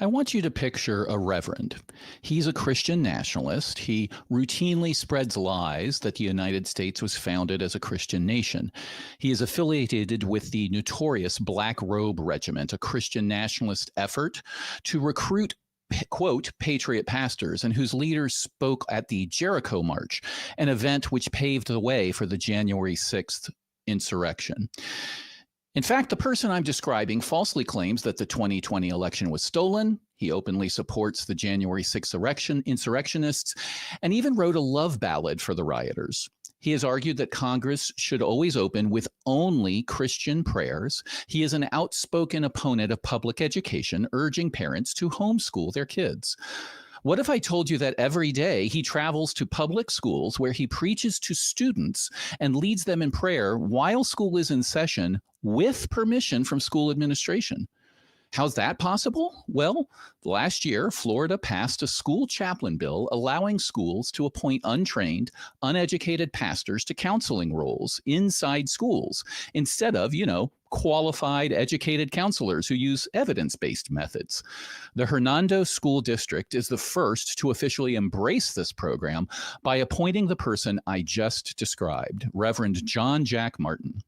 I want you to picture a reverend. He's a Christian nationalist. He routinely spreads lies that the United States was founded as a Christian nation. He is affiliated with the notorious Black Robe Regiment, a Christian nationalist effort to recruit quote, patriot pastors, and whose leaders spoke at the Jericho March, an event which paved the way for the January 6th insurrection. In fact, the person I'm describing falsely claims that the 2020 election was stolen. He openly supports the January 6th insurrectionists and even wrote a love ballad for the rioters. He has argued that Congress should always open with only Christian prayers. He is an outspoken opponent of public education, urging parents to homeschool their kids. What if I told you that every day he travels to public schools where he preaches to students and leads them in prayer while school is in session with permission from school administration? How's that possible? Well, last year, Florida passed a school chaplain bill allowing schools to appoint untrained, uneducated pastors to counseling roles inside schools instead of, qualified, educated counselors who use evidence-based methods. The Hernando School District is the first to officially embrace this program by appointing the person I just described, Reverend John Jack Martin.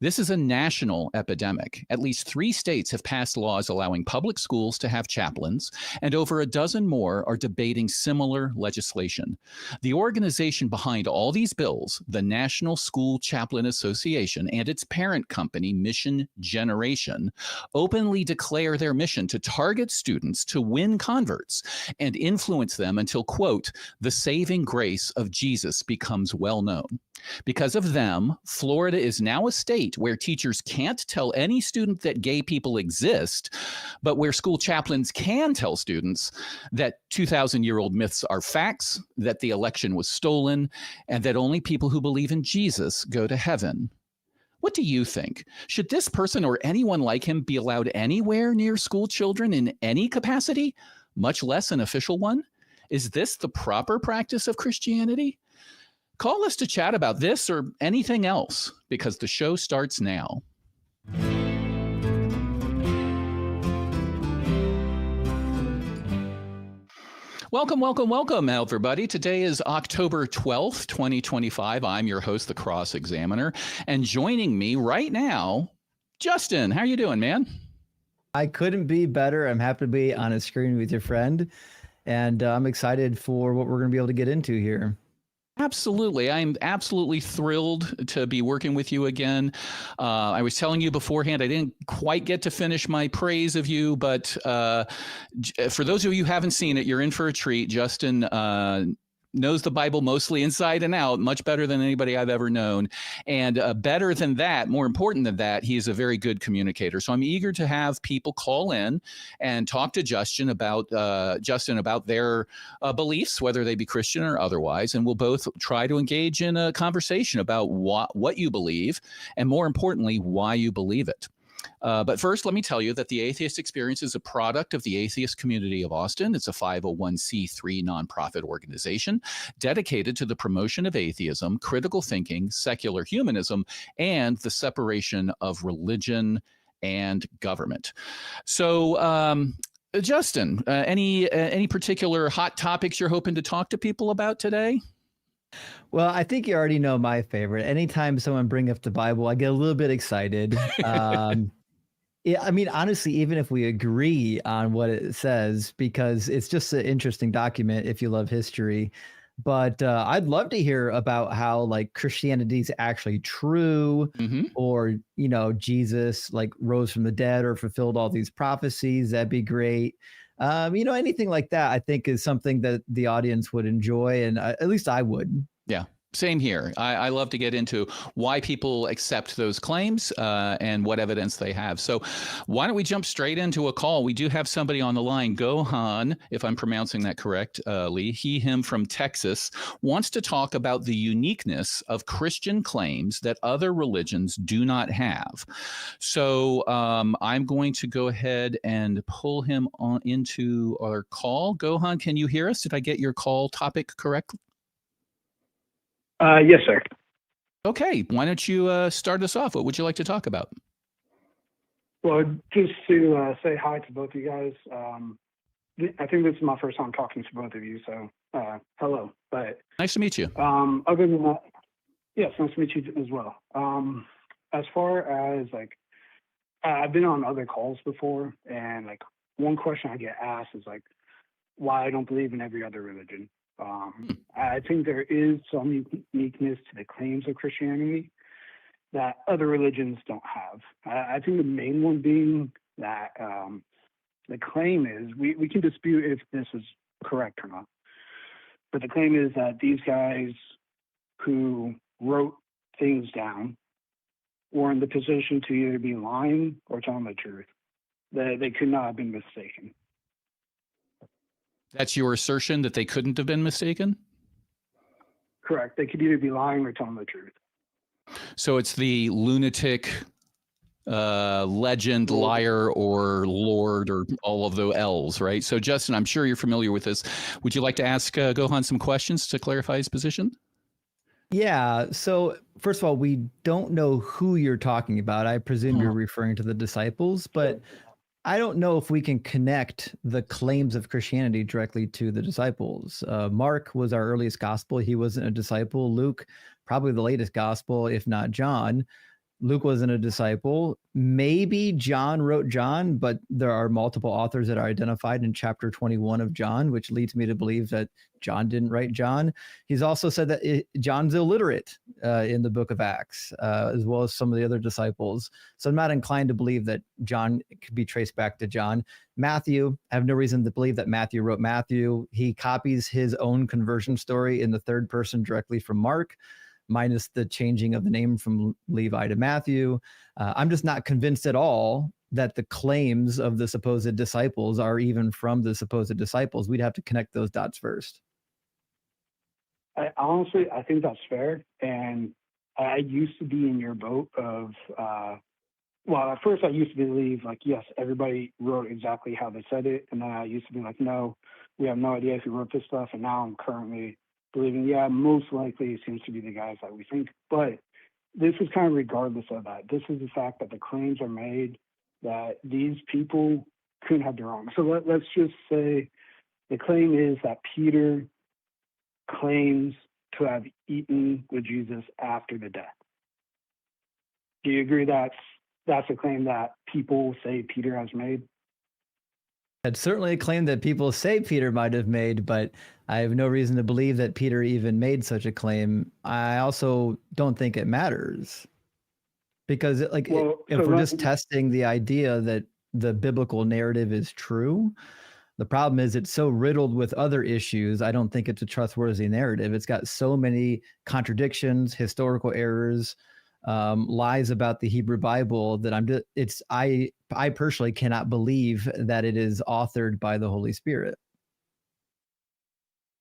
This is a national epidemic. At least 3 states have passed laws allowing public schools to have chaplains, and over a dozen more are debating similar legislation. The organization behind all these bills, the National School Chaplain Association and its parent company, Mission Generation, openly declare their mission to target students to win converts and influence them until, quote, the saving grace of Jesus becomes well known. Because of them, Florida is now a state where teachers can't tell any student that gay people exist, but where school chaplains can tell students that 2,000-year-old myths are facts, that the election was stolen, and that only people who believe in Jesus go to heaven. What do you think? Should this person or anyone like him be allowed anywhere near school children in any capacity, much less an official one? Is this the proper practice of Christianity? Call us to chat about this or anything else, because the show starts now. Welcome, everybody. Today is October 12th, 2025. I'm your host, the Cross Examiner, and joining me right now, Justin. How are you doing, man? I couldn't be better. I'm happy to be on a screen with your friend, and I'm excited for what we're going to be able to get into here. Absolutely. I'm absolutely thrilled to be working with you again. I was telling you beforehand, I didn't quite get to finish my praise of you, but for those of you who haven't seen it, you're in for a treat. Justin knows the Bible mostly inside and out, much better than anybody I've ever known. And better than that, more important than that, he is a very good communicator. So I'm eager to have people call in and talk to Justin about their beliefs, whether they be Christian or otherwise. And we'll both try to engage in a conversation about what you believe, and more importantly, why you believe it. But first, let me tell you that the Atheist Experience is a product of the atheist community of Austin. It's a 501c3 nonprofit organization dedicated to the promotion of atheism, critical thinking, secular humanism, and the separation of religion and government. So, Justin, any particular hot topics you're hoping to talk to people about today? Well, I think you already know my favorite. Anytime someone brings up the Bible, I get a little bit excited. Yeah, I mean, honestly, even if we agree on what it says, because it's just an interesting document if you love history. But I'd love to hear about how like Christianity is actually true, or, Jesus like rose from the dead or fulfilled all these prophecies. That'd be great. Anything like that, I think is something that the audience would enjoy, and at least I would. Yeah. Same here. I love to get into why people accept those claims and what evidence they have. So why don't we jump straight into a call? We do have somebody on the line. Gohan, if I'm pronouncing that correctly, him from Texas, wants to talk about the uniqueness of Christian claims that other religions do not have. So I'm going to go ahead and pull him on into our call. Gohan, can you hear us? Did I get your call topic correct? Yes, sir. Okay. Why don't you start us off? What would you like to talk about? Well, just to say hi to both of you guys. I think this is my first time talking to both of you, so hello. But Nice to meet you. other than that, yes, nice to meet you as well. As far as like, I've been on other calls before, and like one question I get asked is like, why I don't believe in every other religion. I think there is some uniqueness to the claims of Christianity that other religions don't have. I think the main one being that the claim is, we can dispute if this is correct or not, but the claim is that these guys who wrote things down were in the position to either be lying or telling the truth. They could not have been mistaken. That's your assertion that they couldn't have been mistaken? Correct. They could either be lying or telling the truth. So it's the lunatic, legend, liar, or Lord, or all of the L's, right? So Justin, I'm sure you're familiar with this. Would you like to ask Gohan some questions to clarify his position? Yeah. So first of all, we don't know who you're talking about. I presume you're referring to the disciples, but I don't know if we can connect the claims of Christianity directly to the disciples. Mark was our earliest gospel. He wasn't a disciple. Luke, probably the latest gospel, if not John. Luke wasn't a disciple. Maybe John wrote John, but there are multiple authors that are identified in chapter 21 of John, which leads me to believe that John didn't write John. He's also said that John's illiterate in the book of Acts, as well as some of the other disciples. So I'm not inclined to believe that John could be traced back to John. Matthew, I have no reason to believe that Matthew wrote Matthew. He copies his own conversion story in the third person directly from Mark, minus the changing of the name from Levi to Matthew. I'm just not convinced at all that the claims of the supposed disciples are even from the supposed disciples. We'd have to connect those dots first. I think that's fair. And I used to be in your boat of, well, at first I used to believe like, yes, everybody wrote exactly how they said it. And then I used to be like, no, we have no idea who wrote this stuff. And now I'm currently believing, yeah, most likely it seems to be the guys that we think. But this is kind of regardless of that. This is the fact that the claims are made that these people couldn't have been wrong. So let's just say the claim is that Peter claims to have eaten with Jesus after the death. Do you agree that's a claim that people say Peter has made? It's certainly a claim that people say Peter might have made, but I have no reason to believe that Peter even made such a claim. I also don't think it matters because if we're just testing the idea that the biblical narrative is true, the problem is it's so riddled with other issues. I don't think it's a trustworthy narrative. It's got so many contradictions, historical errors, lies about the Hebrew Bible that I personally cannot believe that it is authored by the Holy Spirit.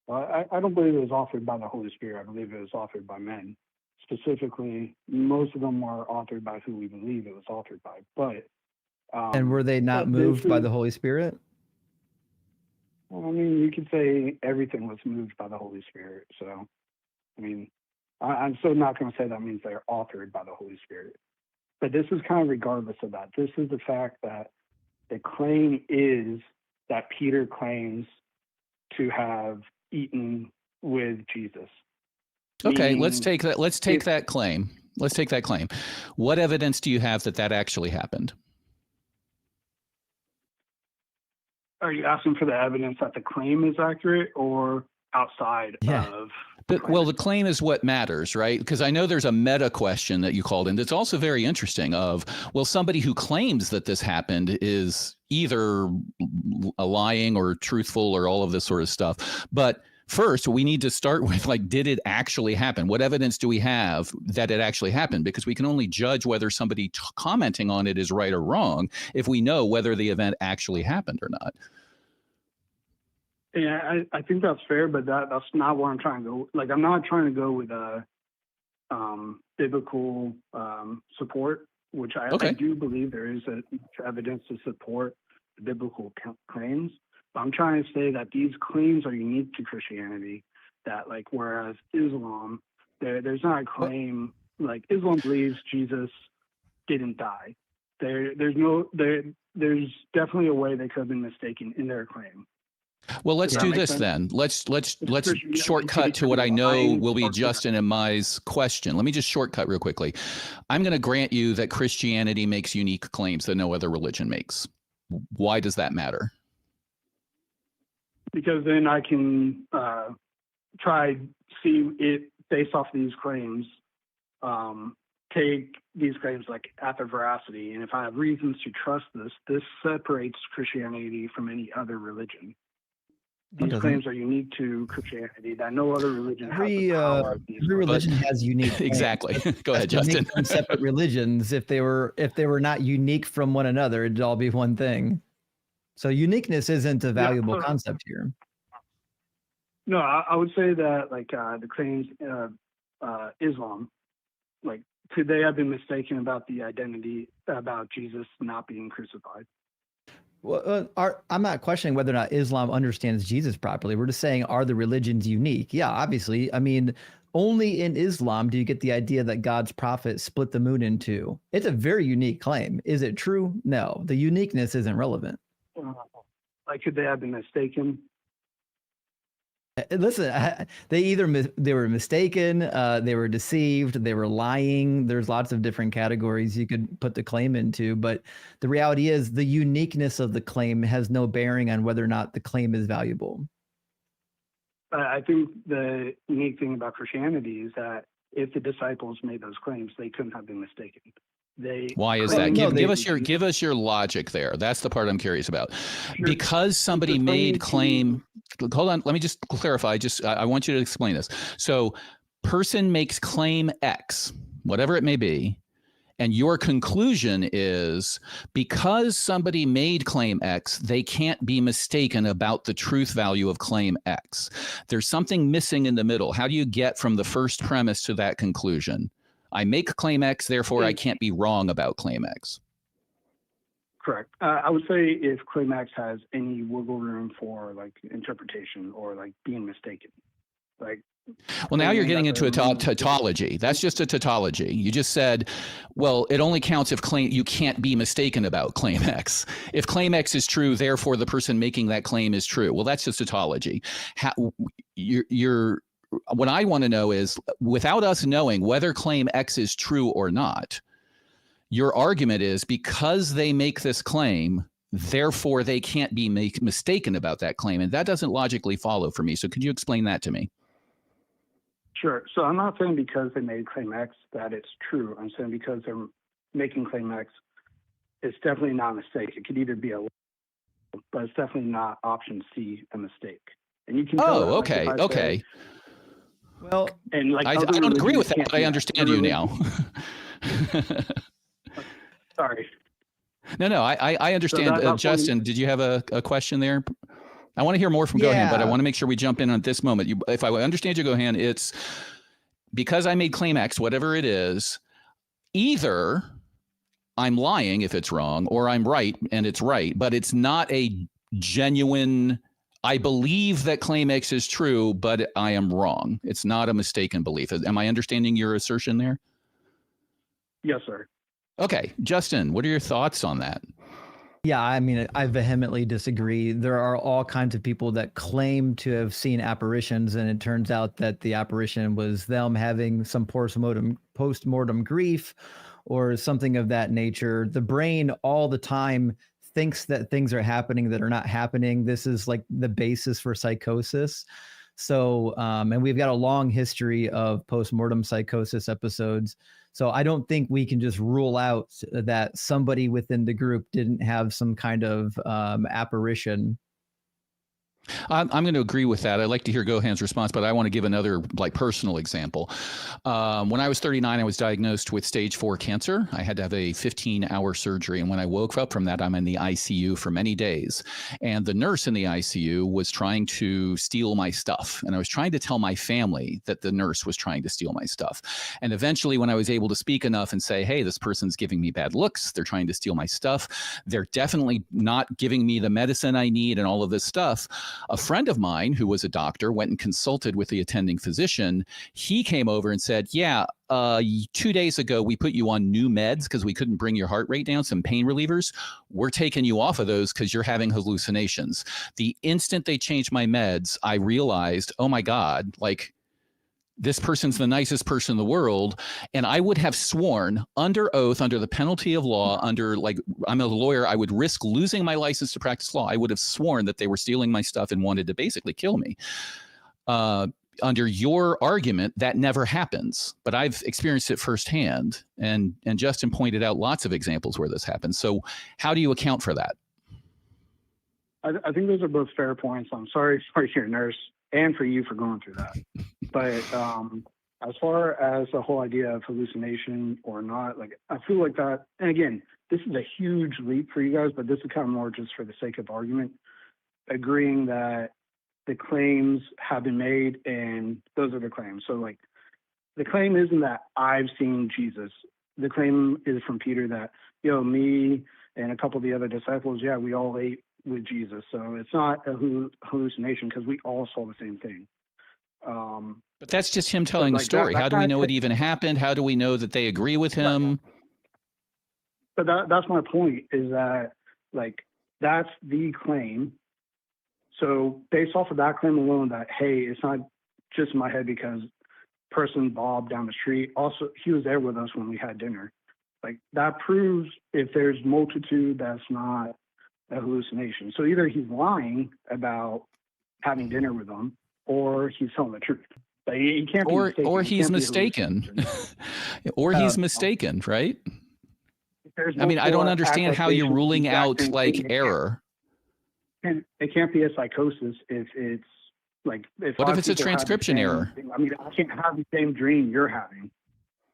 Well, I don't believe it was authored by the Holy Spirit. I believe it was authored by men. Specifically, most of them are authored by who we believe it was authored by. But and were they not moved by the Holy Spirit? Well, I mean, you could say everything was moved by the Holy Spirit. So, I mean, I'm still not going to say that means they're authored by the Holy Spirit. But this is kind of regardless of that. This is the fact that the claim is that Peter claims to have eaten with Jesus. Okay, let's take that. Let's take that claim. Let's take that claim. What evidence do you have that that actually happened? Are you asking for the evidence that the claim is accurate or outside of? Well, the claim is what matters, right? Because I know there's a meta question that you called in that's also very interesting of, well, somebody who claims that this happened is either lying or truthful or all of this sort of stuff. But first, we need to start with, like, did it actually happen? What evidence do we have that it actually happened? Because we can only judge whether somebody commenting on it is right or wrong if we know whether the event actually happened or not. Yeah, I think that's fair, but that's not where I'm trying to go. Like, I'm not trying to go with biblical support, which I do believe there is evidence to support the biblical claims. But I'm trying to say that these claims are unique to Christianity. That, like, whereas Islam, there's not a claim. Like, Islam believes Jesus didn't die. There's definitely a way they could have been mistaken in their claim. Well, let's do this then. Let's shortcut to what I know will be Justin and Mai's question. Let me just shortcut real quickly. I'm going to grant you that Christianity makes unique claims that no other religion makes. Why does that matter? Because then I can see it based off these claims, take these claims like at their veracity, and if I have reasons to trust this separates Christianity from any other religion. These claims are unique to Christianity that no other religion has the power of these. Every religion has unique exactly. Go ahead, Justin. Separate religions. If they were not unique from one another, it'd all be one thing. So uniqueness isn't a valuable concept here. No, I would say that like the claims Islam, like could they have been mistaken about the identity about Jesus not being crucified? Well, I'm not questioning whether or not Islam understands Jesus properly. We're just saying, are the religions unique? Yeah, obviously. I mean, only in Islam do you get the idea that God's prophet split the moon in two. It's a very unique claim. Is it true? No, the uniqueness isn't relevant. Like, could they have been mistaken? Listen, they were mistaken, they were deceived, they were lying. There's lots of different categories you could put the claim into, but the reality is the uniqueness of the claim has no bearing on whether or not the claim is valuable. I think the unique thing about Christianity is that if the disciples made those claims, they couldn't have been mistaken. Why is that? Give us your logic there. That's the part I'm curious about. Sure. Because somebody made claim. Hold on. Let me just clarify. I want you to explain this. So, person makes claim X, whatever it may be, and your conclusion is because somebody made claim X, they can't be mistaken about the truth value of claim X. There's something missing in the middle. How do you get from the first premise to that conclusion? I make claim X, therefore I can't be wrong about claim X. Correct. I would say if claim X has any wiggle room for like interpretation or like being mistaken, like. Well, now you're getting into a tautology. That's just a tautology. You just said, well, it only counts if you can't be mistaken about claim X. If claim X is true, therefore the person making that claim is true. Well, that's just a tautology. What I want to know is, without us knowing whether claim X is true or not, your argument is because they make this claim, therefore they can't be mistaken about that claim. And that doesn't logically follow for me. So could you explain that to me? Sure. So I'm not saying because they made claim X that it's true. I'm saying because they're making claim X, it's definitely not a mistake. It could either be but it's definitely not option C, a mistake. And you can. Oh, okay. Okay. Well, and like I don't agree with that, but I understand you now. Sorry. No, I understand. So Justin, did you have a question there? I want to hear more from Gohan, but I want to make sure we jump in at this moment. If I understand you, Gohan, it's because I made claim X, whatever it is, either I'm lying if it's wrong, or I'm right and it's right, but it's not a genuine, I believe that claim X is true, but I am wrong. It's not a mistaken belief. Am I understanding your assertion there? Yes, sir. Okay. Justin, what are your thoughts on that? Yeah, I mean, I vehemently disagree. There are all kinds of people that claim to have seen apparitions, and it turns out that the apparition was them having some post-mortem grief or something of that nature. The brain all the time thinks that things are happening that are not happening. This is like the basis for psychosis. So, and we've got a long history of post-mortem psychosis episodes. So I don't think we can just rule out that somebody within the group didn't have some kind of apparition. I'm going to agree with that. I'd like to hear Gohan's response, but I want to give another personal example. When I was 39, I was diagnosed with stage 4 cancer. I had to have a 15-hour surgery. And when I woke up from that, I'm in the ICU for many days. And the nurse in the ICU was trying to steal my stuff. And I was trying to tell my family that the nurse was trying to steal my stuff. And eventually, when I was able to speak enough and say, hey, this person's giving me bad looks, they're trying to steal my stuff, they're definitely not giving me the medicine I need and all of this stuff, A friend of mine who was a doctor went and consulted with the attending physician. He came over and said, yeah, 2 days ago, we put you on new meds because we couldn't bring your heart rate down, some pain relievers. We're taking you off of those because you're having hallucinations. The instant they changed my meds, I realized, oh my God, like, this person's the nicest person in the world. And I would have sworn under oath, under the penalty of law, under, like, I'm a lawyer, I would risk losing my license to practice law. I would have sworn that they were stealing my stuff and wanted to basically kill me. Under your argument, that never happens, but I've experienced it firsthand. And Justin pointed out lots of examples where this happens. So how do you account for that? I think those are both fair points. I'm sorry for your nurse and for you for going through that. But as far as the whole idea of hallucination or not, like, I feel like that, and again, this is a huge leap for you guys, but this is kind of more just for the sake of argument, agreeing that the claims have been made and those are the claims. So, like, the claim isn't that I've seen Jesus. The claim is from Peter that, me and a couple of the other disciples, yeah, we all ate with Jesus. So it's not a hallucination because we all saw the same thing. But that's just him telling the story. How do we know it even happened? How do we know that they agree with him? But that's my point, is that, like, that's the claim. So based off of that claim alone, that, hey, it's not just in my head because person Bob down the street, also, he was there with us when we had dinner. Like, that proves if there's multitude, that's not a hallucination. So either he's lying about having dinner with them, or he's telling the truth. Like, he can't be mistaken. Or he's mistaken. Or he's mistaken, right? I mean, I don't understand how you're ruling out, like, error. And it can't be a psychosis if it's like, what if it's a transcription error? I mean, I can't have the same dream you're having.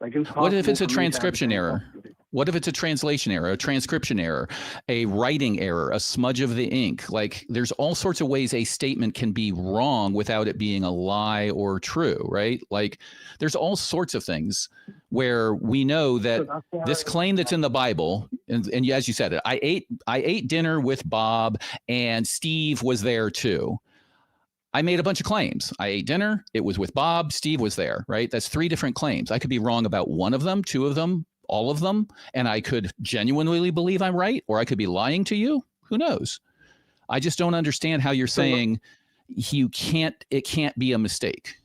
Like, what if it's a transcription error? What if it's a translation error, a transcription error, a writing error, a smudge of the ink? Like, there's all sorts of ways a statement can be wrong without it being a lie or true, right? Like, there's all sorts of things where we know that this claim that's in the Bible, and as you said, I ate dinner with Bob and Steve was there too. I made a bunch of claims. I ate dinner. It was with Bob. Steve was there, right? That's 3 different claims. I could be wrong about one of them, 2 of them, all of them. And I could genuinely believe I'm right, or I could be lying to you. Who knows? I just don't understand how you're saying it can't be a mistake.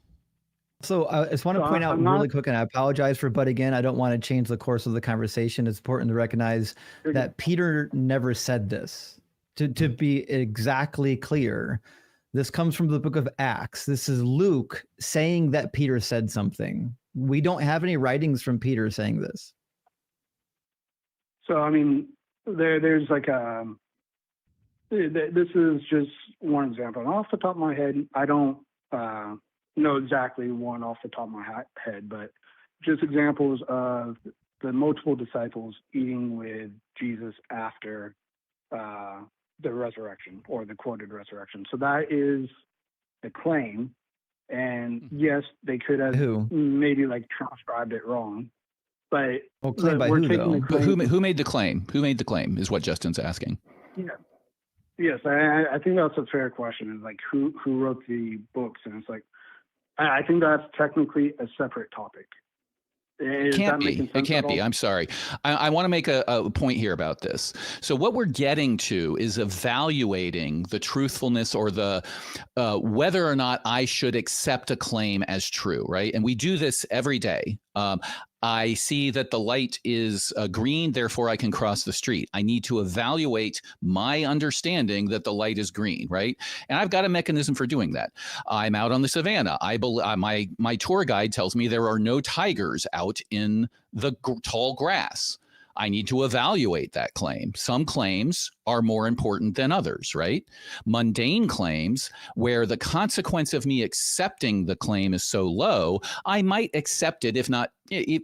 So I just want to point out really quick, and I apologize for butt again. I don't want to change the course of the conversation. It's important to recognize that Peter never said this. To be exactly clear, this comes from the book of Acts. This is Luke saying that Peter said something. We don't have any writings from Peter saying this. So, I mean, there's like this is just one example. And off the top of my head, I don't know exactly one off the top of my head, but just examples of the multiple disciples eating with Jesus after the resurrection, or the quoted resurrection. So that is the claim. And yes, they could have maybe like transcribed it wrong, but claim by who, though? But who made the claim? Who made the claim is what Justin's asking. Yeah. Yes, I think that's a fair question. Is like who wrote the books, and it's like I think that's technically a separate topic. It can't be. I'm sorry. I want to make a point here about this. So what we're getting to is evaluating the truthfulness or the whether or not I should accept a claim as true, right? And we do this every day. I see that the light is green, therefore I can cross the street. I need to evaluate my understanding that the light is green, right? And I've got a mechanism for doing that. I'm out on the savannah. My tour guide tells me there are no tigers out in the tall grass. I need to evaluate that claim. Some claims are more important than others, right? Mundane claims where the consequence of me accepting the claim is so low, I might accept it, if not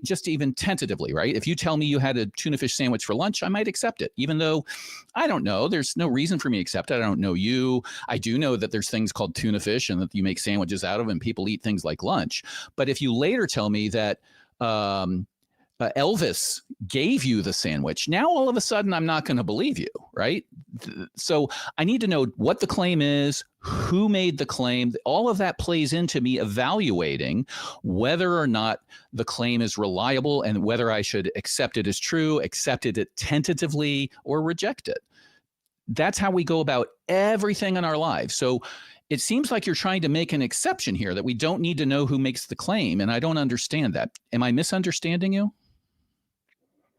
just even tentatively, right? If you tell me you had a tuna fish sandwich for lunch, I might accept it, even though I don't know. There's no reason for me to accept it. I don't know you. I do know that there's things called tuna fish and that you make sandwiches out of, and people eat things like lunch. But if you later tell me that, Elvis gave you the sandwich. Now, all of a sudden, I'm not going to believe you, right? So I need to know what the claim is, who made the claim. All of that plays into me evaluating whether or not the claim is reliable and whether I should accept it as true, accept it tentatively, or reject it. That's how we go about everything in our lives. So it seems like you're trying to make an exception here, that we don't need to know who makes the claim, and I don't understand that. Am I misunderstanding you?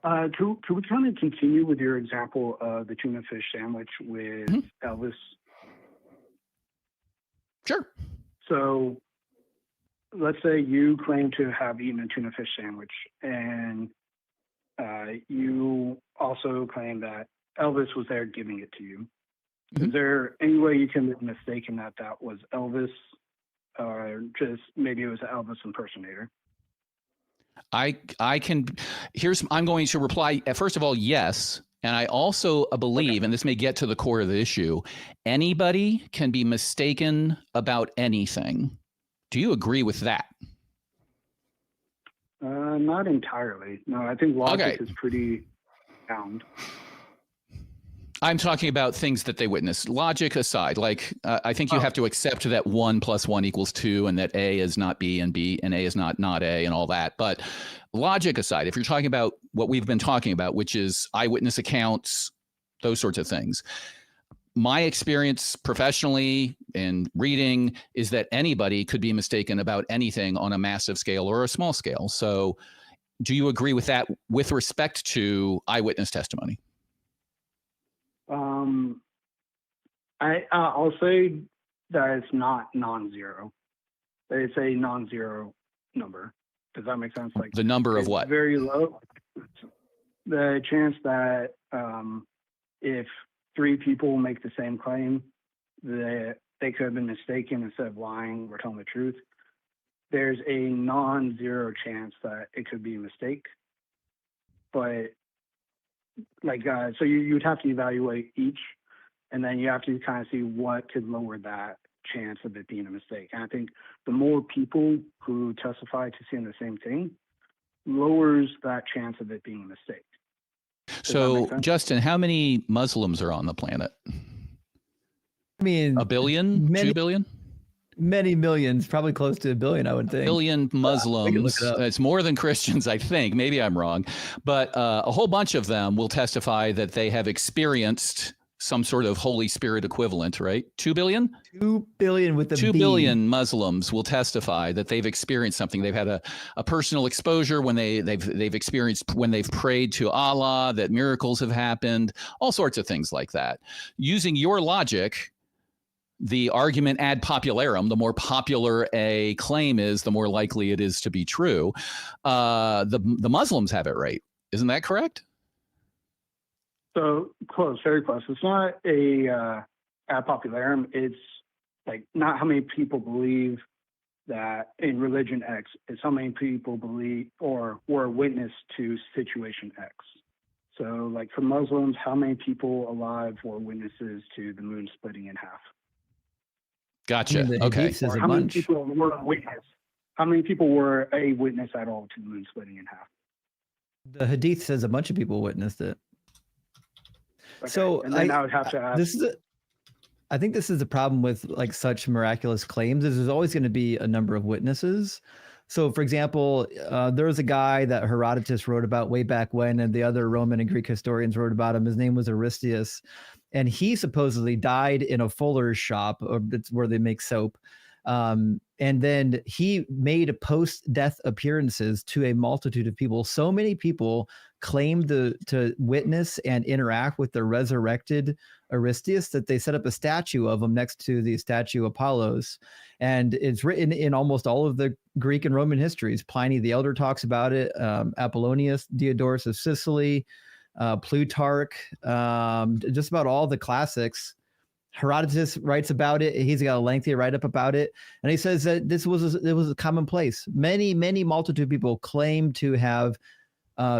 Could we kind of continue with your example of the tuna fish sandwich with Elvis? Sure. So let's say you claim to have eaten a tuna fish sandwich, and you also claim that Elvis was there giving it to you. Is there any way you can be mistaken that that was Elvis, or just maybe it was an Elvis impersonator? I'm going to reply, first of all, yes. And I also believe, and this may get to the core of the issue, anybody can be mistaken about anything. Do you agree with that? Not entirely. No, I think logic is pretty sound. I'm talking about things that they witness. Logic aside, like I think you have to accept that 1 + 1 = 2, and that A is not B and A is not A, and all that. But logic aside, if you're talking about what we've been talking about, which is eyewitness accounts, those sorts of things, my experience professionally in reading is that anybody could be mistaken about anything on a massive scale or a small scale. So do you agree with that with respect to eyewitness testimony? I'll say that it's not non-zero. It's a non-zero number. Does that make sense? Like the number of what? Very low. The chance that if 3 people make the same claim, that they could have been mistaken instead of lying or telling the truth. There's a non-zero chance that it could be a mistake. But like, so you'd have to evaluate each, and then you have to kind of see what could lower that chance of it being a mistake. And I think the more people who testify to seeing the same thing lowers that chance of it being a mistake. So, Justin, how many Muslims are on the planet? I mean, 1 billion? 2 billion? Many millions, probably close to 1 billion, I would think. 1 billion Muslims. It's more than Christians, I think. Maybe I'm wrong. But a whole bunch of them will testify that they have experienced some sort of Holy Spirit equivalent, right? 2 billion? 2 billion with the 2 B. billion Muslims will testify that they've experienced something. They've had a personal exposure when they've experienced, when they've prayed to Allah, that miracles have happened, all sorts of things like that. Using your logic, the argument ad popularum, the more popular a claim is, the more likely it is to be true. The Muslims have it right. Isn't that correct? So close, very close. It's not a ad popularum. It's like not how many people believe that in religion X. It's how many people believe or were witness to situation X. So like for Muslims, how many people alive were witnesses to the moon splitting in half? Gotcha. Okay. Or how many people were a witness? How many people were a witness at all to the moon splitting in half? The Hadith says a bunch of people witnessed it. Okay. So and then I would have to ask. I think this is the problem with like such miraculous claims, is there's always going to be a number of witnesses. So, for example, there was a guy that Herodotus wrote about way back when, and the other Roman and Greek historians wrote about him. His name was Aristeus, and he supposedly died in a fuller's shop, or it's where they make soap. And then he made post-death appearances to a multitude of people. So many people claimed to witness and interact with the resurrected Aristeus that they set up a statue of him next to the statue of Apollos. And it's written in almost all of the Greek and Roman histories. Pliny the Elder talks about it. Apollonius, Diodorus of Sicily, Plutarch, just about all the classics. Herodotus writes about it. He's got a lengthy write-up about it. And he says that it was a commonplace. Many multitude of people claim to have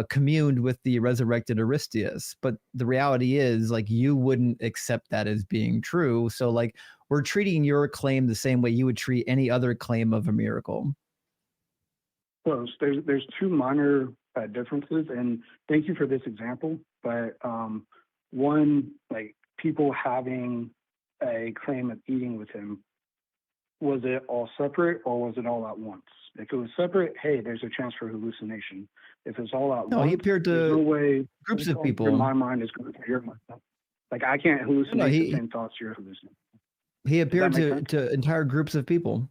communed with the resurrected Aristeus. But the reality is, like, you wouldn't accept that as being true. So, like, we're treating your claim the same way you would treat any other claim of a miracle. Close. There's 2 minor differences. And thank you for this example. But one, like people having a claim of eating with him, was it all separate or was it all at once? If it was separate, hey, there's a chance for hallucination. If it's all at No, once, he appeared there's no to way groups of people. my mind is going to your mind. Like I can't hallucinate the same thoughts you're hallucinating. He appeared to entire groups of people.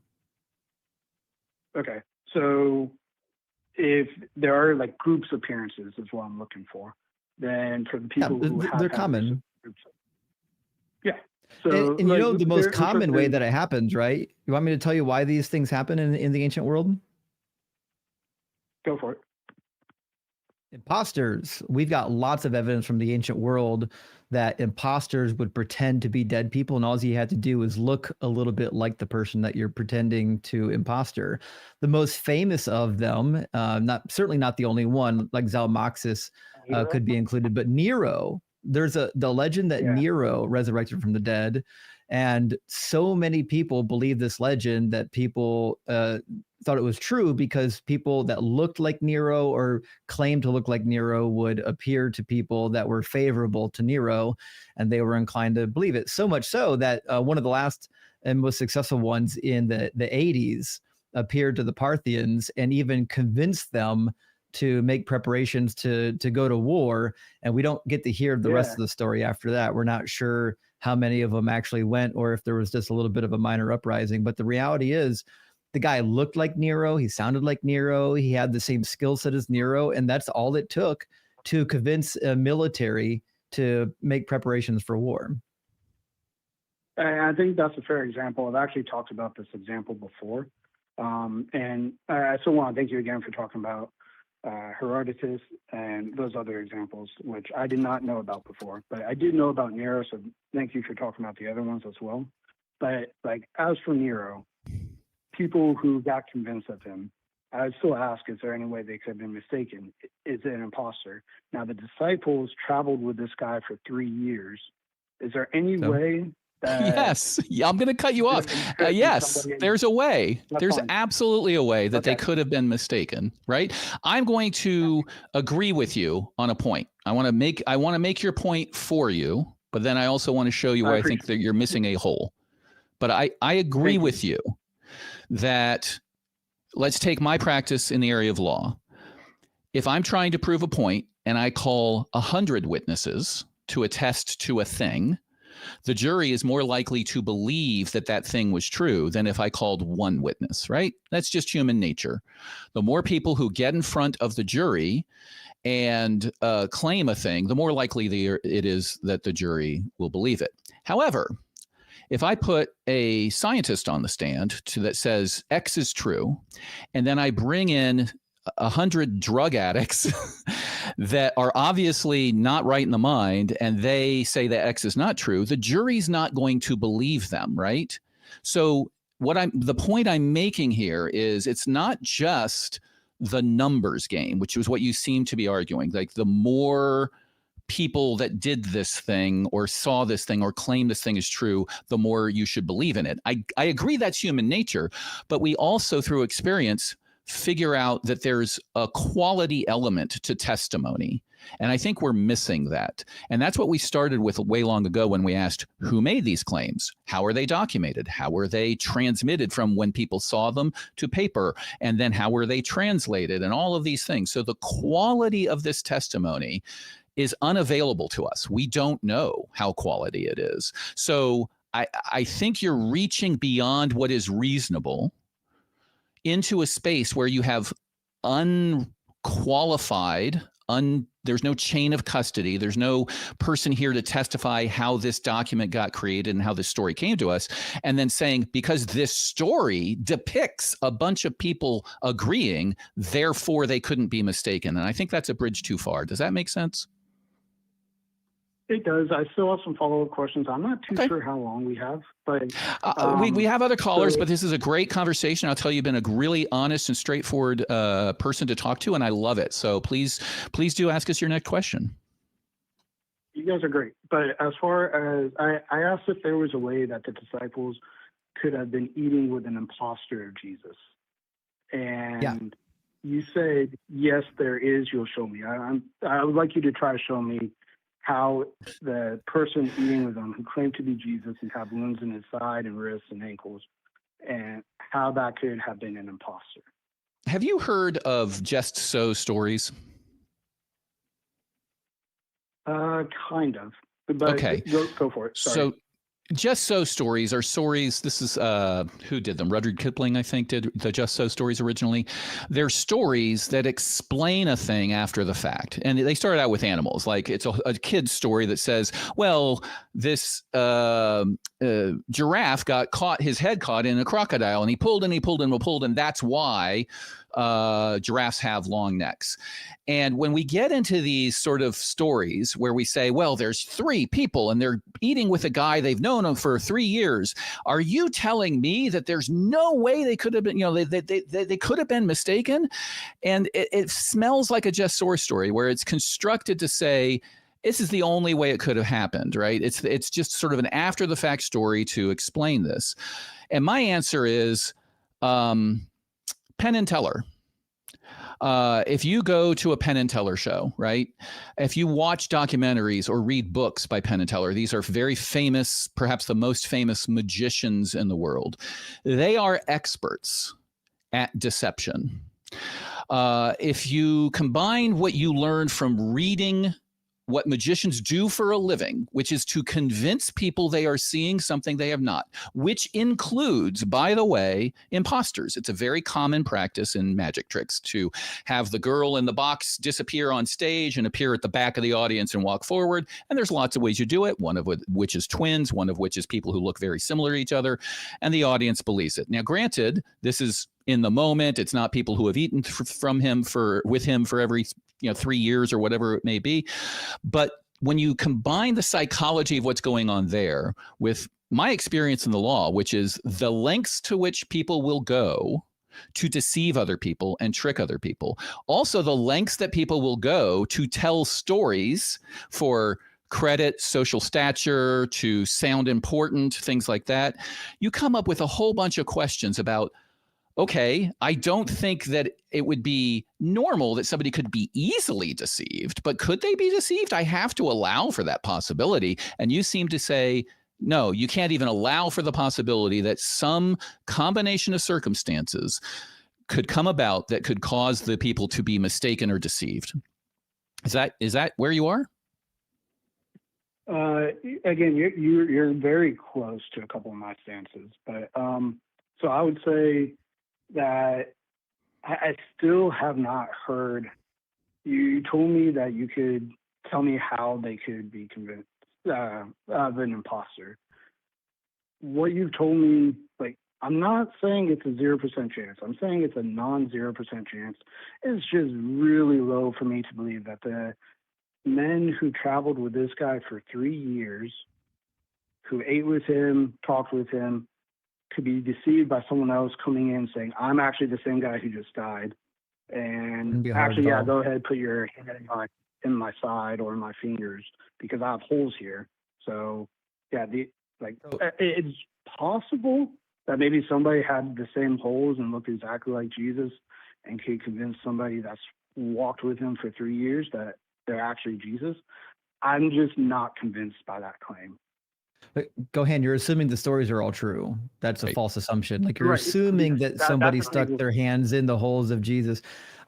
Okay, so if there are like groups appearances is what I'm looking for, then for the people who have they're common. Yeah. So and you know the most common way that it happens, right? You want me to tell you why these things happen in the ancient world? Go for it. Imposters. We've got lots of evidence from the ancient world that imposters would pretend to be dead people, and all you had to do is look a little bit like the person that you're pretending to imposter. The most famous of them, certainly not the only one, like Zalmoxis could be included, but Nero. There's the legend that Nero resurrected from the dead, and so many people believe this legend that people thought it was true because people that looked like Nero or claimed to look like Nero would appear to people that were favorable to Nero, and they were inclined to believe it. So much so that one of the last and most successful ones in the 80s appeared to the Parthians and even convinced them to make preparations to go to war. And we don't get to hear the rest of the story after that. We're not sure how many of them actually went or if there was just a little bit of a minor uprising. But the reality is the guy looked like Nero. He sounded like Nero. He had the same skill set as Nero. And that's all it took to convince a military to make preparations for war. I think that's a fair example. I've actually talked about this example before. And I still want to thank you again for talking about Herodotus and those other examples, which I did not know about before, but I did know about Nero, so thank you for talking about the other ones as well. But like as for Nero, people who got convinced of him, I would still ask, is there any way they could have been mistaken? Is it an imposter? Now the disciples traveled with this guy for 3 years. Is there any way that... Yes, I'm going to cut you off. Yes, there's a way. There's absolutely a way that they could have been mistaken, right? I'm going to agree with you on a point. I want to make your point for you, but then I also want to show you why I think that you're missing a hole. But I agree with you that let's take my practice in the area of law. If I'm trying to prove a point and I call 100 witnesses to attest to a thing, the jury is more likely to believe that that thing was true than if I called one witness, right? That's just human nature. The more people who get in front of the jury and claim a thing, the more likely it is that the jury will believe it. However, if I put a scientist on the stand that says X is true, and then I bring in 100 drug addicts that are obviously not right in the mind, and they say that X is not true, the jury's not going to believe them, right? So the point I'm making here is it's not just the numbers game, which is what you seem to be arguing. Like the more people that did this thing or saw this thing or claim this thing is true, the more you should believe in it. I agree that's human nature, but we also through experience figure out that there's a quality element to testimony. And I think we're missing that. And that's what we started with way long ago when we asked, who made these claims? How are they documented? How were they transmitted from when people saw them to paper? And then how were they translated? And all of these things. So the quality of this testimony is unavailable to us. We don't know how quality it is. So I think you're reaching beyond what is reasonable into a space where you have unqualified, there's no chain of custody. There's no person here to testify how this document got created and how this story came to us. And then saying, because this story depicts a bunch of people agreeing, therefore they couldn't be mistaken. And I think that's a bridge too far. Does that make sense? It does. I still have some follow-up questions. I'm not too sure how long we have, but we have other callers, but this is a great conversation. I'll tell you, you've been a really honest and straightforward person to talk to, and I love it. So please do ask us your next question. You guys are great. But as far as I asked if there was a way that the disciples could have been eating with an imposter of Jesus. And you said, yes, there is, you'll show me. I would like you to try to show me how the person eating with him who claimed to be Jesus and have wounds in his side and wrists and ankles, and how that could have been an imposter. Have you heard of just so stories? Kind of. But Okay. Go for it. Sorry. So just so stories are stories. This is who did them? Rudyard Kipling, I think, did the just so stories originally. They're stories that explain a thing after the fact. And they started out with animals. Like it's a kid's story that says, well, this giraffe got caught, his head caught in a crocodile, and he pulled and he pulled and he pulled, and that's why giraffes have long necks. And when we get into these sort of stories where we say, well, there's 3 people and they're eating with a guy, they've known him for 3 years. Are you telling me that there's no way they could have been, they could have been mistaken? And it smells like a just so story where it's constructed to say, this is the only way it could have happened, right? It's just sort of an after the fact story to explain this. And my answer is Penn and Teller. If you go to a Penn and Teller show, right? If you watch documentaries or read books by Penn and Teller, these are very famous, perhaps the most famous magicians in the world. They are experts at deception. If you combine what you learn from reading what magicians do for a living, which is to convince people they are seeing something they have not, which includes, by the way, imposters. It's a very common practice in magic tricks to have the girl in the box disappear on stage and appear at the back of the audience and walk forward. And there's lots of ways you do it, one of which is twins, one of which is people who look very similar to each other, and the audience believes it. Now, granted, this is in the moment. It's not people who have eaten with him for every 3 years or whatever it may be. But when you combine the psychology of what's going on there with my experience in the law, which is the lengths to which people will go to deceive other people and trick other people, also the lengths that people will go to tell stories for credit, social stature, to sound important, things like that, you come up with a whole bunch of questions about, okay, I don't think that it would be normal that somebody could be easily deceived, but could they be deceived? I have to allow for that possibility. And you seem to say, no, you can't even allow for the possibility that some combination of circumstances could come about that could cause the people to be mistaken or deceived. Is that where you are? Again, you're very close to a couple of my stances, but so I would say that I still have not heard. You told me that you could tell me how they could be convinced of an imposter. What you've told me, like, I'm not saying it's a 0% chance. I'm saying it's a non-0% chance. It's just really low for me to believe that the men who traveled with this guy for 3 years, who ate with him, talked with him, could be deceived by someone else coming in saying, I'm actually the same guy who just died. And actually, yeah, go ahead, put your hand in my side or in my fingers because I have holes here. So, yeah, it's possible that maybe somebody had the same holes and looked exactly like Jesus and could convince somebody that's walked with him for 3 years that they're actually Jesus. I'm just not convinced by that claim. But Gohan, you're assuming the stories are all true. That's a false assumption. Like you're Right. assuming that somebody stuck their hands in the holes of Jesus.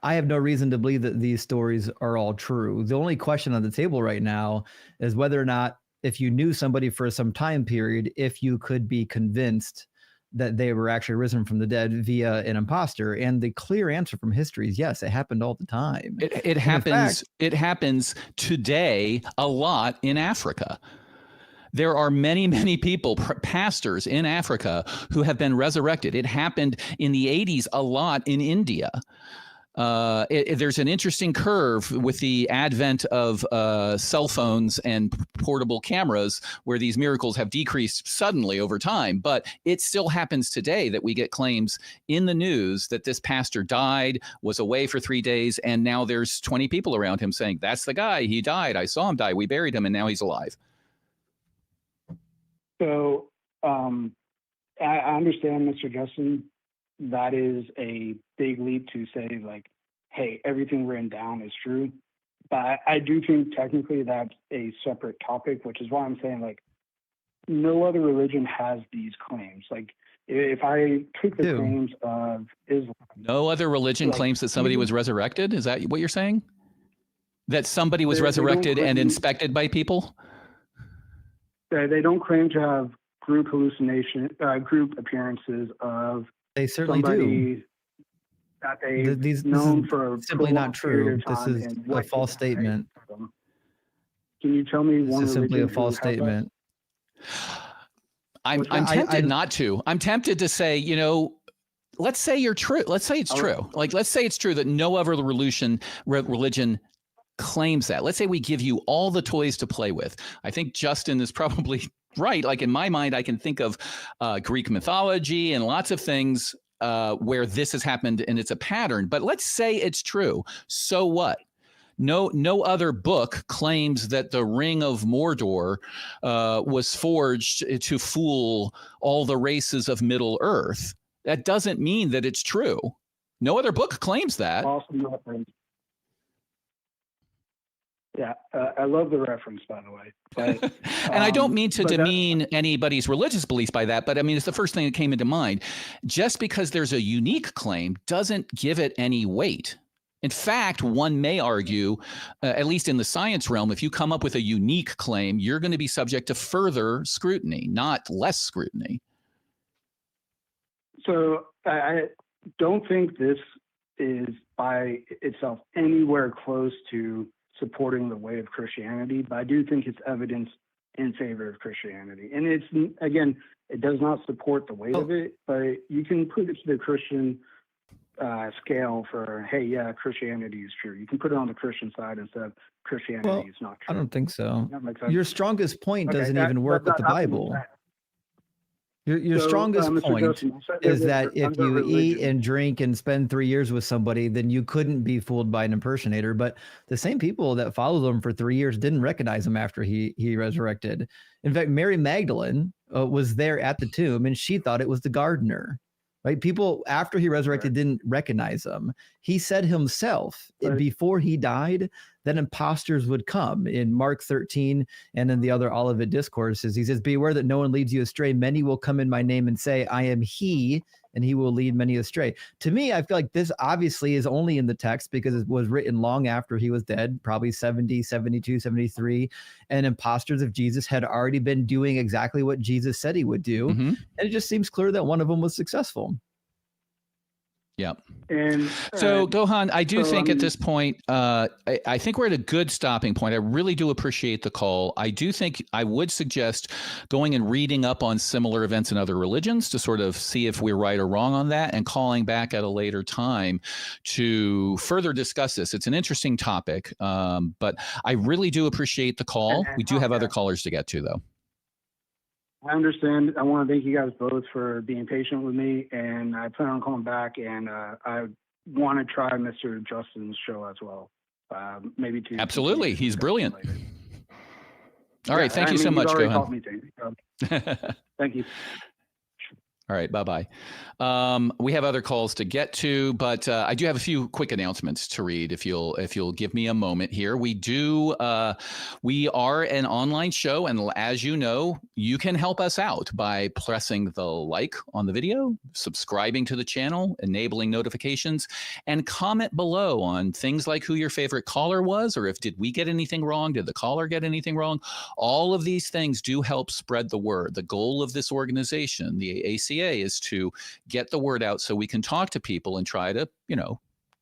I have no reason to believe that these stories are all true. The only question on the table right now is whether or not, if you knew somebody for some time period, if you could be convinced that they were actually risen from the dead via an imposter. And the clear answer from history is yes, it happened all the time. It happens. It happens today a lot in Africa. There are many, many people, pastors in Africa, who have been resurrected. It happened in the 80s a lot in India. There's an interesting curve with the advent of cell phones and portable cameras where these miracles have decreased suddenly over time. But it still happens today that we get claims in the news that this pastor died, was away for 3 days, and now there's 20 people around him saying, that's the guy, he died, I saw him die, we buried him, and now he's alive. So I understand, Mr. Justin, that is a big leap to say, like, hey, everything written down is true. But I do think technically that's a separate topic, which is why I'm saying, like, no other religion has these claims. Like, if I took the claims of Islam. No other religion claims that somebody was resurrected? Is that what you're saying? That somebody was resurrected and inspected by people? They don't claim to have group appearances of they certainly do. That they've known for a simply not true. This is a false statement. Can you tell me one? This is simply a false statement. I'm tempted not to. I'm tempted to say, you know, let's say you're true. Let's say it's true. Like, let's say it's true that no other religion claims that. Let's say we give you all the toys to play with. I think Justin is probably right. Like, in my mind, I can think of Greek mythology and lots of things where this has happened and it's a pattern. But let's say it's true. So what? No other book claims that the Ring of Mordor was forged to fool all the races of Middle Earth. That doesn't mean that it's true. No other book claims that. Awesome reference. Yeah, I love the reference, by the way. But, and I don't mean to demean anybody's religious beliefs by that, but I mean, it's the first thing that came into mind. Just because there's a unique claim doesn't give it any weight. In fact, one may argue, at least in the science realm, if you come up with a unique claim, you're going to be subject to further scrutiny, not less scrutiny. So I don't think this is by itself anywhere close to supporting the way of Christianity, but I do think it's evidence in favor of Christianity. And it's, again, it does not support the weight of it, but you can put it to the Christian scale for, hey, yeah, Christianity is true. You can put it on the Christian side instead of Christianity is not true. I don't think so. Your strongest point doesn't even work with the Bible. Your strongest point is that if you eat and drink and spend 3 years with somebody, then you couldn't be fooled by an impersonator. But the same people that followed him for 3 years didn't recognize him after he resurrected. In fact, Mary Magdalene was there at the tomb, and she thought it was the gardener. Right? People after he resurrected didn't recognize him. He said himself before he died that imposters would come in Mark 13 and in the other Olivet discourses. He says, beware that no one leads you astray. Many will come in my name and say, I am he, and he will lead many astray. To me, I feel like this obviously is only in the text because it was written long after he was dead, probably 70, 72, 73. And imposters of Jesus had already been doing exactly what Jesus said he would do. And it just seems clear that one of them was successful. Yeah. And so Gohan, I do think at this point, I think we're at a good stopping point. I really do appreciate the call. I do think I would suggest going and reading up on similar events in other religions to sort of see if we're right or wrong on that, and calling back at a later time to further discuss this. It's an interesting topic, but I really do appreciate the call. We do have other callers to get to, though. I understand. I want to thank you guys both for being patient with me, and I plan on calling back, and I want to try Mr. Justin's show as well. Maybe two. Absolutely. He's brilliant. All right. Thank you so much, Gohan. Thank you. All right. Bye-bye. We have other calls to get to, but I do have a few quick announcements to read if you'll give me a moment here. We are an online show, and as you know, you can help us out by pressing the like on the video, subscribing to the channel, enabling notifications, and comment below on things like who your favorite caller was, or if did we get anything wrong? Did the caller get anything wrong? All of these things do help spread the word. The goal of this organization, the ACA, is to get the word out so we can talk to people and try to,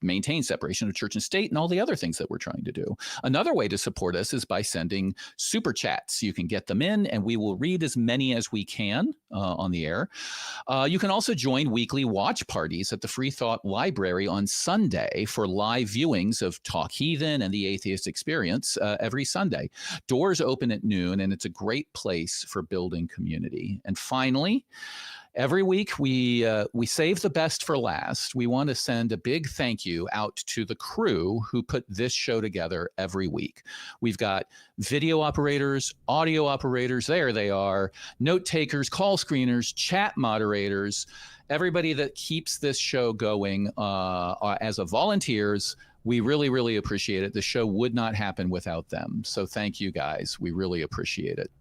maintain separation of church and state and all the other things that we're trying to do. Another way to support us is by sending super chats. You can get them in, and we will read as many as we can on the air. You can also join weekly watch parties at the Free Thought Library on Sunday for live viewings of Talk Heathen and the Atheist Experience every Sunday. Doors open at noon, and it's a great place for building community. And finally, Every week we save the best for last. We want to send a big thank you out to the crew who put this show together every week. We've got video operators, audio operators, there they are, note takers, call screeners, chat moderators, everybody that keeps this show going as a volunteers. We really, really appreciate it. The show would not happen without them. So thank you guys. We really appreciate it.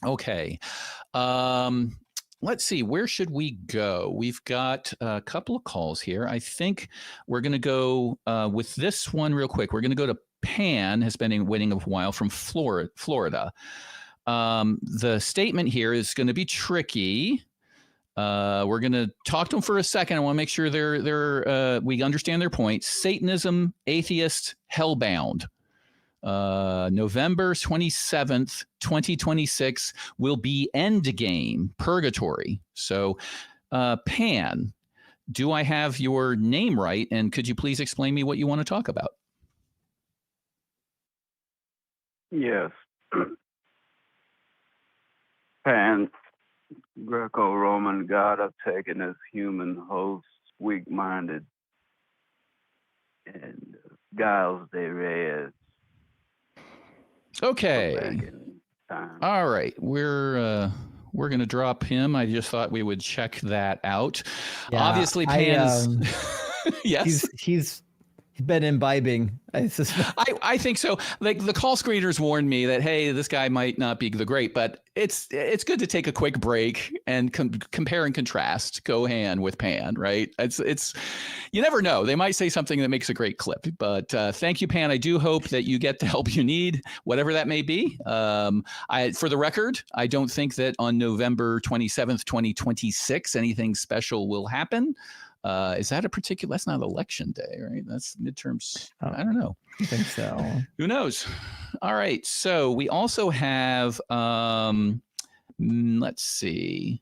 Okay. Let's see, where should we go? We've got a couple of calls here. I think we're going to go with this one real quick. We're going to go to Pan, has been waiting a while, from Florida. The statement here is going to be tricky. We're going to talk to them for a second. I want to make sure we understand their point. Satanism, atheist, hellbound. November 27th, 2026 will be Endgame, Purgatory. So, Pan, do I have your name right? And could you please explain me what you want to talk about? Yes. Pan, Greco-Roman god of taking as human hosts, weak-minded, and guiles de res. Okay. All right. We're going to drop him. I just thought we would check that out. Yeah, obviously, Pan's... yes? He's been imbibing. I think so. Like, the call screeners warned me that, hey, this guy might not be the great, but it's good to take a quick break and compare and contrast Gohan with Pan, right? It's you never know. They might say something that makes a great clip. But thank you, Pan. I do hope that you get the help you need, whatever that may be. For the record, I don't think that on November 27th, 2026, anything special will happen. Is that that's not election day, right? That's midterms. I don't know. I think so. Who knows? All right. So we also have, let's see,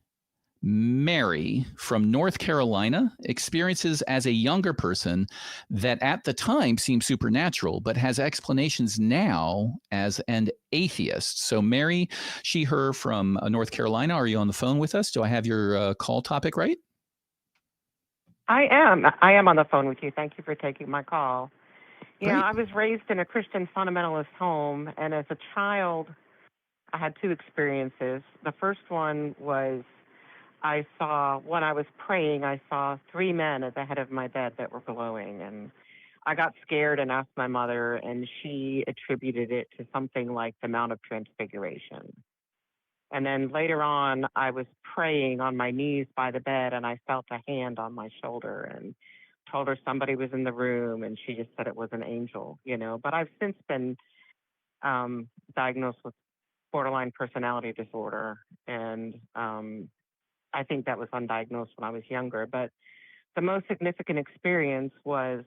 Mary from North Carolina experiences as a younger person that at the time seemed supernatural, but has explanations now as an atheist. So Mary, she, her from North Carolina. Are you on the phone with us? Do I have your call topic right? I am on the phone with you. Thank you for taking my call. Yeah, I was raised in a Christian fundamentalist home, and as a child, I had two experiences. The first one was when I was praying, I saw three men at the head of my bed that were glowing, and I got scared and asked my mother, and she attributed it to something like the Mount of Transfiguration. And then later on, I was praying on my knees by the bed, and I felt a hand on my shoulder and told her somebody was in the room, and she just said it was an angel, But I've since been diagnosed with borderline personality disorder, and I think that was undiagnosed when I was younger. But the most significant experience was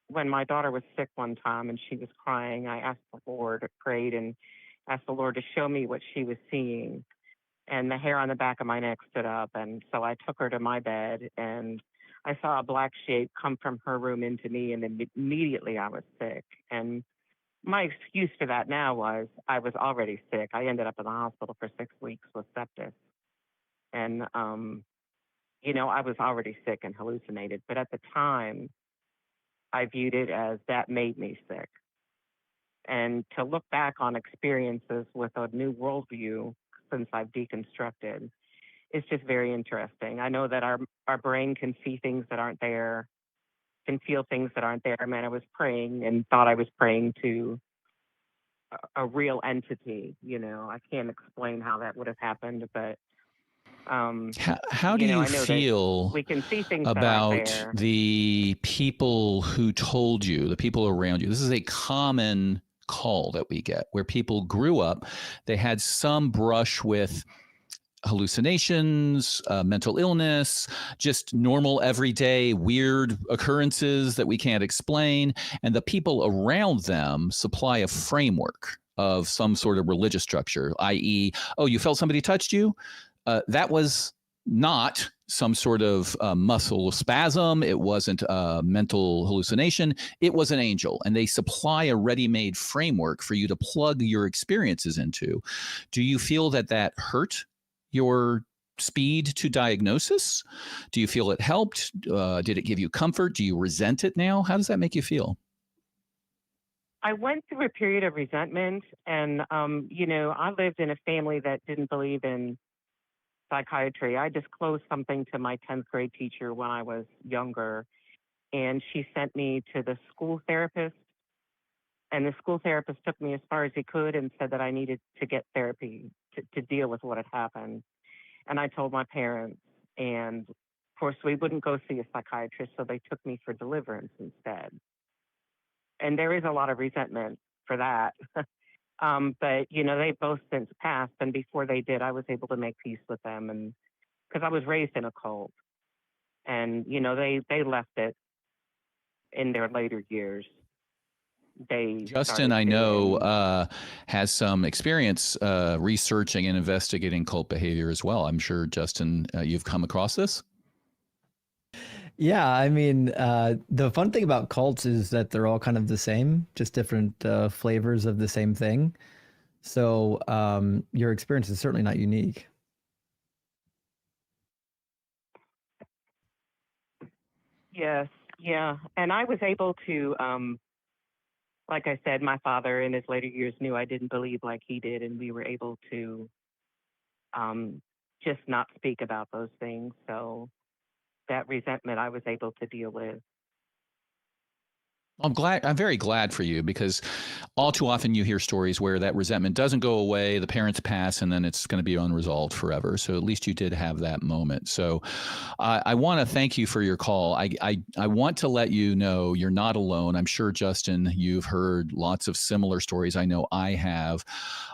when my daughter was sick one time, and she was crying. I asked the Lord, prayed, and asked the Lord to show me what she was seeing. And the hair on the back of my neck stood up. And so I took her to my bed, and I saw a black shape come from her room into me. And immediately I was sick. And my excuse for that now was I was already sick. I ended up in the hospital for 6 weeks with sepsis. And, I was already sick and hallucinated. But at the time, I viewed it as that made me sick. And to look back on experiences with a new worldview since I've deconstructed is just very interesting. I know that our brain can see things that aren't there, can feel things that aren't there. I mean, I was praying and thought I was praying to a real entity. I can't explain how that would have happened, but how do you feel we can see things about the people who told you, the people around you? This is a common call that we get where people grew up, they had some brush with hallucinations, mental illness, just normal everyday weird occurrences that we can't explain, and the people around them supply a framework of some sort of religious structure, i.e., oh, you felt somebody touched you? That was not some sort of muscle spasm. It wasn't a mental hallucination. It was an angel. And they supply a ready-made framework for you to plug your experiences into. Do you feel that hurt your speed to diagnosis? Do you feel it helped? Did it give you comfort? Do you resent it now? How does that make you feel? I went through a period of resentment, and I lived in a family that didn't believe in psychiatry. I disclosed something to my 10th grade teacher when I was younger, and she sent me to the school therapist. And the school therapist took me as far as he could and said that I needed to get therapy to deal with what had happened. And I told my parents, and of course, we wouldn't go see a psychiatrist, so they took me for deliverance instead. And there is a lot of resentment for that. But, they've both since passed. And before they did, I was able to make peace with them. And because I was raised in a cult. And, they left it in their later years. Justin, I know, has some experience researching and investigating cult behavior as well. I'm sure, Justin, you've come across this. Yeah, I mean, the fun thing about cults is that they're all kind of the same, just different flavors of the same thing. So your experience is certainly not unique. Yes, yeah. And I was able to, like I said, my father in his later years knew I didn't believe like he did, and we were able to just not speak about those things. So that resentment I was able to deal with. I'm very glad for you, because all too often you hear stories where that resentment doesn't go away, the parents pass, and then it's going to be unresolved forever. So at least you did have that moment. So I want to thank you for your call. I want to let you know you're not alone. I'm sure, Justin, you've heard lots of similar stories. I know I have.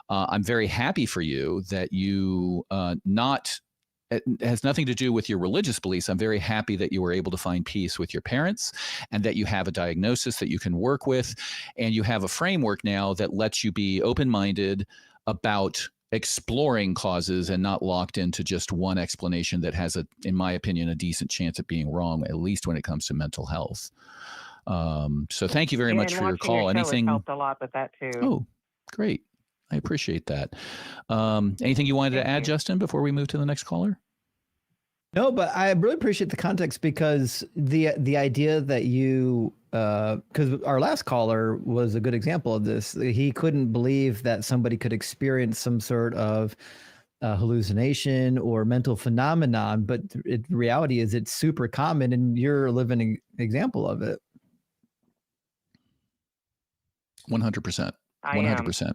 I'm very happy for you that you it has nothing to do with your religious beliefs. I'm very happy that you were able to find peace with your parents, and that you have a diagnosis that you can work with, and you have a framework now that lets you be open-minded about exploring causes and not locked into just one explanation that has, in my opinion, a decent chance of being wrong, at least when it comes to mental health. So thank you very much for your call. Anything helped a lot with that too. Oh, great. I appreciate that. Anything you wanted to add, Justin, before we move to the next caller? No, but I really appreciate the context, because the idea that you, because our last caller was a good example of this. He couldn't believe that somebody could experience some sort of hallucination or mental phenomenon, but the reality is it's super common, and you're a living example of it. 100%. 100%.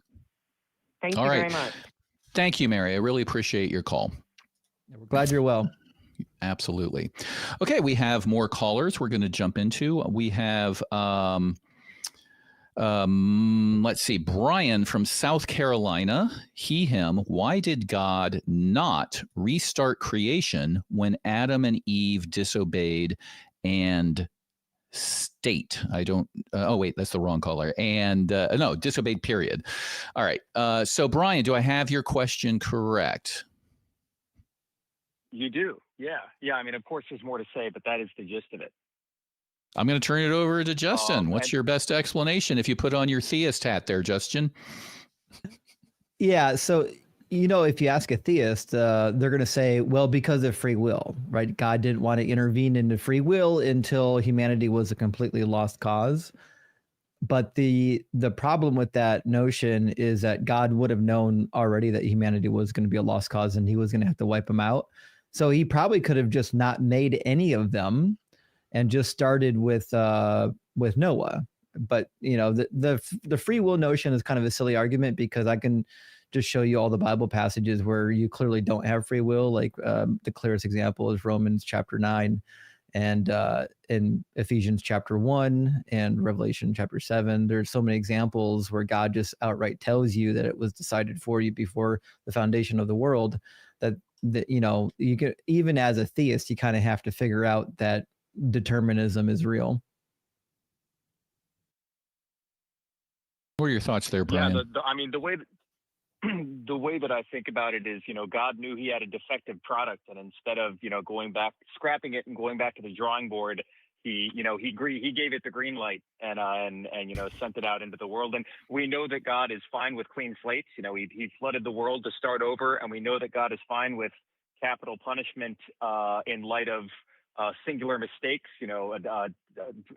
Thank you very much. Thank you, Mary. I really appreciate your call. We're glad you're well. Absolutely. Okay, we have more callers we're going to jump into. We have, let's see, Brian from South Carolina. He, him. Why did God not restart creation when Adam and Eve disobeyed and state? I don't, oh wait, that's the wrong caller. And no, disobeyed, period. All right. So Brian, do I have your question correct? You do. Yeah. I mean, of course there's more to say, but that is the gist of it. I'm going to turn it over to Justin. What's your best explanation if you put on your theist hat there, Justin? Yeah. So, if you ask a theist, they're going to say, well, because of free will, right? God didn't want to intervene into free will until humanity was a completely lost cause. But the problem with that notion is that God would have known already that humanity was going to be a lost cause, and he was going to have to wipe them out. So he probably could have just not made any of them and just started with Noah. But the free will notion is kind of a silly argument, because I can just show you all the Bible passages where you clearly don't have free will. Like the clearest example is Romans chapter 9, and in Ephesians chapter 1 and Revelation chapter 7. There's so many examples where God just outright tells you that it was decided for you before the foundation of the world, that you can, even as a theist, you kind of have to figure out that determinism is real. What are your thoughts there, Brian? Yeah, I mean, the way that I think about it is, God knew he had a defective product, and instead of, scrapping it and going back to the drawing board, he gave it the green light and sent it out into the world. And we know that God is fine with clean slates. He flooded the world to start over, and we know that God is fine with capital punishment in light of singular mistakes,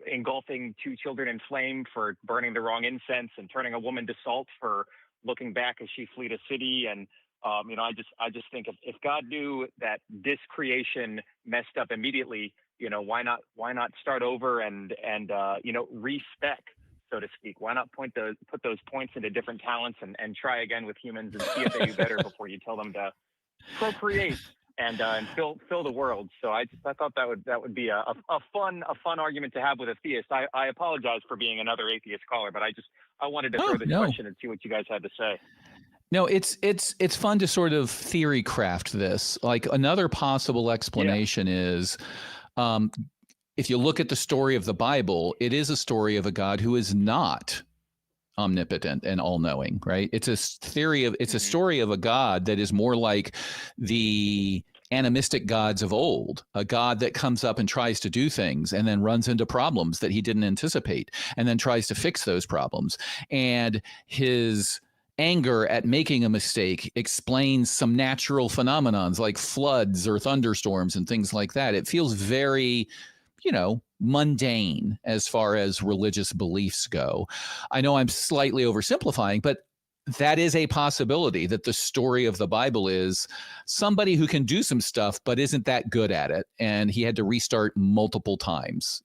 engulfing 2 children in flame for burning the wrong incense and turning a woman to salt for looking back as she fled a city. And, I just think if God knew that this creation messed up immediately, why not start over and respec, so to speak? Why not put those points into different talents and try again with humans and see if they do better before you tell them to procreate and fill the world? So I thought that would be a fun argument to have with a theist. I apologize for being another atheist caller, but I wanted to throw this question and see what you guys had to say. No, it's fun to sort of theory craft this. Like, another possible explanation is, if you look at the story of the Bible, it is a story of a God who is not omnipotent and all-knowing, right? It's a story of a God that is more like the animistic gods of old, a God that comes up and tries to do things and then runs into problems that he didn't anticipate and then tries to fix those problems. And his anger at making a mistake explains some natural phenomenons like floods or thunderstorms and things like that. It feels very, mundane as far as religious beliefs go. I know I'm slightly oversimplifying, but that is a possibility, that the story of the Bible is somebody who can do some stuff but isn't that good at it, and he had to restart multiple times.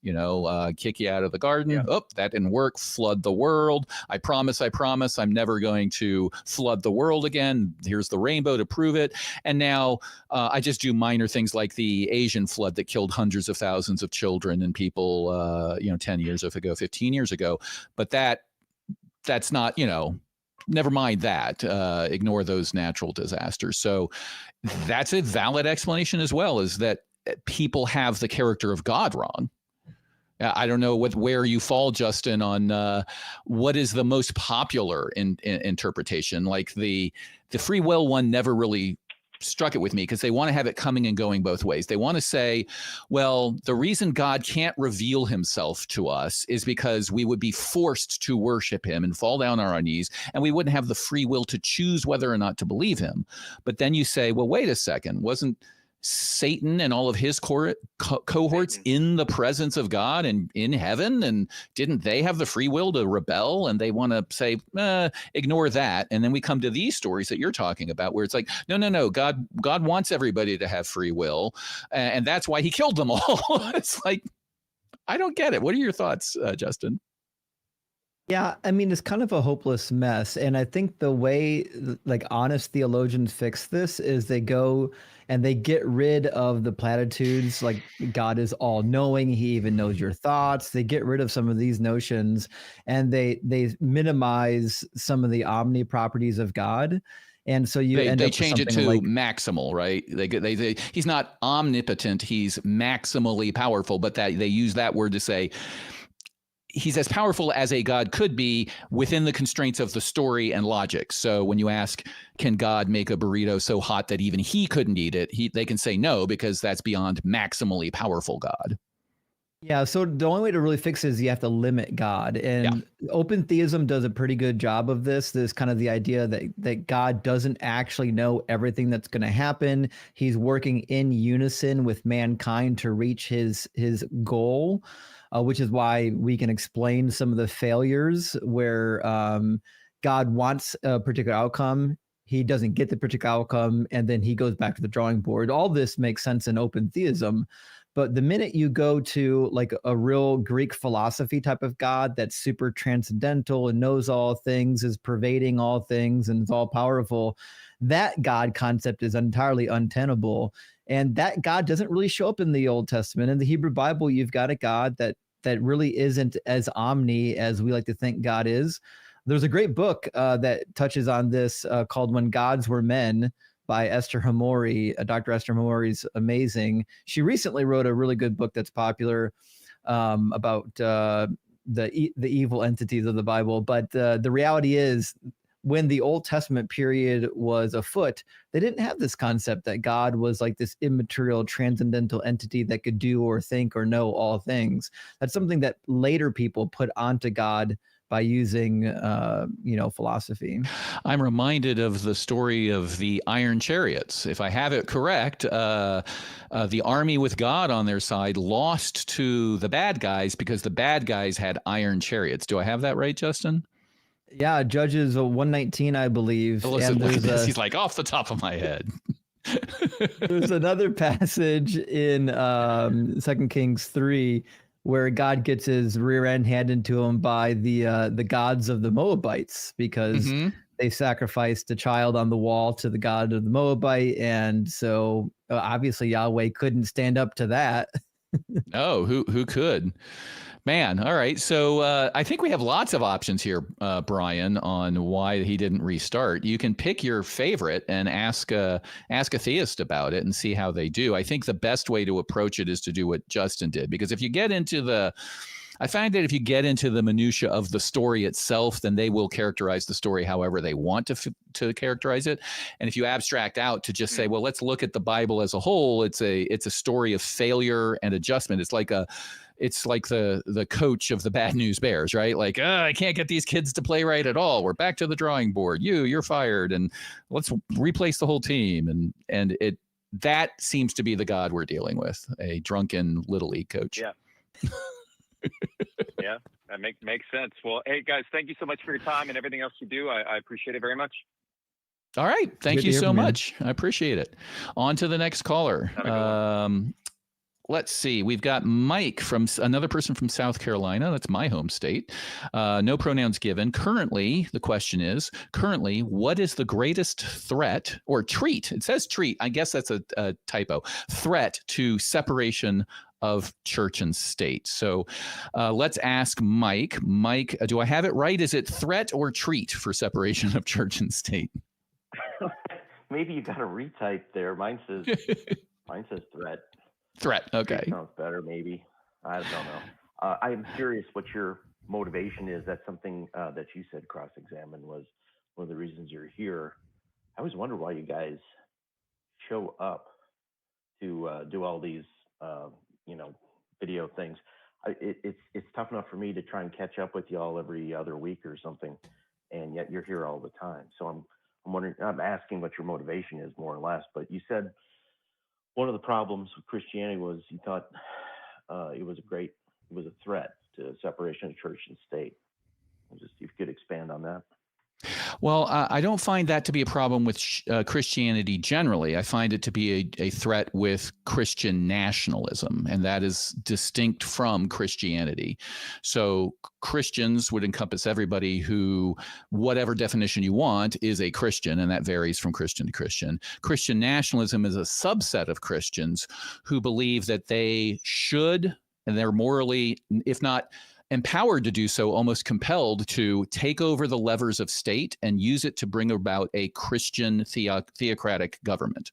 Kick you out of the garden. Yeah. Oh, that didn't work. Flood the world. I promise I'm never going to flood the world again. Here's the rainbow to prove it. And now I just do minor things like the Asian flood that killed hundreds of thousands of children and people 10 years ago, 15 years ago. But that's not, never mind that. Ignore those natural disasters. So that's a valid explanation as well, is that people have the character of God wrong. I don't know where you fall, Justin, on what is the most popular interpretation. Like the free will one never really struck it with me, because they want to have it coming and going both ways. They want to say, well, the reason God can't reveal himself to us is because we would be forced to worship him and fall down on our knees, and we wouldn't have the free will to choose whether or not to believe him. But then you say, well, wait a second, wasn't Satan and all of his cohorts in the presence of God and in heaven, and didn't they have the free will to rebel? And they want to say, ignore that. And then we come to these stories that you're talking about, where it's like, no, God wants everybody to have free will, and that's why he killed them all. It's like, I don't get it. What are your thoughts, Justin? Yeah, I mean, it's kind of a hopeless mess. And I think the way honest theologians fix this is they go and they get rid of the platitudes like God is all knowing, he even knows your thoughts. They get rid of some of these notions, and they minimize some of the omni properties of God. And so they change it to maximal, right? He's not omnipotent, he's maximally powerful, but that they use that word to say he's as powerful as a God could be within the constraints of the story and logic. So when you ask, can God make a burrito so hot that even he couldn't eat it? They can say no, because that's beyond maximally powerful God. Yeah, so the only way to really fix it is you have to limit God. And open theism does a pretty good job of this. There's kind of the idea that God doesn't actually know everything that's going to happen. He's working in unison with mankind to reach his goal. Which is why we can explain some of the failures where God wants a particular outcome, he doesn't get the particular outcome, and then he goes back to the drawing board. All this makes sense in open theism. But the minute you go to like a real Greek philosophy type of God that's super transcendental and knows all things, is pervading all things, and is all powerful, that God concept is entirely untenable. And that God doesn't really show up in the Old Testament. In the Hebrew Bible, you've got a God that really isn't as omni as we like to think God is. There's a great book that touches on this called When Gods Were Men by Esther Hamori. Dr. Esther Hamori is amazing. She recently wrote a really good book that's popular about the evil entities of the Bible. But the reality is, when the Old Testament period was afoot, they didn't have this concept that God was like this immaterial, transcendental entity that could do or think or know all things. That's something that later people put onto God by using, philosophy. I'm reminded of the story of the Iron Chariots. If I have it correct, the army with God on their side lost to the bad guys because the bad guys had iron chariots. Do I have that right, Justin? Yeah, Judges 119, I believe. Listen, And look at there's this. He's like off the top of my head. there's another passage in 2 Kings 3 where God gets his rear end handed to him by the gods of the Moabites because they sacrificed a child on the wall to the god of the Moabite, and so obviously Yahweh couldn't stand up to that. Oh, who could? Man, all right. So I think we have lots of options here, Brian, on why he didn't restart. You can pick your favorite and ask a theist about it and see how they do. I think the best way to approach it is to do what Justin did, because if you get into I find that if you get into the minutia of the story itself, then they will characterize the story however they want to characterize it. And if you abstract out to just say, well, let's look at the Bible as a whole, it's a story of failure and adjustment. It's like the coach of the Bad News Bears, right? Like, I can't get these kids to play right at all. We're back to the drawing board. You're fired, and let's replace the whole team. And that seems to be the God we're dealing with, a drunken Little League coach. Yeah. Yeah, that makes sense. Well, hey guys, thank you so much for your time and everything else you do. I appreciate it very much. All right. Thank you so much. I appreciate it. On to the next caller. Let's see. We've got Mike from another person from South Carolina. That's my home state. No pronouns given. Currently, the question is, what is the greatest threat or treat? It says treat. I guess that's a typo. Threat to separation of church and state. So let's ask Mike. Mike, do I have it right? Is it threat or treat for separation of church and state? Maybe you got to retype there. Mine says threat. Threat. Okay. It sounds better, maybe. I don't know. I am curious what your motivation is. That's something that you said cross-examine was one of the reasons you're here. I always wonder why you guys show up to do all these, video things. It's tough enough for me to try and catch up with y'all every other week or something, and yet you're here all the time. So I'm wondering. I'm asking what your motivation is, more or less. But you said one of the problems with Christianity was you thought it was a threat to separation of church and state. Just if you could expand on that. Well, I don't find that to be a problem with Christianity generally. I find it to be a threat with Christian nationalism, and that is distinct from Christianity. So Christians would encompass everybody who, whatever definition you want, is a Christian, and that varies from Christian to Christian. Christian nationalism is a subset of Christians who believe that they should, and they're morally, if not empowered to do so, almost compelled to take over the levers of state and use it to bring about a Christian theocratic government.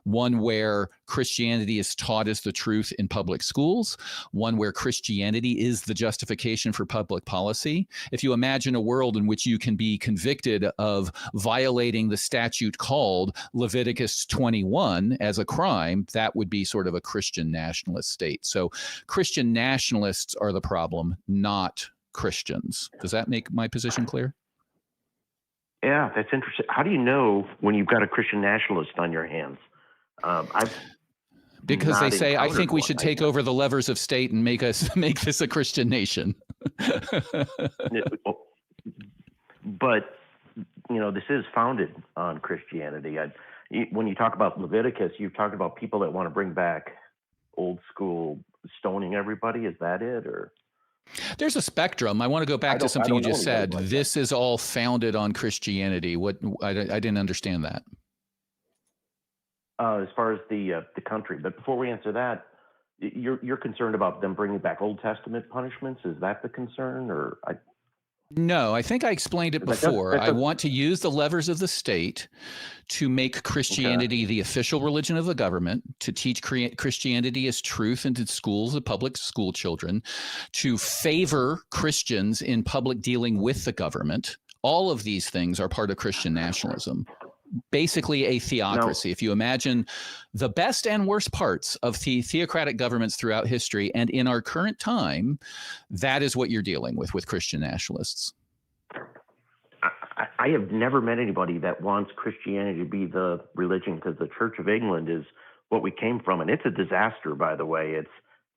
One where Christianity is taught as the truth in public schools, one where Christianity is the justification for public policy. If you imagine a world in which you can be convicted of violating the statute called Leviticus 21 as a crime, that would be sort of a Christian nationalist state. So Christian nationalists are the problem, not Christians. Does that make my position clear? Yeah, that's interesting. How do you know when you've got a Christian nationalist on your hands? Because they say, I think we should take over the levers of state and make this a Christian nation. But, this is founded on Christianity. When you talk about Leviticus, you've talked about people that want to bring back old school stoning everybody. Is that it? Or there's a spectrum. I want to go back to something you just said. Like this is all founded on Christianity. I didn't understand that. As far as the country, but before we answer that, you're concerned about them bringing back Old Testament punishments. Is that the concern, or? No, I think I explained it before. I want to use the levers of the state to make Christianity the official religion of the government, to teach Christianity as truth into schools of public school children, to favor Christians in public dealing with the government. All of these things are part of Christian nationalism. basically a theocracy. If you imagine the best and worst parts of theocratic governments throughout history, and in our current time, that is what you're dealing with Christian nationalists. I have never met anybody that wants Christianity to be the religion, because the Church of England is what we came from. And it's a disaster, by the way. It's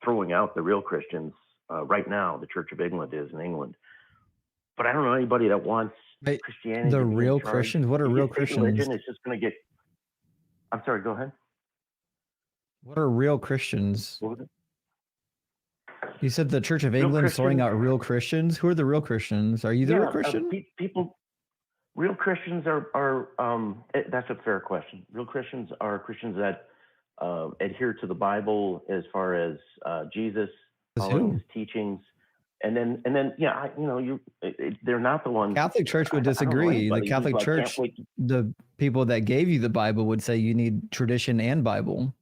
throwing out the real Christians right now. The Church of England is in England. But I don't know anybody that wants Christianity. The real Christians? What are real Christians? Religion is just going to get. I'm sorry, go ahead. What are real Christians? What was it? You said the Church of England is throwing out real Christians. Who are the real Christians? Are you the real Christian? People. Real Christians are that's a fair question. Real Christians are Christians that adhere to the Bible as far as Jesus, following his teachings, and then they're not the ones. Catholic Church would disagree. The Catholic Church, the people that gave you the Bible would say you need tradition and Bible.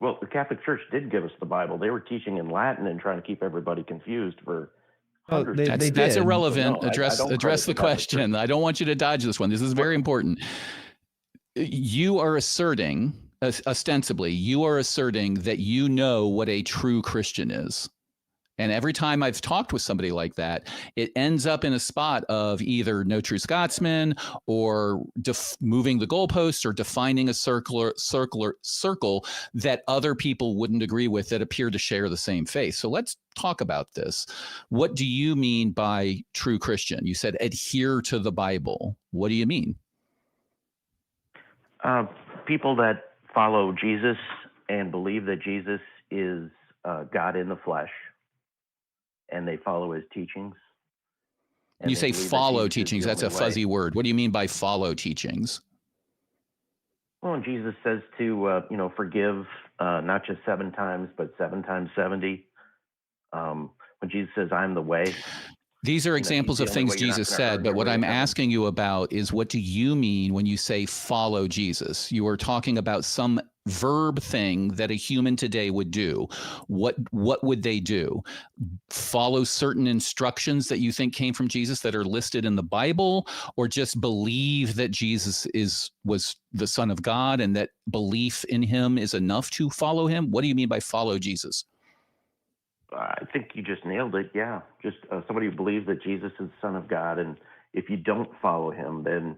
Well, the Catholic Church did give us the Bible. They were teaching in Latin and trying to keep everybody confused for. Oh, that's irrelevant. No, address the question. I don't want you to dodge this one. This is very important. You are asserting, ostensibly, that you know what a true Christian is. And every time I've talked with somebody like that, it ends up in a spot of either no true Scotsman or moving the goalposts or defining a circle that other people wouldn't agree with that appear to share the same faith. So let's talk about this. What do you mean by true Christian? You said adhere to the Bible. What do you mean? People that follow Jesus and believe that Jesus is God in the flesh. And they follow his teachings. You say follow teachings. That's a fuzzy word. What do you mean by follow teachings? Well, Jesus says to, forgive not just 7 times, but 7 times 70. When Jesus says, I'm the way. These are examples of things Jesus said, but what I'm asking you about is, what do you mean when you say follow Jesus? You are talking about some verb thing that a human today would do. What would they do? Follow certain instructions that you think came from Jesus that are listed in the Bible, or just believe that Jesus was the Son of God and that belief in him is enough to follow him? What do you mean by follow Jesus? I think you just nailed it. Yeah. Just somebody who believes that Jesus is the Son of God. And if you don't follow him, then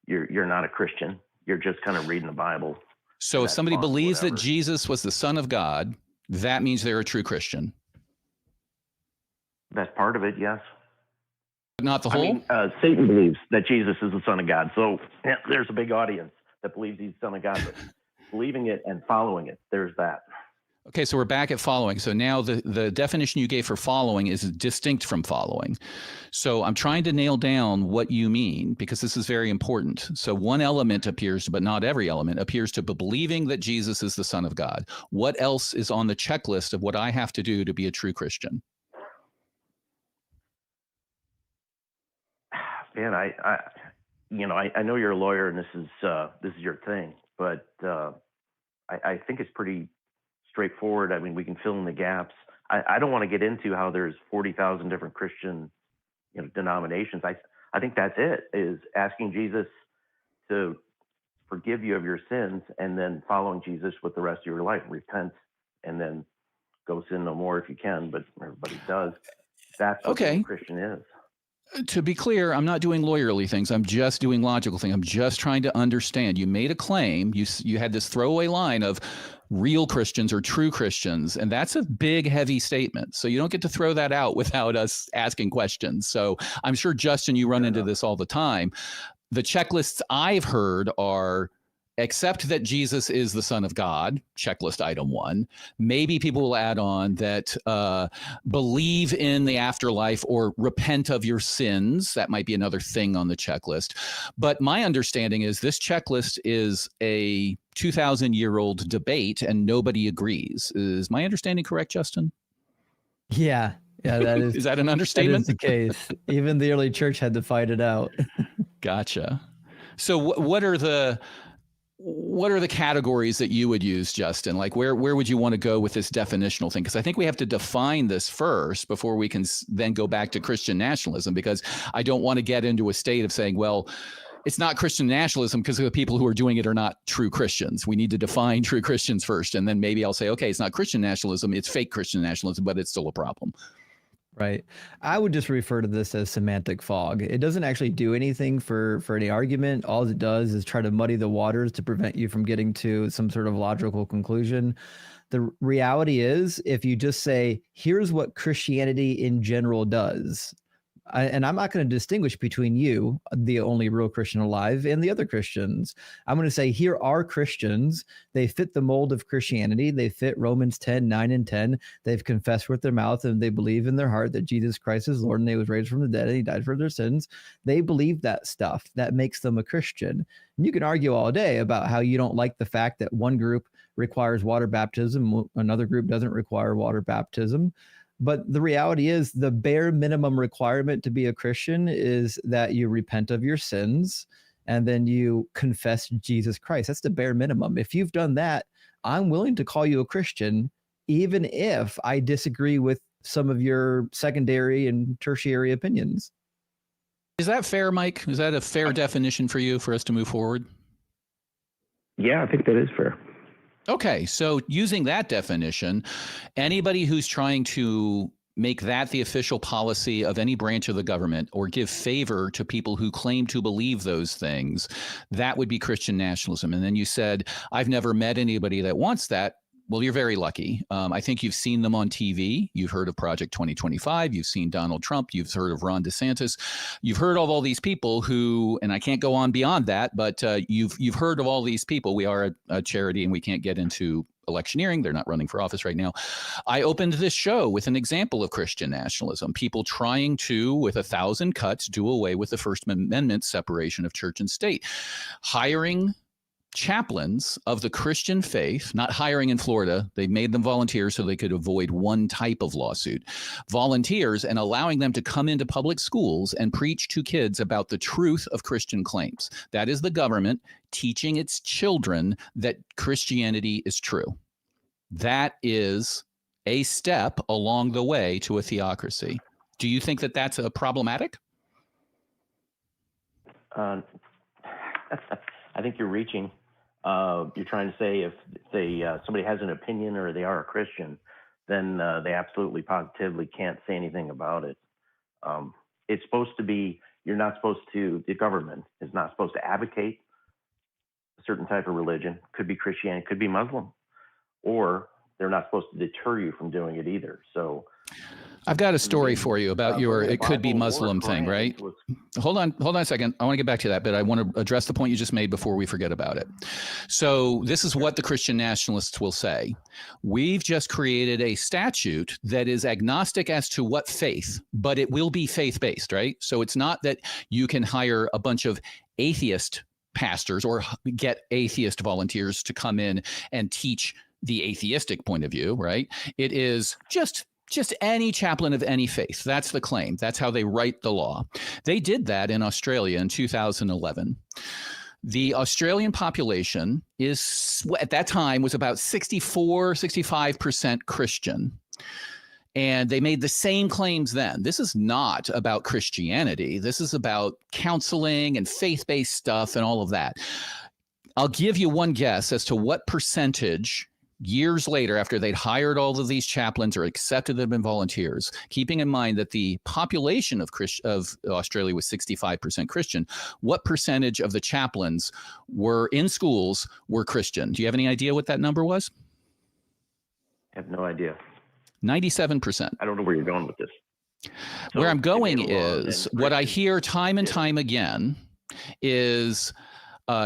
you're not a Christian. You're just kind of reading the Bible. So if somebody believes that Jesus was the Son of God, that means they're a true Christian. That's part of it, yes. But not the whole? Satan believes that Jesus is the Son of God. So there's a big audience that believes he's the Son of God. But believing it and following it, there's that. Okay, so we're back at following. So now the definition you gave for following is distinct from following. So I'm trying to nail down what you mean, because this is very important. So one element appears, but not every element, appears to be believing that Jesus is the Son of God. What else is on the checklist of what I have to do to be a true Christian? Man, I know you're a lawyer and this is your thing, but I think it's pretty straightforward. I mean, we can fill in the gaps. I don't want to get into how there's 40,000 different Christian denominations. I think that's it, is asking Jesus to forgive you of your sins and then following Jesus with the rest of your life. Repent and then go sin no more if you can, but everybody does. That's what a Christian is. To be clear, I'm not doing lawyerly things. I'm just doing logical things. I'm just trying to understand. You made a claim. You had this throwaway line of real Christians or true Christians, and that's a big, heavy statement. So you don't get to throw that out without us asking questions. So I'm sure, Justin, you run into this all the time. The checklists I've heard are: accept that Jesus is the Son of God, checklist item 1. Maybe people will add on that believe in the afterlife or repent of your sins. That might be another thing on the checklist. But my understanding is this checklist is a 2,000-year-old debate and nobody agrees. Is my understanding correct, Justin? Yeah, that is. Is that an understatement? That is the case. Even the early church had to fight it out. Gotcha. So what are the categories that you would use, Justin? Like where would you want to go with this definitional thing? Because I think we have to define this first before we can then go back to Christian nationalism, because I don't want to get into a state of saying, well, it's not Christian nationalism because the people who are doing it are not true Christians. We need to define true Christians first. And then maybe I'll say, okay, it's not Christian nationalism. It's fake Christian nationalism, but it's still a problem. Right. I would just refer to this as semantic fog. It doesn't actually do anything for any argument. All it does is try to muddy the waters to prevent you from getting to some sort of logical conclusion. The reality is, if you just say, here's what Christianity in general does, and I'm not going to distinguish between you, the only real Christian alive, and the other Christians. I'm going to say, here are Christians. They fit the mold of Christianity. They fit Romans 10:9 and 10. They've confessed with their mouth and they believe in their heart that Jesus Christ is Lord and he was raised from the dead and he died for their sins. They believe that stuff. That makes them a Christian. And you can argue all day about how you don't like the fact that one group requires water baptism, another group doesn't require water baptism. But the reality is the bare minimum requirement to be a Christian is that you repent of your sins and then you confess Jesus Christ. That's the bare minimum. If you've done that, I'm willing to call you a Christian, even if I disagree with some of your secondary and tertiary opinions. Is that fair, Mike? Is that a fair definition for you for us to move forward? Yeah, I think that is fair. Okay, so using that definition, anybody who's trying to make that the official policy of any branch of the government or give favor to people who claim to believe those things, that would be Christian nationalism. And then you said, I've never met anybody that wants that. Well, you're very lucky. I think you've seen them on TV. You've heard of Project 2025. You've seen Donald Trump. You've heard of Ron DeSantis. You've heard of all these people who, and I can't go on beyond that, but you've heard of all these people. We are a charity and we can't get into electioneering. They're not running for office right now. I opened this show with an example of Christian nationalism, people trying to, with 1,000 cuts, do away with the First Amendment separation of church and state, hiring chaplains of the Christian faith, not hiring in Florida. They made them volunteers so they could avoid one type of lawsuit. Volunteers, and allowing them to come into public schools and preach to kids about the truth of Christian claims. That is the government teaching its children that Christianity is true. That is a step along the way to a theocracy. Do you think that that's problematic? I think you're reaching. You're trying to say if they somebody has an opinion or they are a Christian, then they absolutely positively can't say anything about it. It's supposed to be, you're not supposed to, the government is not supposed to advocate a certain type of religion. Could be Christianity, could be Muslim, or they're not supposed to deter you from doing it either. So I've got a story for you about your it could be Muslim thing, right? Hold on a second. I want to get back to that, but I want to address the point you just made before we forget about it. So this is what the Christian nationalists will say. We've just created a statute that is agnostic as to what faith, but it will be faith-based, right? So it's not that you can hire a bunch of atheist pastors or get atheist volunteers to come in and teach the atheistic point of view, right? It is just any chaplain of any faith. That's the claim. That's how they write the law. They did that in Australia in 2011. The Australian population at that time was about 65% Christian. And they made the same claims then. This is not about Christianity. This is about counseling and faith-based stuff and all of that. I'll give you one guess as to what percentage years later, after they'd hired all of these chaplains or accepted them as volunteers, keeping in mind that the population of Australia was 65% Christian, what percentage of the chaplains were in schools were Christian? Do you have any idea what that number was? I have no idea. 97%. I don't know where you're going with this. So where I'm going is what I hear time and time again is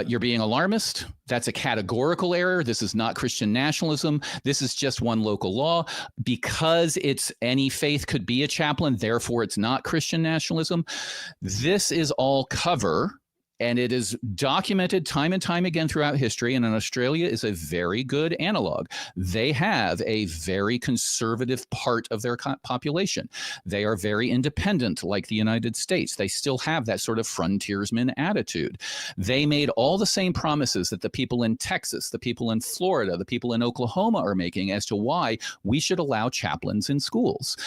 you're being alarmist. That's a categorical error. This is not Christian nationalism. This is just one local law. Because it's any faith could be a chaplain, therefore it's not Christian nationalism. This is all cover, and it is documented time and time again throughout history, and in Australia is a very good analog. They have a very conservative part of their population. They are very independent, like the United States. They still have that sort of frontiersman attitude. They made all the same promises that the people in Texas, the people in Florida, the people in Oklahoma are making as to why we should allow chaplains in schools.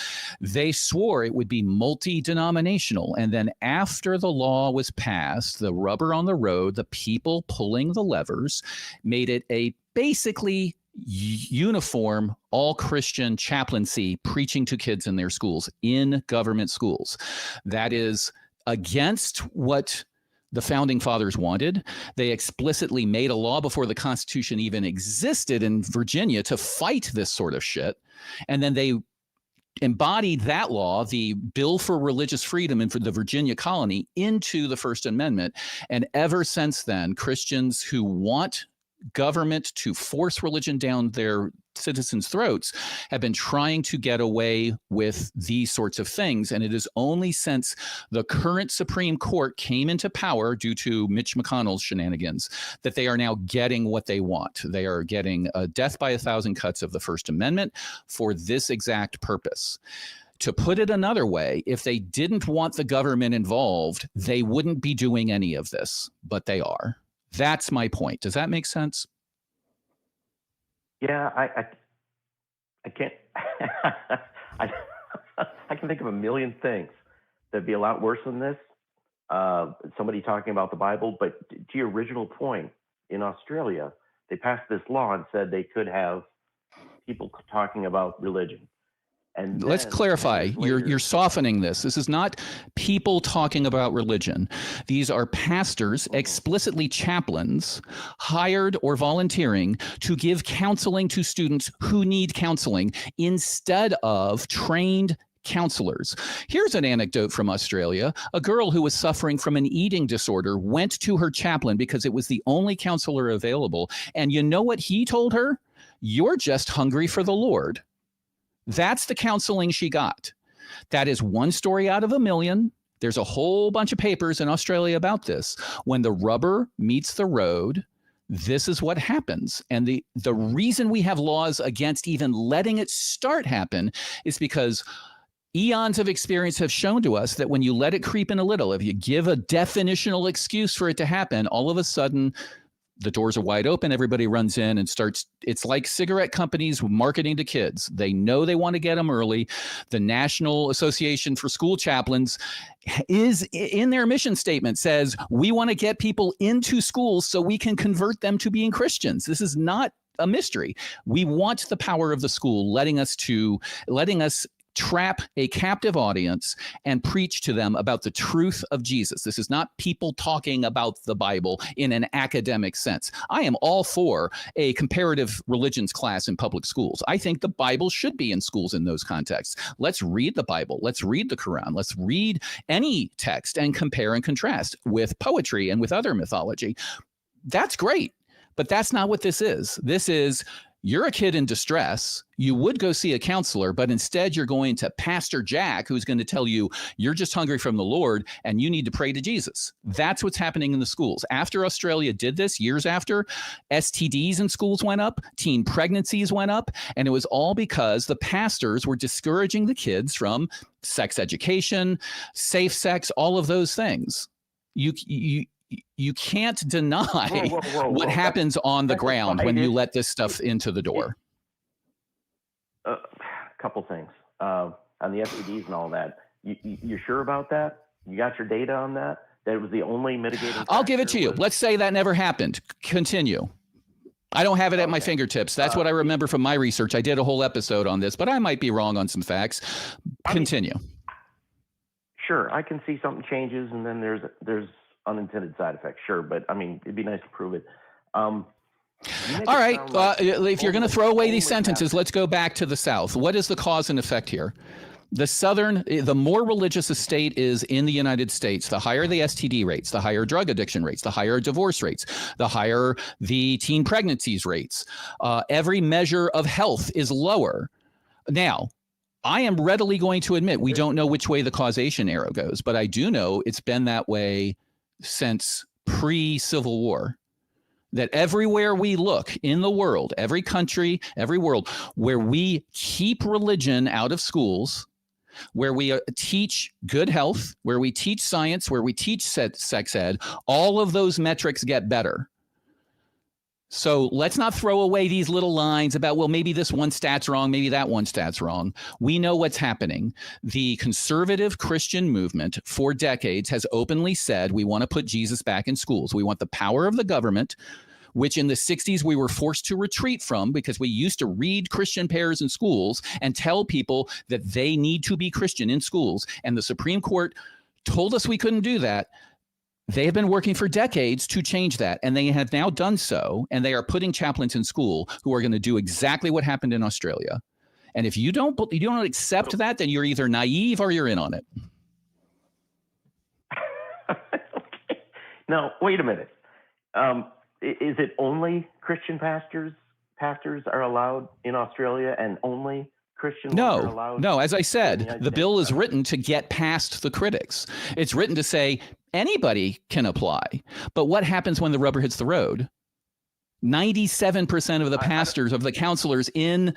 They swore it would be multi-denominational, and then after the law was passed, the rubber on the road, the people pulling the levers, made it a basically uniform, all Christian chaplaincy preaching to kids in their schools, in government schools. That is against what the founding fathers wanted. They explicitly made a law before the Constitution even existed in Virginia to fight this sort of shit. And then they embodied that law, the Bill for Religious Freedom and for the Virginia colony, into the First Amendment. And ever since then, Christians who want government to force religion down their citizens' throats have been trying to get away with these sorts of things. And it is only since the current Supreme Court came into power due to Mitch McConnell's shenanigans that they are now getting what they want. They are getting a death by 1,000 cuts of the First Amendment for this exact purpose. To put it another way, if they didn't want the government involved, they wouldn't be doing any of this, but they are. That's my point. Does that make sense? Yeah, I can't. I can think of a million things that'd be a lot worse than this. Somebody talking about the Bible, but to your original point, in Australia, they passed this law and said they could have people talking about religion. And let's clarify, you're softening this. This is not people talking about religion. These are pastors, explicitly chaplains, hired or volunteering to give counseling to students who need counseling instead of trained counselors. Here's an anecdote from Australia. A girl who was suffering from an eating disorder went to her chaplain because it was the only counselor available. And you know what he told her? You're just hungry for the Lord. That's the counseling she got. That is one story out of a million. There's a whole bunch of papers in Australia about this. When the rubber meets the road, this is what happens. And the reason we have laws against even letting it start happen is because eons of experience have shown to us that when you let it creep in a little, if you give a definitional excuse for it to happen, all of a sudden the doors are wide open, everybody runs in and starts. It's like cigarette companies marketing to kids. They know they want to get them early. The National Association for School Chaplains is in their mission statement says, we want to get people into schools so we can convert them to being Christians. This is not a mystery. We want the power of the school letting us trap a captive audience and preach to them about the truth of Jesus. This is not people talking about the Bible in an academic sense. I am all for a comparative religions class in public schools. I think the Bible should be in schools in those contexts. Let's read the Bible. Let's read the Quran. Let's read any text and compare and contrast with poetry and with other mythology. That's great, but that's not what this is. This is, you're a kid in distress. You would go see a counselor, but instead you're going to Pastor Jack, who's going to tell you you're just hungry from the Lord and you need to pray to Jesus. That's what's happening in the schools. After Australia did this, years after, STDs in schools went up, teen pregnancies went up, and it was all because the pastors were discouraging the kids from sex education, safe sex, all of those things. You can't deny what happens on the ground when you let this stuff into the door. A couple things on the STDs and all that. You're sure about that? You got your data on that? That it was the only mitigating factor? I'll give it to you. Let's say that never happened. Continue. I don't have it at my fingertips. That's what I remember from my research. I did a whole episode on this, but I might be wrong on some facts. Continue. Sure, I can see something changes, and then there's unintended side effects. Sure, but I mean, it'd be nice to prove it. All right. If you're going to throw away these sentences, let's go back to the South. What is the cause and effect here? The more religious a state is in the United States, the higher the STD rates, the higher drug addiction rates, the higher divorce rates, the higher the teen pregnancies rates. Every measure of health is lower. Now, I am readily going to admit we don't know which way the causation arrow goes, but I do know it's been that way since pre-Civil War. That everywhere we look in the world, every country, every world, where we keep religion out of schools, where we teach good health, where we teach science, where we teach sex ed, all of those metrics get better. So let's not throw away these little lines about, well, maybe this one stat's wrong, maybe that one stat's wrong. We know what's happening. The conservative Christian movement for decades has openly said we want to put Jesus back in schools. We want the power of the government, which in the 60s we were forced to retreat from because we used to read Christian pairs in schools and tell people that they need to be Christian in schools. And the Supreme Court told us we couldn't do that. They have been working for decades to change that, and they have now done so, and they are putting chaplains in school who are going to do exactly what happened in Australia. And if you don't accept that, then you're either naive or you're in on it. Okay. Now, wait a minute. Is it only Christian pastors are allowed in Australia, and only Christian ones are allowed? No, as I said, the bill is States? written to get past the critics. It's written to say anybody can apply. But what happens when the rubber hits the road? 97% of the pastors, of the counselors in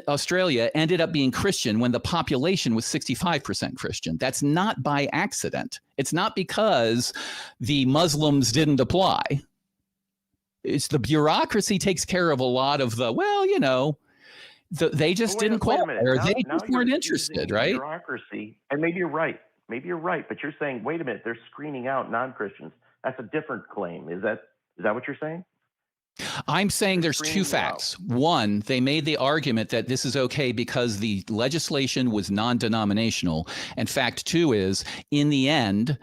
Australia ended up being Christian when the population was 65% Christian. That's not by accident. It's not because the Muslims didn't apply. It's the bureaucracy takes care of a lot of the, well, you know, they just didn't qualify, or they just weren't interested, right? Bureaucracy, and maybe you're right. Maybe you're right, but you're saying, wait a minute, they're screening out non-Christians. That's a different claim. Is that what you're saying? I'm saying there's two facts. One, they made the argument that this is okay because the legislation was non-denominational. And fact two is, in the end,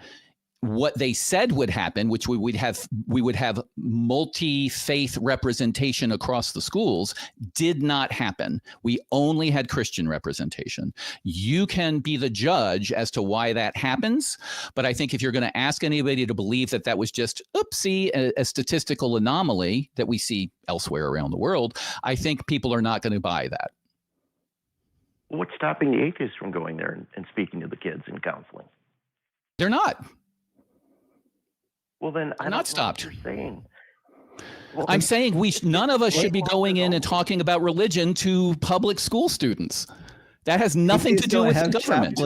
what they said would happen, which we would have multi-faith representation across the schools, did not happen. We only had Christian representation. You can be the judge as to why that happens, but I think if you're going to ask anybody to believe that that was just, oopsie, a statistical anomaly that we see elsewhere around the world, I think people are not going to buy that. What's stopping the atheists from going there and speaking to the kids and counseling? They're not. Well, then I'm not stopped. What you're saying. Well, I'm saying none of us should be going in and talking about religion to public school students. That has nothing to do with the government.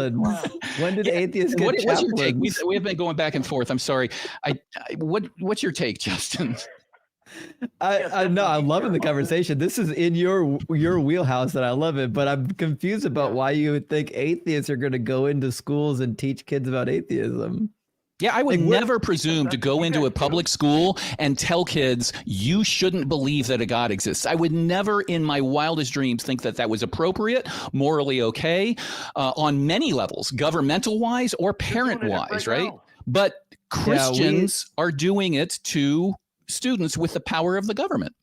When did atheists get chaplains? What's your take? We have been going back and forth. I'm sorry. What's your take, Justin? I'm loving the conversation. This is in your wheelhouse, and I love it. But I'm confused about why you would think atheists are going to go into schools and teach kids about atheism. Yeah, I would never presume to go into a public school and tell kids you shouldn't believe that a God exists. I would never in my wildest dreams think that that was appropriate, morally okay, on many levels, governmental wise or parent wise, right? But Christians are doing it to students with the power of the government.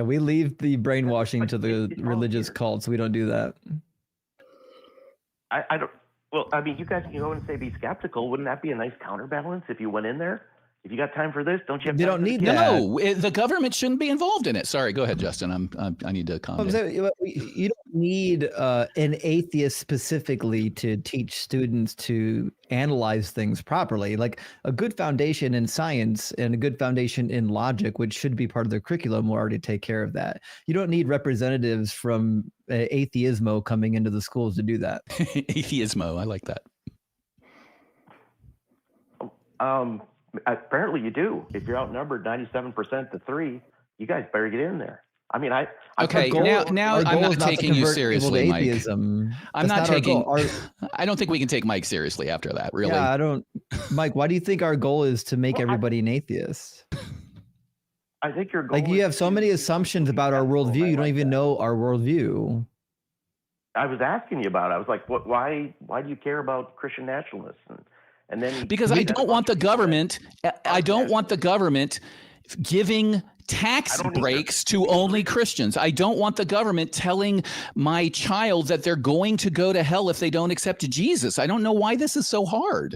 We leave the brainwashing to the religious cults. We don't do that. I don't. Well, I mean, you guys can go and say be skeptical. Wouldn't that be a nice counterbalance if you went in there? If you got time for this, don't you have time? You don't need that. No, the government shouldn't be involved in it. Sorry, go ahead, Justin. I need to comment. You don't need an atheist specifically to teach students to analyze things properly. Like a good foundation in science and a good foundation in logic, which should be part of the curriculum, will already take care of that. You don't need representatives from atheismo coming into the schools to do that. Atheismo, I like that. Apparently you do. If you're outnumbered 97% to 3, you guys better get in there. I mean, okay. Now I'm not taking you seriously, Mike. I'm not taking. I don't think we can take Mike seriously after that. Really? Yeah, I don't. Mike, why do you think our goal is to make everybody an atheist? I think your goal. Like you have so many assumptions about our worldview. You don't even know our worldview. I was asking you about it. I was like, what? Why do you care about Christian nationalists? And then because I don't want the government. I don't want the government giving tax breaks to only Christians. I don't want the government telling my child that they're going to go to hell if they don't accept Jesus. I don't know why this is so hard.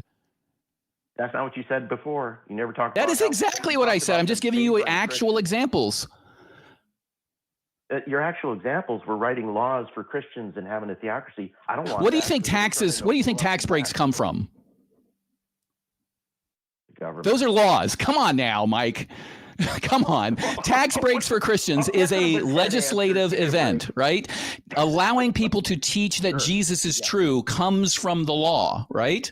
That's not what you said before. You never talked about that. Is exactly what I said. I'm just giving you actual examples. Your actual examples were writing laws for Christians and having a theocracy. I don't want. What do you think taxes? What do you think tax breaks come from? Government. Those are laws. Come on now, Mike. Come on. Tax breaks for Christians is a legislative event, right? Allowing people to teach that Jesus is true comes from the law, right?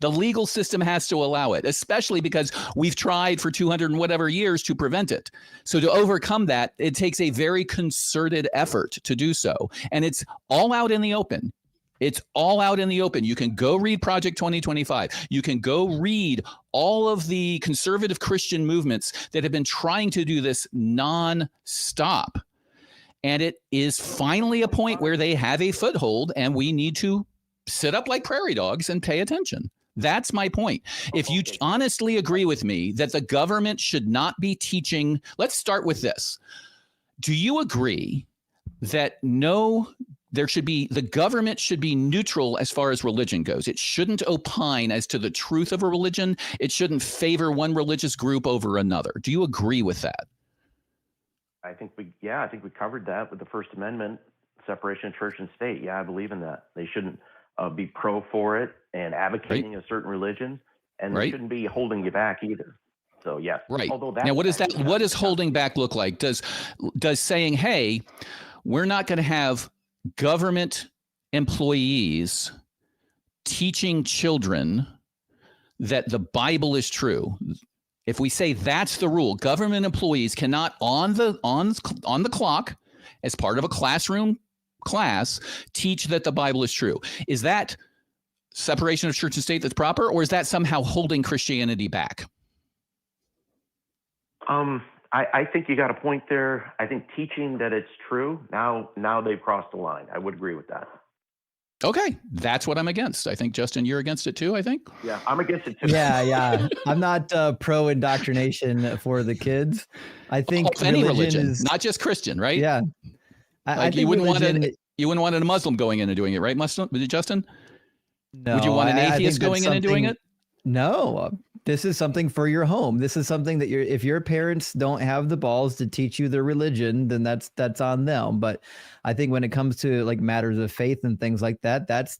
The legal system has to allow it, especially because we've tried for 200 and whatever years to prevent it. So to overcome that, it takes a very concerted effort to do so. And it's all out in the open. It's all out in the open. You can go read Project 2025. You can go read all of the conservative Christian movements that have been trying to do this non-stop. And it is finally a point where they have a foothold, and we need to sit up like prairie dogs and pay attention. That's my point. If you honestly agree with me that the government should not be teaching, let's start with this. Do you agree that the government should be neutral as far as religion goes? It shouldn't opine as to the truth of a religion. It shouldn't favor one religious group over another. Do you agree with that? I think we covered that with the First Amendment, separation of church and state. Yeah, I believe in that. They shouldn't be pro for it and advocating a certain religion, and they shouldn't be holding you back either. So yes. Right. Now, what does holding back look like? Does saying, hey, we're not going to have government employees teaching children that the Bible is true. If we say that's the rule, government employees cannot on the clock as part of a classroom class teach that the Bible is true. Is that separation of church and state that's proper, or is that somehow holding Christianity back? I think you got a point there. I think teaching that it's true, now they've crossed the line. I would agree with that. Okay, that's what I'm against. I think, Justin, you're against it too, I think? Yeah, I'm against it too. Yeah. I'm not pro indoctrination for the kids. I think any religion is not just Christian, right? Yeah. I think you wouldn't want a Muslim going in and doing it, right, Justin? No. Would you want an atheist going in and doing it? No. This is something for your home. This is something that if your parents don't have the balls to teach you their religion, then that's on them. But I think when it comes to like matters of faith and things like that, that's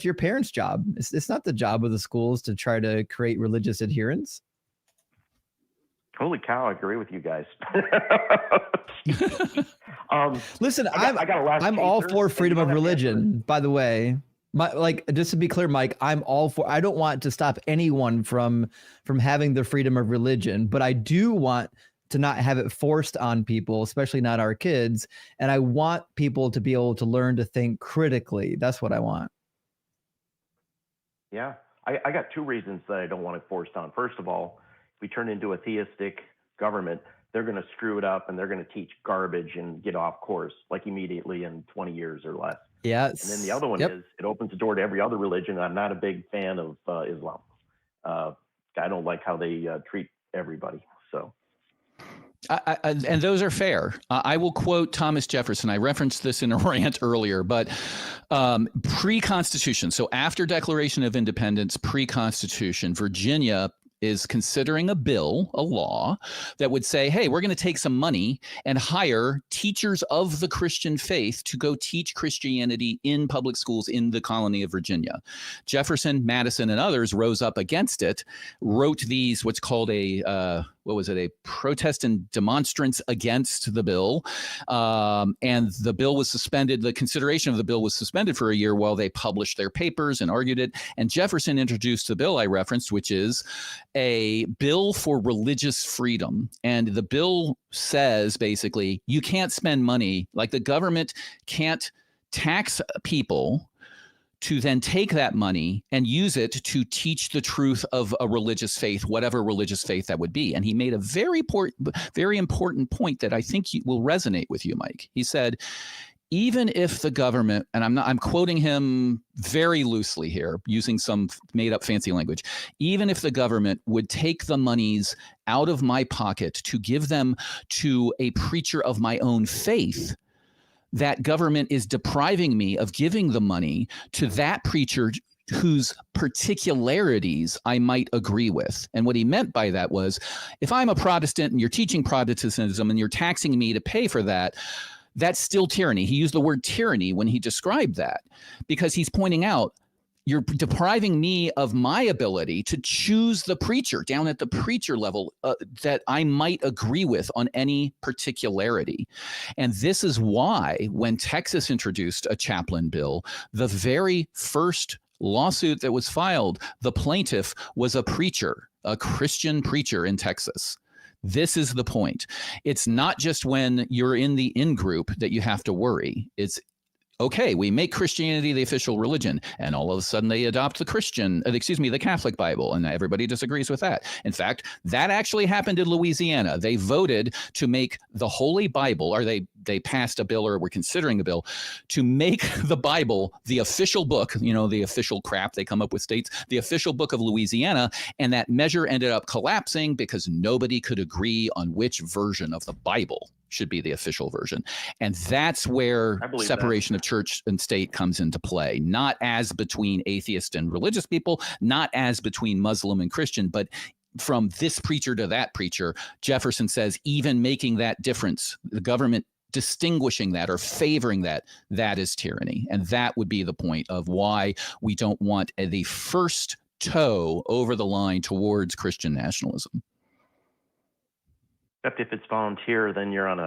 your parents' job. It's not the job of the schools to try to create religious adherence. Holy cow, I agree with you guys. Listen, I'm all for freedom of religion, by the way. Just to be clear, Mike, I'm all for, I don't want to stop anyone from having the freedom of religion, but I do want to not have it forced on people, especially not our kids. And I want people to be able to learn to think critically. That's what I want. Yeah, I got two reasons that I don't want it forced on. First of all, if we turn into a theistic government, they're going to screw it up and they're going to teach garbage and get off course like immediately in 20 years or less. Yes. And then the other one is it opens the door to every other religion. I'm not a big fan of Islam. I don't like how they treat everybody. So. And those are fair. I will quote Thomas Jefferson. I referenced this in a rant earlier, but pre-Constitution, so after Declaration of Independence, pre-Constitution, Virginia is considering a law that would say, hey, we're going to take some money and hire teachers of the Christian faith to go teach Christianity in public schools in the colony of Virginia. Jefferson, Madison, and others rose up against it, wrote these, what's called a protest and demonstrance against the bill. And the bill was suspended. The consideration of the bill was suspended for a year while they published their papers and argued it. And Jefferson introduced the bill I referenced, which is a bill for religious freedom. And the bill says basically, you can't spend money, like the government can't tax people to then take that money and use it to teach the truth of a religious faith, whatever religious faith that would be. And he made a very important point that I think will resonate with you, Mike. He said, even if the government, and I'm quoting him very loosely here, using some made up fancy language, even if the government would take the monies out of my pocket to give them to a preacher of my own faith, that government is depriving me of giving the money to that preacher whose particularities I might agree with. And what he meant by that was, if I'm a Protestant and you're teaching Protestantism and you're taxing me to pay for that, that's still tyranny. He used the word tyranny when he described that, because he's pointing out, you're depriving me of my ability to choose the preacher down at the preacher level that I might agree with on any particularity. And this is why when Texas introduced a chaplain bill, the very first lawsuit that was filed, the plaintiff was a preacher, a Christian preacher in Texas. This is the point. It's not just when you're in the in-group that you have to worry. It's okay, we make Christianity the official religion, and all of a sudden they adopt the Catholic Bible, and everybody disagrees with that. In fact, that actually happened in Louisiana. They voted to make the Holy Bible, or they passed a bill, or were considering a bill, to make the Bible the official book, the official crap they come up with states, the official book of Louisiana, and that measure ended up collapsing because nobody could agree on which version of the Bible should be the official version. And that's where separation of church and state comes into play, not as between atheist and religious people, not as between Muslim and Christian, but from this preacher to that preacher. Jefferson says even making that difference, the government distinguishing that or favoring that, that is tyranny. And that would be the point of why we don't want the first toe over the line towards Christian nationalism. Except if it's volunteer, then you're on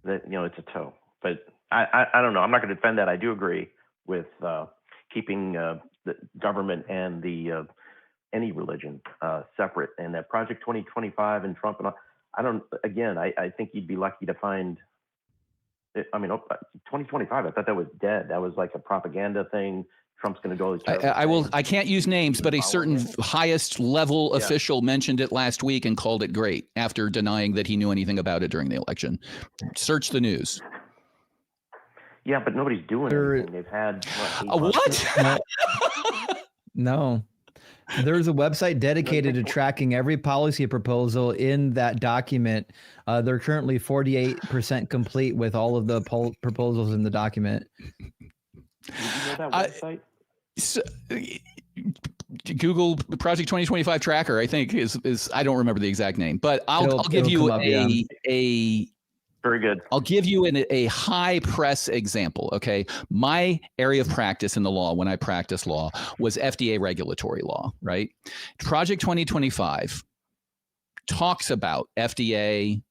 it's a toe. But I don't know. I'm not going to defend that. I do agree with keeping the government and the any religion separate. And that Project 2025 and Trump and all, I think you'd be lucky to find. 2025. I thought that was dead. That was like a propaganda thing. Trump's going to go. I can't use names, but a certain highest level official mentioned it last week and called it great after denying that he knew anything about it during the election. Search the news. Yeah, but nobody's doing anything. They've had what? No. There's a website dedicated to tracking every policy proposal in that document. They're currently 48% complete with all of the proposals in the document. Did you know that website? Google Project 2025 tracker, I think is I don't remember the exact name, but I'll give you a very good. I'll give you a high press example. Okay. My area of practice in the law when I practiced law was FDA regulatory law, right? Project 2025 talks about FDA,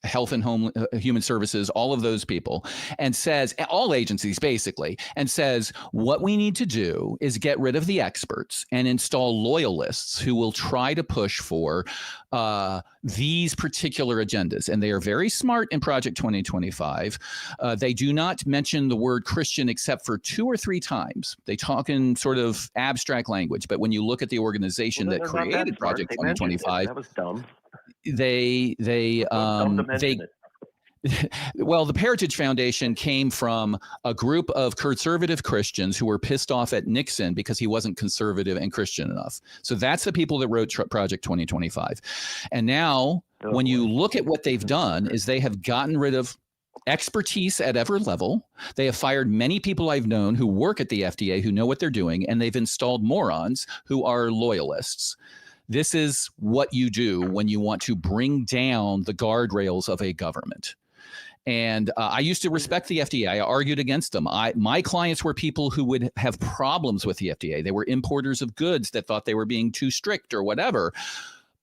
Health and Human Services, all of those people, and says, all agencies basically, and says, what we need to do is get rid of the experts and install loyalists who will try to push for these particular agendas. And they are very smart in Project 2025. They do not mention the word Christian except for 2 or 3 times. They talk in sort of abstract language, but when you look at the organization that created Project 2025, that was dumb. Well, the Heritage Foundation came from a group of conservative Christians who were pissed off at Nixon because he wasn't conservative and Christian enough. So that's the people that wrote Project 2025. And now when you look at what they've done is they have gotten rid of expertise at every level. They have fired many people I've known who work at the FDA who know what they're doing, and they've installed morons who are loyalists. This is what you do when you want to bring down the guardrails of a government. And I used to respect the FDA. I argued against them. My clients were people who would have problems with the FDA. They were importers of goods that thought they were being too strict or whatever.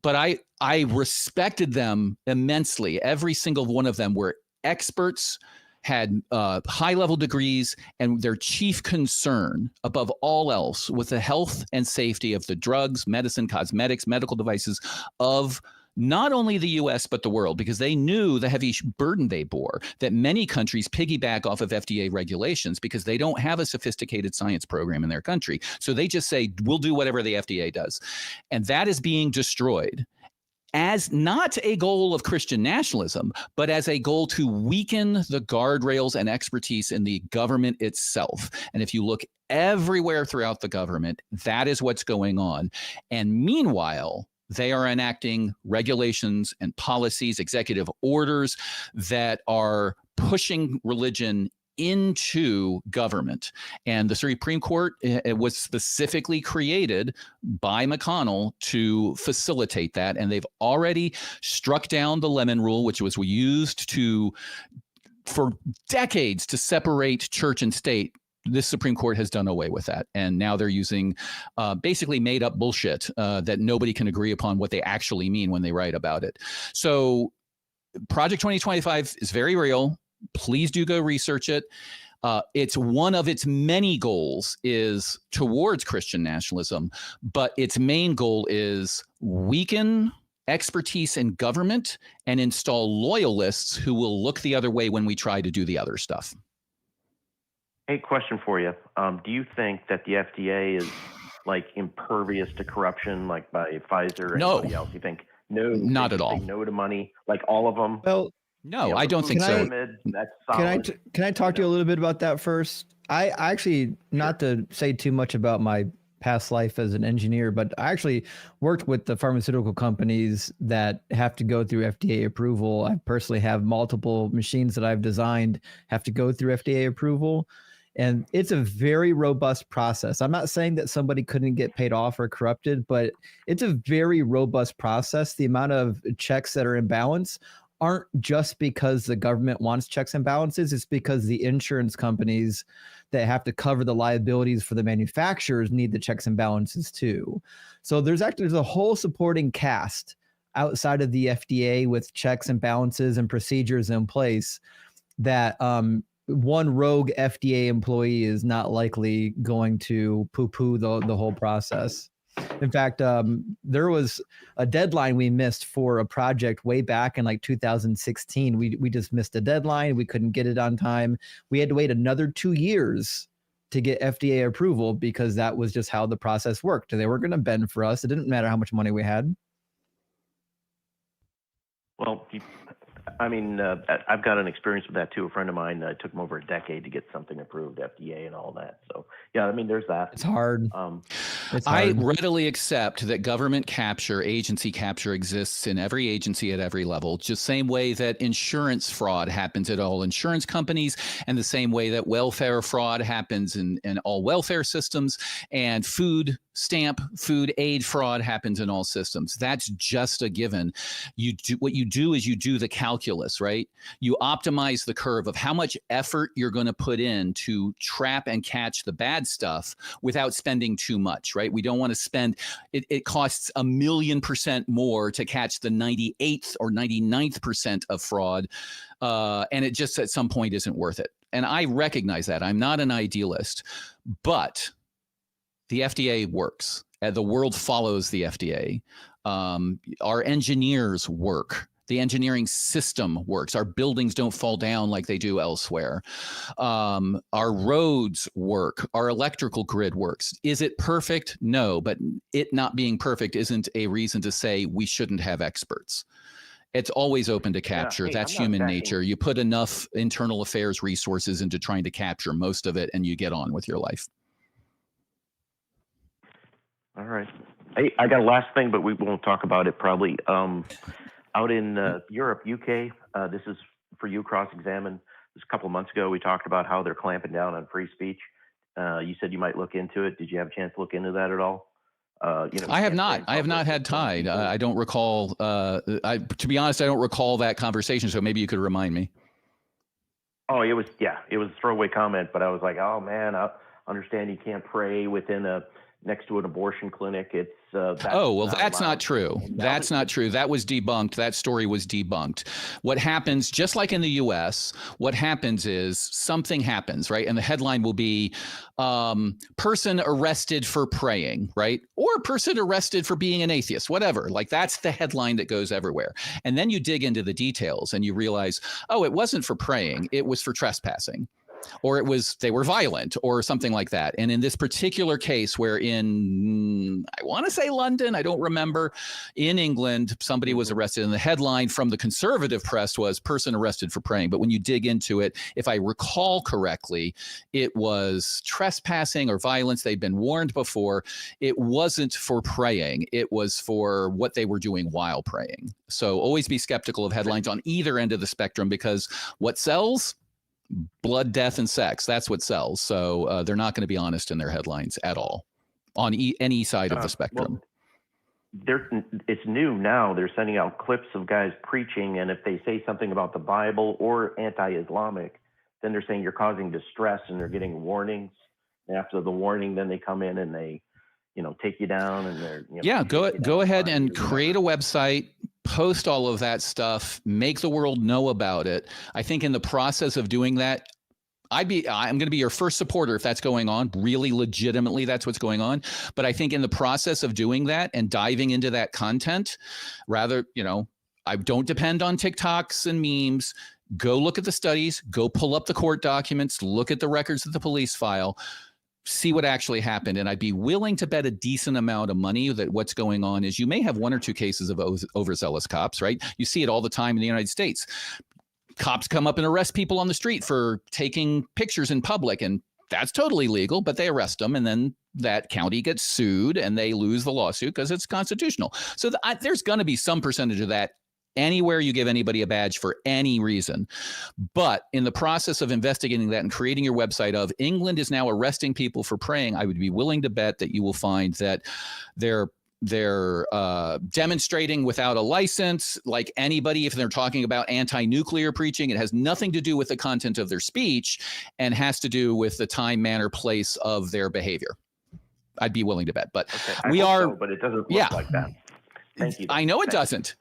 But I respected them immensely. Every single one of them were experts, had high-level degrees, and their chief concern above all else was the health and safety of the drugs, medicine, cosmetics, medical devices of not only the U.S., but the world, because they knew the heavy burden they bore, that many countries piggyback off of FDA regulations because they don't have a sophisticated science program in their country. So they just say, we'll do whatever the FDA does. And that is being destroyed as not a goal of Christian nationalism, but as a goal to weaken the guardrails and expertise in the government itself. And if you look everywhere throughout the government, that is what's going on. And meanwhile, they are enacting regulations and policies, executive orders that are pushing religion into government. And the Supreme Court, it was specifically created by McConnell to facilitate that. And they've already struck down the Lemon Rule, which was used for decades to separate church and state. This Supreme Court has done away with that. And now they're using basically made up bullshit that nobody can agree upon what they actually mean when they write about it. So Project 2025 is very real. Please do go research it. It's one of its many goals is towards Christian nationalism, but its main goal is weaken expertise in government and install loyalists who will look the other way when we try to do the other stuff. Hey, question for you. Do you think that the FDA is like impervious to corruption, like by Pfizer or No. anybody else? You think no? Not at all. Say no to money, like all of them. Well, No, You know, I the don't think food so. pyramid, that's solid. can I talk to you a little bit about that first? I actually, not to say too much about my past life as an engineer, but I actually worked with the pharmaceutical companies that have to go through FDA approval. I personally have multiple machines that I've designed have to go through FDA approval. And it's a very robust process. I'm not saying that somebody couldn't get paid off or corrupted, but it's a very robust process. The amount of checks that are in balance aren't just because the government wants checks and balances. It's because the insurance companies that have to cover the liabilities for the manufacturers need the checks and balances too. So there's a whole supporting cast outside of the FDA with checks and balances and procedures in place that one rogue FDA employee is not likely going to poo-poo the whole process. In fact, there was a deadline we missed for a project way back in like 2016. We just missed a deadline. We couldn't get it on time. We had to wait another 2 years to get FDA approval because that was just how the process worked. They were going to bend for us. It didn't matter how much money we had. Well, I mean, I've got an experience with that too. A friend of mine, it took him over a decade to get something approved, FDA and all that. So yeah, I mean, there's that. It's hard. It's I hard. readily accept that government capture, agency capture exists in every agency at every level, just same way that insurance fraud happens at all insurance companies, and the same way that welfare fraud happens in all welfare systems, and food aid fraud happens in all systems. That's just a given. What you do is you do the calculus, right? You optimize the curve of how much effort you're going to put in to trap and catch the bad stuff without spending too much, right? We don't want to spend, it costs 1,000,000% more to catch the 98th or 99th percent of fraud. And it just at some point isn't worth it. And I recognize that. I'm not an idealist, but the FDA works. The world follows the FDA. Our engineers work. The engineering system works. Our buildings don't fall down like they do elsewhere. Our roads work. Our electrical grid works. Is it perfect? No, but it not being perfect isn't a reason to say we shouldn't have experts. It's always open to capture. Hey, That's I'm not human backing- nature. You put enough internal affairs resources into trying to capture most of it, and you get on with your life. All right. Hey, I got a last thing, but we won't talk about it probably. Out in Europe, UK, this is for you, Cross-Examine. This a couple of months ago, we talked about how they're clamping down on free speech. You said you might look into it. Did you have a chance to look into that at all? I have not. I have not had time. I don't recall. To be honest, I don't recall that conversation. So maybe you could remind me. Oh, it was a throwaway comment, but I was like, oh man, I understand you can't pray next to an abortion clinic. It's that's not true. That's not true. That was debunked. That story was debunked. What happens, just like in the US, what happens is something happens, right? And the headline will be person arrested for praying, right? Or person arrested for being an atheist, whatever. Like that's the headline that goes everywhere. And then you dig into the details and you realize, oh, it wasn't for praying. It was for trespassing. Or they were violent or something like that. And in this particular case where I want to say London, I don't remember, in England, somebody was arrested and the headline from the conservative press was person arrested for praying. But when you dig into it, if I recall correctly, it was trespassing or violence. They'd been warned before. It wasn't for praying. It was for what they were doing while praying. So always be skeptical of headlines on either end of the spectrum, because what sells? Blood, death, and sex. That's what sells. So they're not going to be honest in their headlines at all on any side of the spectrum. Well, it's new now. They're sending out clips of guys preaching, and if they say something about the Bible or anti-Islamic, then they're saying you're causing distress, and they're getting warnings. And after the warning, then they come in and they, take you down, and they're go ahead and create a website. Post all of that stuff, make the world know about it. I think in the process of doing that, I'm going to be your first supporter if that's going on. Really, legitimately, that's what's going on. But I think in the process of doing that and diving into that content, rather, I don't depend on TikToks and memes. Go look at the studies, go pull up the court documents, look at the records of the police file, see what actually happened. And I'd be willing to bet a decent amount of money that what's going on is you may have one or two cases of overzealous cops, right? You see it all the time in the United States. Cops come up and arrest people on the street for taking pictures in public, and that's totally legal, but they arrest them, and then that county gets sued and they lose the lawsuit because it's constitutional. So there's going to be some percentage of that anywhere you give anybody a badge for any reason. But in the process of investigating that and creating your website of England is now arresting people for praying, I would be willing to bet that you will find that they're demonstrating without a license, like anybody. If they're talking about anti-nuclear preaching, it has nothing to do with the content of their speech and has to do with the time, manner, place of their behavior. I'd be willing to bet, but we are, but it doesn't look like that. Thank you. I know it doesn't.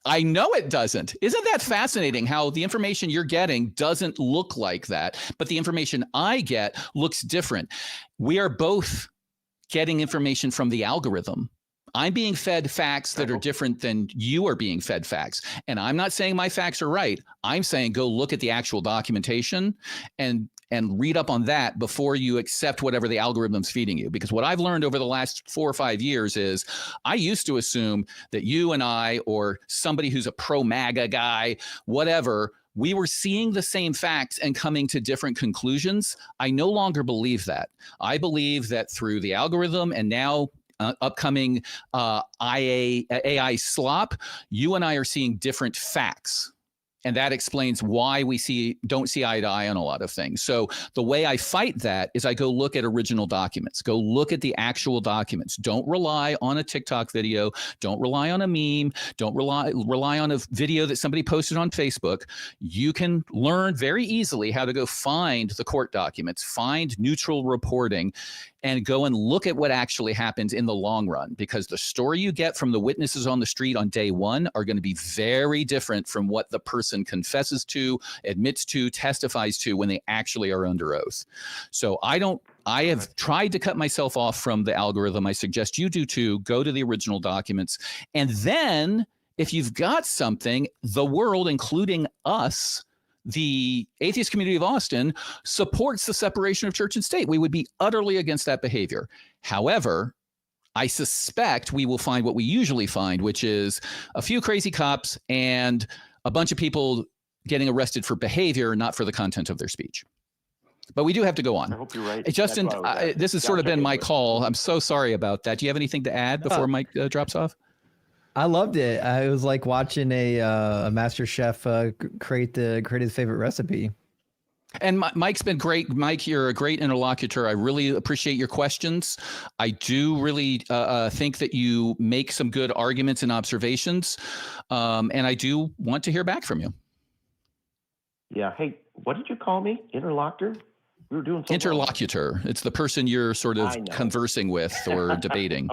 I know it doesn't. Isn't that fascinating how the information you're getting doesn't look like that, but the information I get looks different. We are both getting information from the algorithm. I'm being fed facts that are different than you are being fed facts. And I'm not saying my facts are right. I'm saying go look at the actual documentation and read up on that before you accept whatever the algorithm's feeding you. Because what I've learned over the last 4 or 5 years is I used to assume that you and I, or somebody who's a pro-MAGA guy, whatever, we were seeing the same facts and coming to different conclusions. I no longer believe that. I believe that through the algorithm and now upcoming AI slop, you and I are seeing different facts. And that explains why we don't see eye to eye on a lot of things. So the way I fight that is I go look at original documents, go look at the actual documents. Don't rely on a TikTok video. Don't rely on a meme. Don't rely on a video that somebody posted on Facebook. You can learn very easily how to go find the court documents, find neutral reporting, and go and look at what actually happens in the long run, because the story you get from the witnesses on the street on day one are going to be very different from what the person confesses to, admits to, testifies to when they actually are under oath. So I have tried to cut myself off from the algorithm. I suggest you do too. Go to the original documents. And then if you've got something, the world, including us, the atheist community of Austin, supports the separation of church and state. We would be utterly against that behavior. However, I suspect we will find what we usually find, which is a few crazy cops and a bunch of people getting arrested for behavior, not for the content of their speech. But we do have to go on. I hope you're right. Hey, Justin, this has sort of been my call. I'm so sorry about that. Do you have anything to add before Mike drops off? I loved it. It was like watching a master chef create his favorite recipe. And Mike's been great. Mike, you're a great interlocutor. I really appreciate your questions. I do really think that you make some good arguments and observations. And I do want to hear back from you. Yeah. Hey, what did you call me? Interlocutor? We were doing something. Interlocutor. It's the person you're sort of conversing with or debating.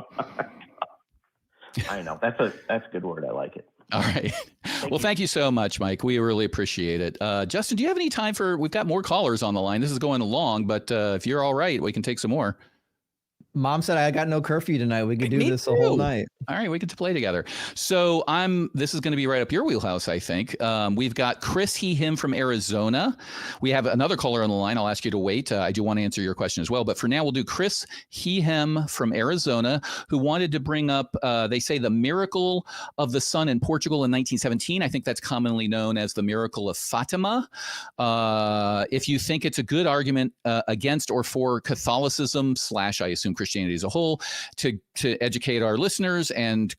I know. That's a good word. I like it. All right. Thank you so much, Mike. We really appreciate it. Justin, do you have any time we've got more callers on the line. This is going along, but if you're all right, we can take some more. Mom said I got no curfew tonight. We could do this the whole night. All right, we get to play together. So this is going to be right up your wheelhouse, I think. We've got Chris, he, him from Arizona. We have another caller on the line. I'll ask you to wait. I do want to answer your question as well. But for now, we'll do Chris, he, him from Arizona, who wanted to bring up, they say, the miracle of the sun in Portugal in 1917. I think that's commonly known as the miracle of Fatima. If you think it's a good argument against or for Catholicism / I assume Christianity as a whole, to educate our listeners, and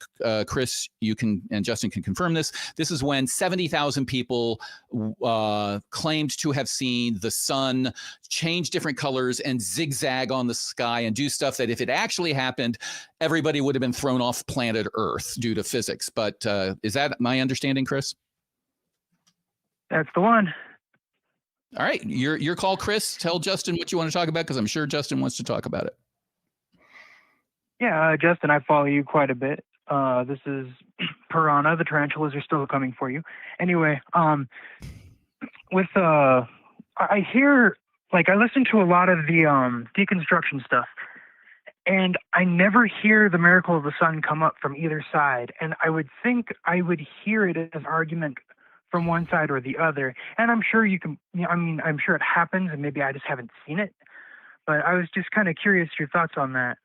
Chris, you can, and Justin can confirm this. This is when 70,000 people claimed to have seen the sun change different colors and zigzag on the sky and do stuff that if it actually happened, everybody would have been thrown off planet Earth due to physics. But is that my understanding, Chris? That's the one. All right, your call, Chris. Tell Justin what you want to talk about, because I'm sure Justin wants to talk about it. Yeah, Justin, I follow you quite a bit. This is Piranha. The tarantulas are still coming for you. Anyway, I hear like I listen to a lot of the deconstruction stuff, and I never hear the miracle of the sun come up from either side. And I would think I would hear it as an argument from one side or the other. And I'm sure you can, I mean, I'm sure it happens, and maybe I just haven't seen it. But I was just kind of curious your thoughts on that.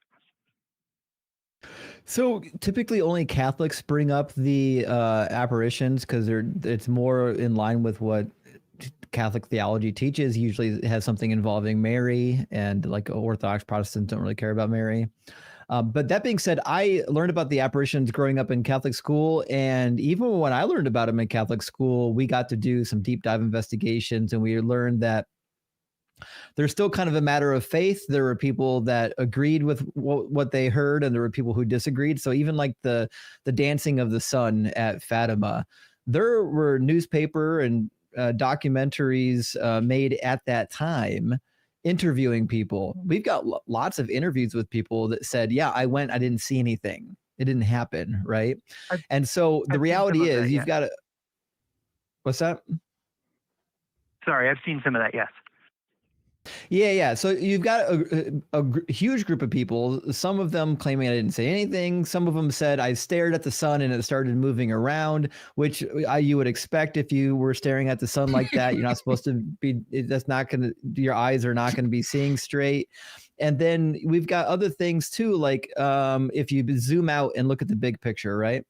So typically only Catholics bring up the apparitions because it's more in line with what Catholic theology teaches. Usually it has something involving Mary, and like Orthodox Protestants don't really care about Mary. But that being said, I learned about the apparitions growing up in Catholic school. And even when I learned about them in Catholic school, we got to do some deep dive investigations, and we learned that there's still kind of a matter of faith. There were people that agreed with what they heard, and there were people who disagreed. So even like the dancing of the sun at Fatima, there were newspaper and documentaries made at that time interviewing people. We've got lots of interviews with people that said, yeah, I went, I didn't see anything. It didn't happen, right? And so the reality is you've got to, what's that? Sorry, I've seen some of that, yes. Yeah. So you've got a huge group of people, some of them claiming I didn't say anything. Some of them said I stared at the sun and it started moving around, which you would expect if you were staring at the sun like that. You're not supposed to be, that's not going to, your eyes are not going to be seeing straight. And then we've got other things too, like if you zoom out and look at the big picture, right?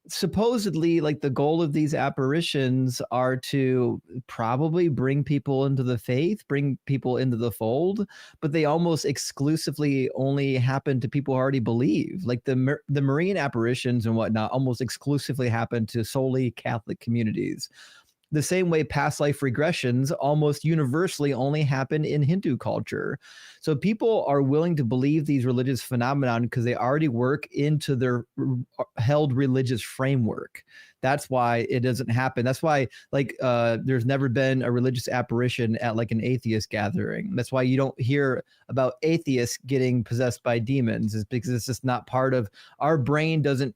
Supposedly, like the goal of these apparitions are to probably bring people into the faith, bring people into the fold, but they almost exclusively only happen to people who already believe. Like the Marian apparitions and whatnot almost exclusively happen to solely Catholic communities. The same way past life regressions almost universally only happen in Hindu culture. So people are willing to believe these religious phenomenon because they already work into their held religious framework. That's why it doesn't happen. That's why like there's never been a religious apparition at like an atheist gathering. That's why you don't hear about atheists getting possessed by demons, is because it's just not part of our brain. Doesn't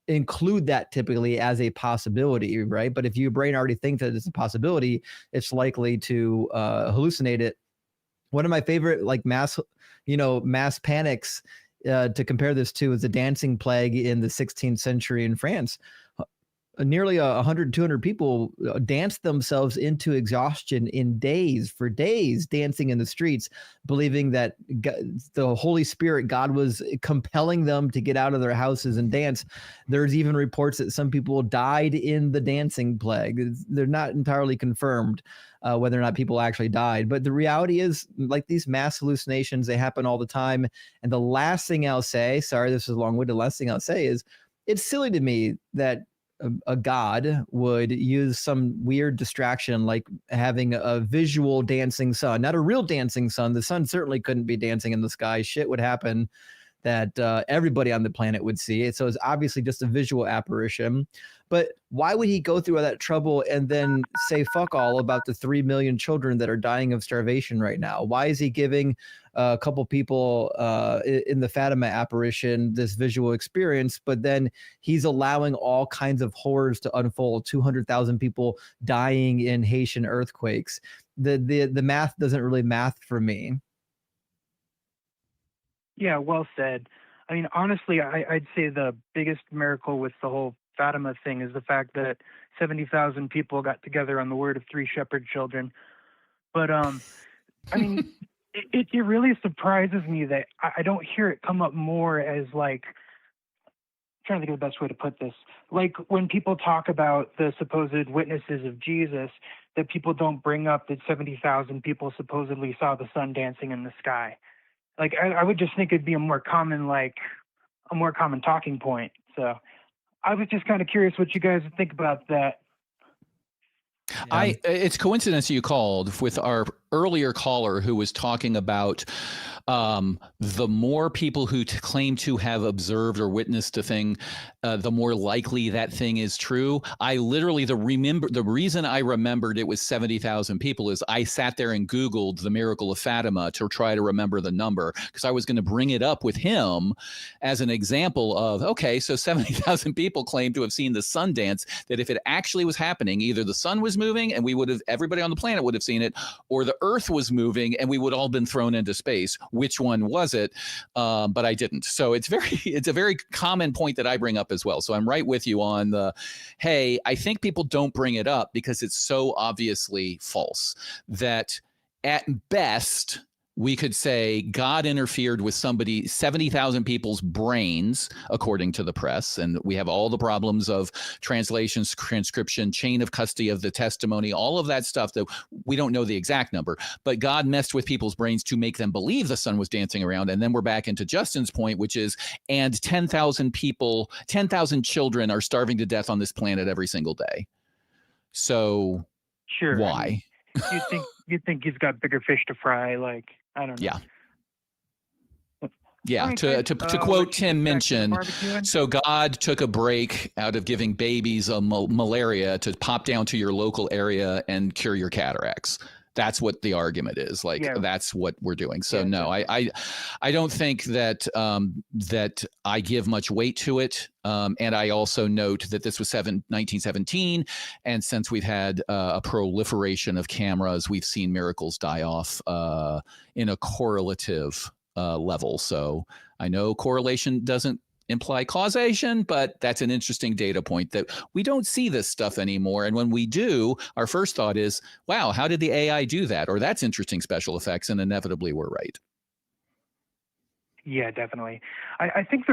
include that typically as a possibility, right? But if your brain already thinks that it's a possibility, it's likely to hallucinate it. One of my favorite like mass panics to compare this to is the dancing plague in the 16th century in France. Nearly 100, 200 people danced themselves into exhaustion in days, for days, dancing in the streets, believing that the Holy Spirit, God, was compelling them to get out of their houses and dance. There's even reports that some people died in the dancing plague. They're not entirely confirmed whether or not people actually died. But the reality is, like these mass hallucinations, they happen all the time. And the last thing I'll say, sorry, this is long-winded, the last thing I'll say is, it's silly to me that a god would use some weird distraction like having a visual dancing sun, not a real dancing sun. The sun certainly couldn't be dancing in the sky. Shit would happen that everybody on the planet would see it. So it's obviously just a visual apparition. But why would he go through all that trouble and then say fuck all about the 3 million children that are dying of starvation right now? Why is he giving a couple people in the Fatima apparition this visual experience, but then he's allowing all kinds of horrors to unfold? 200,000 people dying in Haitian earthquakes. The math doesn't really math for me. Yeah, well said. I mean, honestly, I'd say the biggest miracle with the whole Fatima thing is the fact that 70,000 people got together on the word of 3 shepherd children. But, I mean, it really surprises me that I don't hear it come up more as like, I'm trying to think of the best way to put this. Like when people talk about the supposed witnesses of Jesus, that people don't bring up that 70,000 people supposedly saw the sun dancing in the sky. Like I would just think it'd be a more common talking point. So I was just kind of curious what you guys think about that. Yeah. It's coincidence you called with our earlier caller who was talking about the more people who claim to have observed or witnessed a thing, the more likely that thing is true. I literally, the reason I remembered it was 70,000 people is I sat there and Googled the miracle of Fatima to try to remember the number, because I was going to bring it up with him as an example of, okay, so 70,000 people claim to have seen the sun dance, that if it actually was happening, either the sun was moving and everybody on the planet would have seen it, or the Earth was moving and we would all been thrown into space. Which one was it? But I didn't. So it's a very common point that I bring up as well. So I'm right with you on the, hey, I think people don't bring it up because it's so obviously false that at best, we could say God interfered with 70,000 people's brains, according to the press. And we have all the problems of translations, transcription, chain of custody of the testimony, all of that stuff that we don't know the exact number. But God messed with people's brains to make them believe the sun was dancing around. And then we're back into Justin's point, which is, and 10,000 people, 10,000 children are starving to death on this planet every single day. So Sure. why? You'd think he's got bigger fish to fry. Like, I don't know. Yeah. Yeah, Right, to Quote Tim Minchin, barbecuing? so God took a break out of giving babies malaria to pop down to your local area and cure your cataracts. That's what the argument is. Like, Yeah. that's what we're doing. So Yeah, no, I don't think that that I give much weight to it. And I also note that this was 1917, and since we've had a proliferation of cameras, we've seen miracles die off in a correlative level. So I know correlation doesn't imply causation, but that's an interesting data point that we don't see this stuff anymore. And when we do, our first thought is, wow, how did the AI do that? Or that's interesting special effects. And inevitably we're right. Yeah, definitely. I think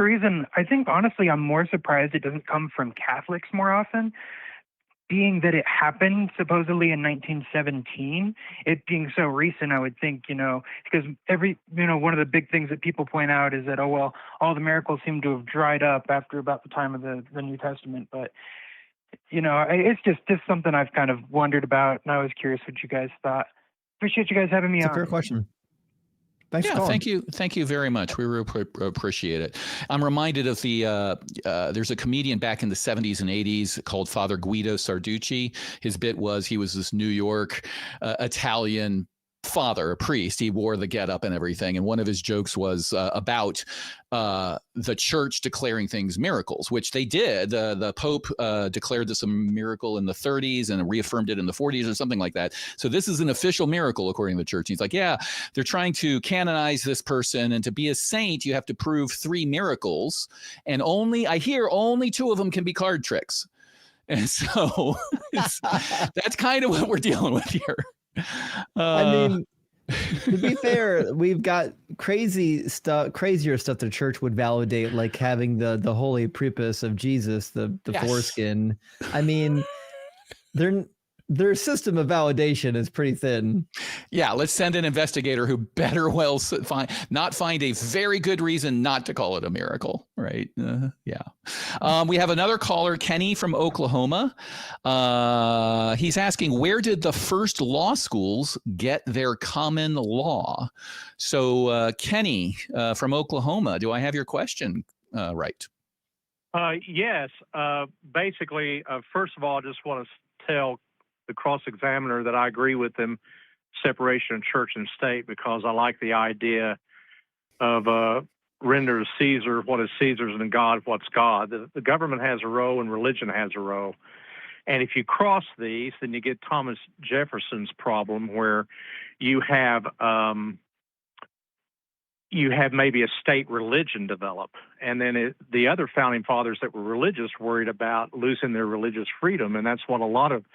honestly, I'm more surprised it doesn't come from Catholics more often, being that it happened supposedly in 1917, it being so recent. I would think, because one of the big things that people point out is that, oh, well, all the miracles seem to have dried up after about the time of the New Testament. But, it's just something I've kind of wondered about, and I was curious what you guys thought. Appreciate you guys having me on. It's a fair question. Thanks for Yeah, calling. thank you very much. We really appreciate it. I'm reminded of there's a comedian back in the 70s and 80s called Father Guido Sarducci. His bit was he was this New York Italian father, a priest. He wore the getup and everything. And one of his jokes was about the church declaring things miracles, which they did. The Pope declared this a miracle in the 30s and reaffirmed it in the 40s or something like that. So this is an official miracle according to the church. He's like, yeah, they're trying to canonize this person, and to be a saint, you have to prove 3 miracles, and I hear only 2 of them can be card tricks. And so that's kind of what we're dealing with here. I mean, to be fair, we've got crazier stuff the church would validate, like having the holy prepuce of Jesus, the Yes. foreskin. I mean, their system of validation is pretty thin. Yeah, let's send an investigator who better well find a very good reason not to call it a miracle, right? Yeah. We have another caller, Kenny from Oklahoma. He's asking, where did the first law schools get their common law? So, Kenny from Oklahoma, do I have your question right? Yes. Basically, first of all, I just want to tell the cross-examiner that I agree with them, separation of church and state, because I like the idea of render to Caesar what is Caesar's and God what's God. The government has a role and religion has a role. And if you cross these, then you get Thomas Jefferson's problem, where you have maybe a state religion develop. And then the other founding fathers that were religious worried about losing their religious freedom. And that's what a lot of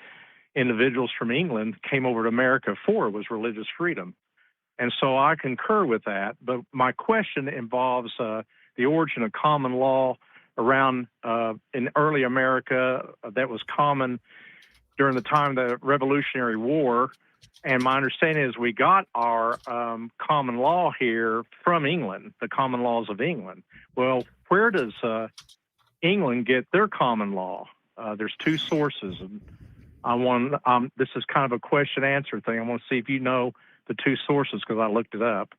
individuals from England came over to America for, was religious freedom. And so I concur with that. But my question involves the origin of common law around in early America that was common during the time of the Revolutionary War. And my understanding is we got our common law here from England, the common laws of England. Well, where does England get their common law? There's 2 sources. And this is kind of a question-answer thing. I want to see if you know the 2 sources, because I looked it up.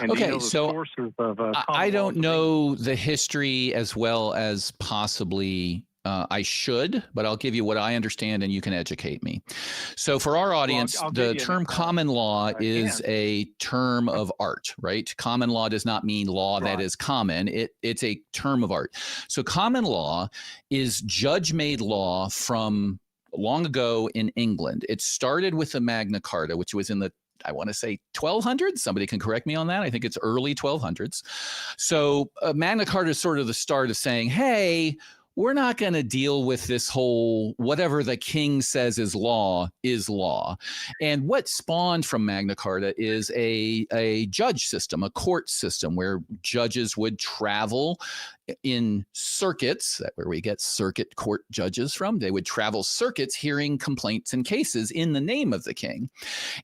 And Okay, you know the so sources of, I don't know the history as well as possibly I should, but I'll give you what I understand and you can educate me. So for our audience, I'll the give you term common law is a term of art, right? Common law does not mean law that is common. It's a term of art. So common law is judge-made law from long ago in England. It started with the Magna Carta, which was in the, I want to say 1200s. Somebody can correct me on that. I think it's early 1200s. So Magna Carta is sort of the start of saying, hey, we're not going to deal with this whole whatever the king says is law. And what spawned from Magna Carta is a judge system, a court system where judges would travel in circuits, that where we get circuit court judges from. They would travel circuits hearing complaints and cases in the name of the king.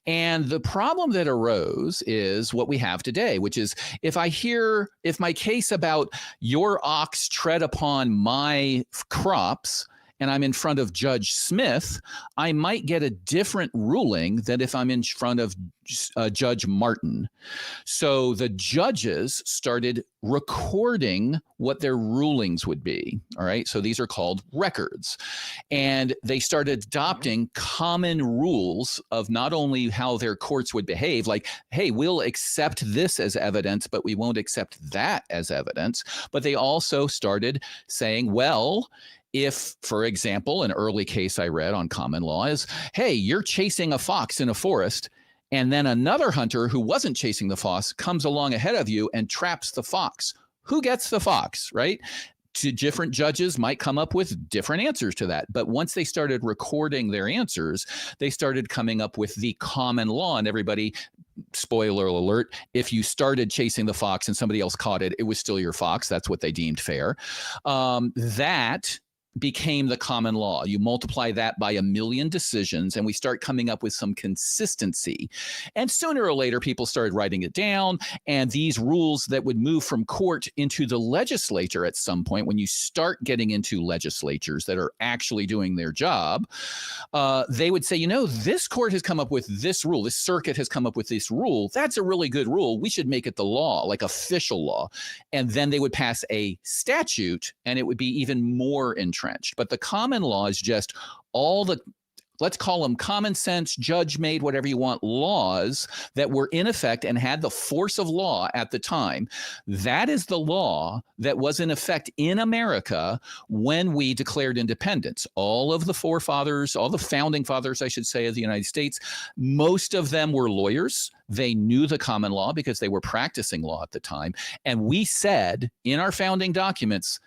And the problem that arose is what we have today, which is if my case about your ox tread upon my crops and I'm in front of Judge Smith, I might get a different ruling than if I'm in front of Judge Martin. So the judges started recording what their rulings would be. All right. So these are called records. And they started adopting common rules of not only how their courts would behave, like, hey, we'll accept this as evidence, but we won't accept that as evidence. But they also started saying, well, if, for example, an early case I read on common law is, hey, you're chasing a fox in a forest, and then another hunter who wasn't chasing the fox comes along ahead of you and traps the fox. Who gets the fox, right? Different judges might come up with different answers to that. But once they started recording their answers, they started coming up with the common law. And everybody, spoiler alert, if you started chasing the fox and somebody else caught it, it was still your fox. That's what they deemed fair. That became the common law. You multiply that by 1 million decisions and we start coming up with some consistency. And sooner or later, people started writing it down. And these rules that would move from court into the legislature at some point, when you start getting into legislatures that are actually doing their job, they would say, this court has come up with this rule. This circuit has come up with this rule. That's a really good rule. We should make it the law, like official law. And then they would pass a statute and it would be even more entrenched. But the common law is just all the, let's call them common sense, judge made, whatever you want, laws that were in effect and had the force of law at the time. That is the law that was in effect in America when we declared independence. All of the forefathers, all the founding fathers, I should say, of the United States, most of them were lawyers. They knew the common law because they were practicing law at the time. And we said in our founding documents,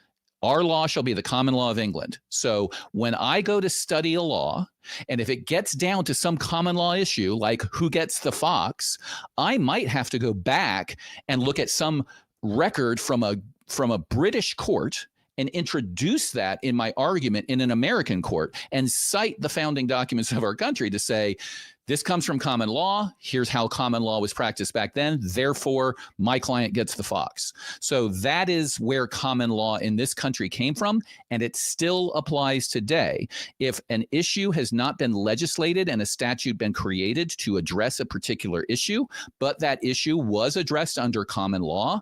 our law shall be the common law of England. So when I go to study a law, and if it gets down to some common law issue, like who gets the fox, I might have to go back and look at some record from a British court and introduce that in my argument in an American court and cite the founding documents of our country to say, this comes from common law. Here's how common law was practiced back then. Therefore, my client gets the fox. So that is where common law in this country came from, and it still applies today. If an issue has not been legislated and a statute been created to address a particular issue, but that issue was addressed under common law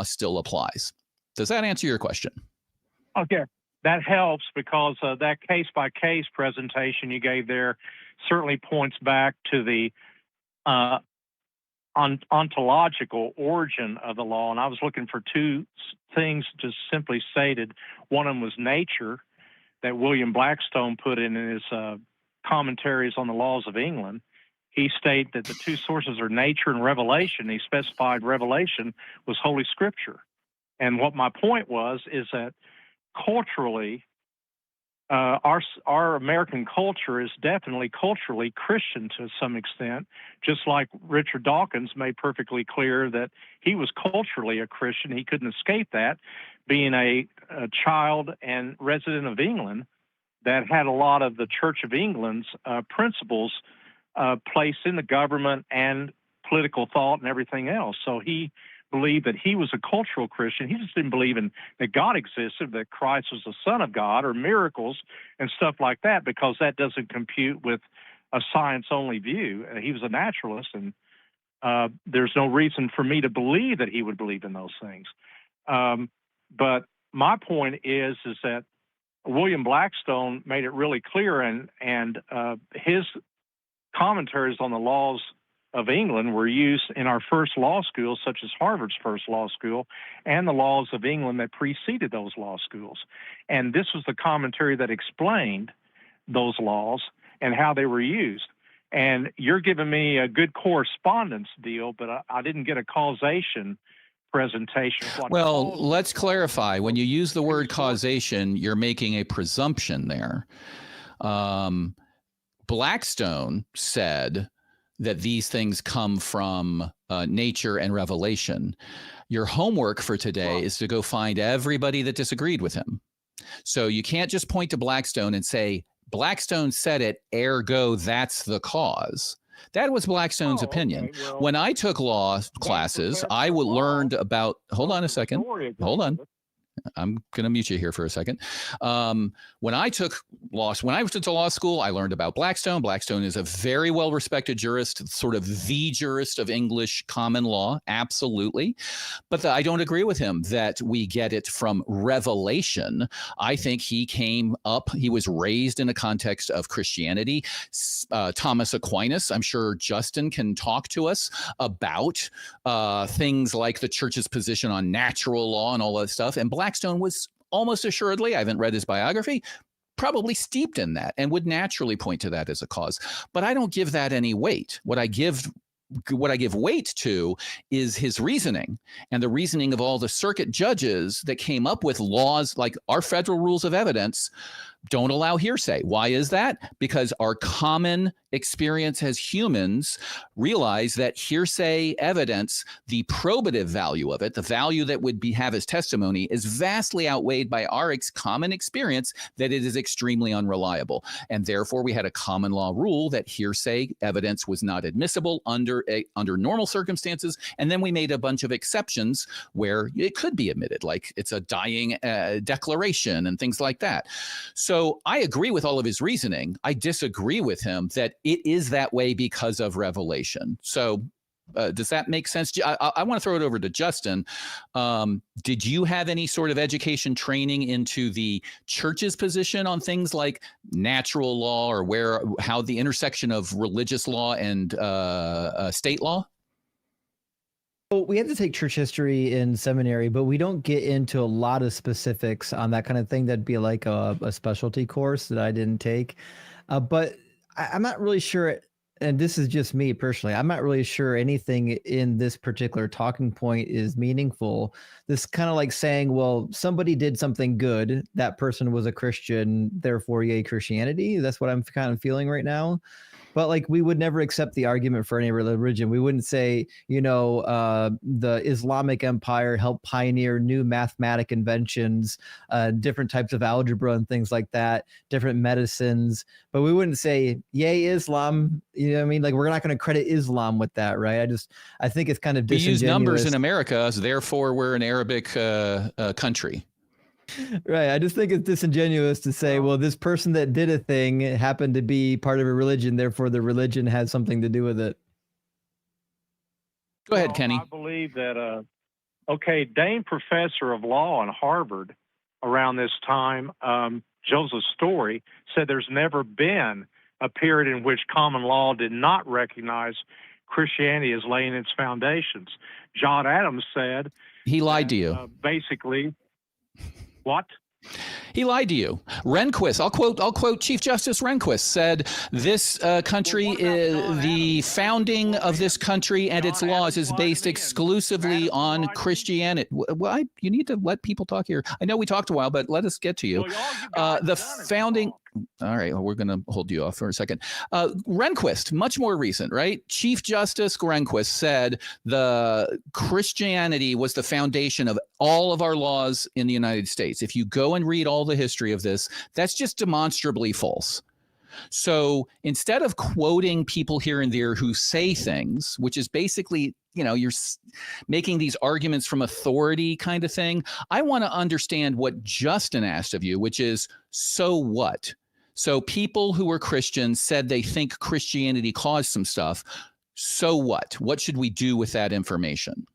still applies. Does that answer your question? Okay, that helps because that case-by-case presentation you gave there certainly points back to the ontological origin of the law. And I was looking for two things just simply stated. One of them was nature, that William Blackstone put in his commentaries on the laws of England. He stated that the two sources are nature and revelation. He specified revelation was Holy Scripture. And what my point was is that culturally, our American culture is definitely culturally Christian to some extent, just like Richard Dawkins made perfectly clear that he was culturally a Christian. He couldn't escape that, being a child and resident of England that had a lot of the Church of England's principles placed in the government and political thought and everything else. So he believed that he was a cultural Christian. He just didn't believe in that God existed, that Christ was the Son of God, or miracles and stuff like that, because that doesn't compute with a science-only view. He was a naturalist, and there's no reason for me to believe that he would believe in those things. But my point is that William Blackstone made it really clear, and his commentaries on the laws of England were used in our first law schools, such as Harvard's first law school, and the laws of England that preceded those law schools. And this was the commentary that explained those laws and how they were used. And you're giving me a good correspondence deal, but I didn't get a causation presentation. Well, let's clarify. When you use the word causation, you're making a presumption there. Blackstone said that these things come from nature and revelation. Your homework for today is to go find everybody that disagreed with him. So you can't just point to Blackstone and say, Blackstone said it, ergo that's the cause. That was Blackstone's opinion. Okay. Well, when I took law classes, I learned about, hold on a second. Hold on. I'm going to mute you here for a second. When I went to law school, I learned about Blackstone. Blackstone is a very well-respected jurist, sort of the jurist of English common law, absolutely. But I don't agree with him that we get it from revelation. I think he was raised in a context of Christianity. Thomas Aquinas, I'm sure Justin can talk to us about things like the church's position on natural law and all that stuff. And Blackstone was almost assuredly, I haven't read his biography, probably steeped in that and would naturally point to that as a cause. But I don't give that any weight. What I give weight to is his reasoning and the reasoning of all the circuit judges that came up with laws like our federal rules of evidence don't allow hearsay. Why is that? Because our common experience as humans realize that hearsay evidence, the probative value of it, the value that would have as testimony, is vastly outweighed by our common experience that it is extremely unreliable. And therefore, we had a common law rule that hearsay evidence was not admissible under normal circumstances. And then we made a bunch of exceptions where it could be admitted, like it's a dying declaration and things like that. So I agree with all of his reasoning. I disagree with him that it is that way because of revelation. So does that make sense? I want to throw it over to Justin. Did you have any sort of education training into the church's position on things like natural law or how the intersection of religious law and state law? Well, we had to take church history in seminary, but we don't get into a lot of specifics on that kind of thing. That'd be like a specialty course that I didn't take. But I'm not really sure, and this is just me personally, I'm not really sure anything in this particular talking point is meaningful. This kind of like saying, well, somebody did something good, that person was a Christian, therefore yay Christianity. That's what I'm kind of feeling right now. But like, we would never accept the argument for any religion. We wouldn't say, the Islamic Empire helped pioneer new mathematic inventions, different types of algebra and things like that, different medicines. But we wouldn't say, yay, Islam. You know what I mean? Like, we're not going to credit Islam with that, right? I think it's kind of disingenuous. We use numbers in America, so therefore we're an Arabic country. Right. I just think it's disingenuous to say, well, this person that did a thing happened to be part of a religion, therefore the religion has something to do with it. Go ahead, Kenny. I believe that, Dane professor of law in Harvard around this time, Joseph Story, said there's never been a period in which common law did not recognize Christianity as laying its foundations. John Adams said... He lied to you. Basically... What? He lied to you. Rehnquist, I'll quote Chief Justice Rehnquist said this country, the founding of this country and its laws is based exclusively on Christianity. Well, you need to let people talk here. I know we talked a while, but let us get to you. The founding... All right, well, we're going to hold you off for a second. Rehnquist, much more recent, right? Chief Justice Rehnquist said the Christianity was the foundation of all of our laws in the United States. If you go and read all the history of this, that's just demonstrably false. So instead of quoting people here and there who say things, which is basically, you're making these arguments from authority kind of thing, I want to understand what Justin asked of you, which is, so what? So people who were Christians said they think Christianity caused some stuff. So what? What should we do with that information?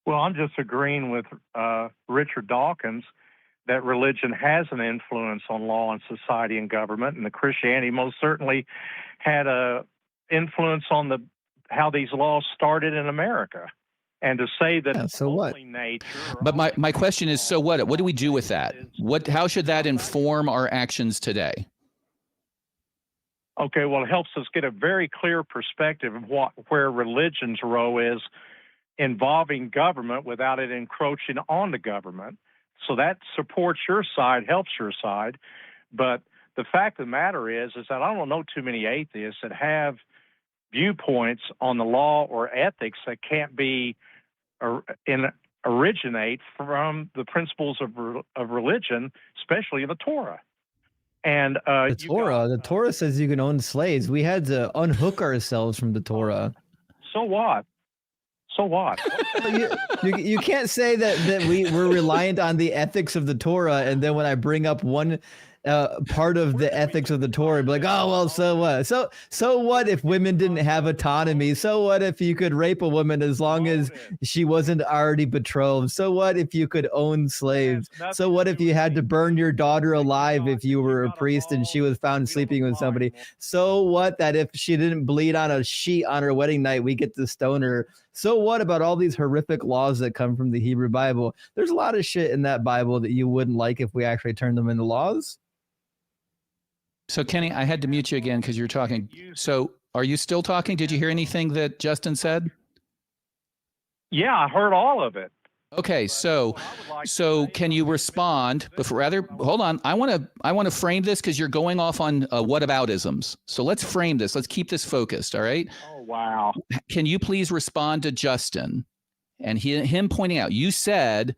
Well, I'm just agreeing with Richard Dawkins that religion has an influence on law and society and government, and the Christianity most certainly had a influence on how these laws started in America. And to say that Yeah, it's so what? only nature. But my question is, so what? What do we do with that? How should that inform our actions today? Okay, well, it helps us get a very clear perspective of where religion's role is involving government without it encroaching on the government. So that supports your side, helps your side. But the fact of the matter is that I don't know too many atheists that have viewpoints on the law or ethics that can't be originate from the principles of religion, especially the Torah. And the Torah says you can own slaves. We had to unhook ourselves from the Torah. So what? So what? you can't say that we're reliant on the ethics of the Torah, and then when I bring up one part of the ethics of the Torah, be like, oh well, so what? So what if women didn't have autonomy? So what if you could rape a woman as long as she wasn't already betrothed? So what if you could own slaves? So what if you had to burn your daughter alive if you were a priest and she was found sleeping with somebody? So what that if she didn't bleed on a sheet on her wedding night, we get to stone her? So what about all these horrific laws that come from the Hebrew Bible? There's a lot of shit in that Bible that you wouldn't like if we actually turned them into laws. So Kenny, I had to mute you again because you're talking. So are you still talking? Did you hear anything that Justin said? Yeah, I heard all of it. Okay, so can you respond? But hold on. I want to frame this because you're going off on whataboutisms. So let's frame this. Let's keep this focused. All right. Oh wow. Can you please respond to Justin and him pointing out? You said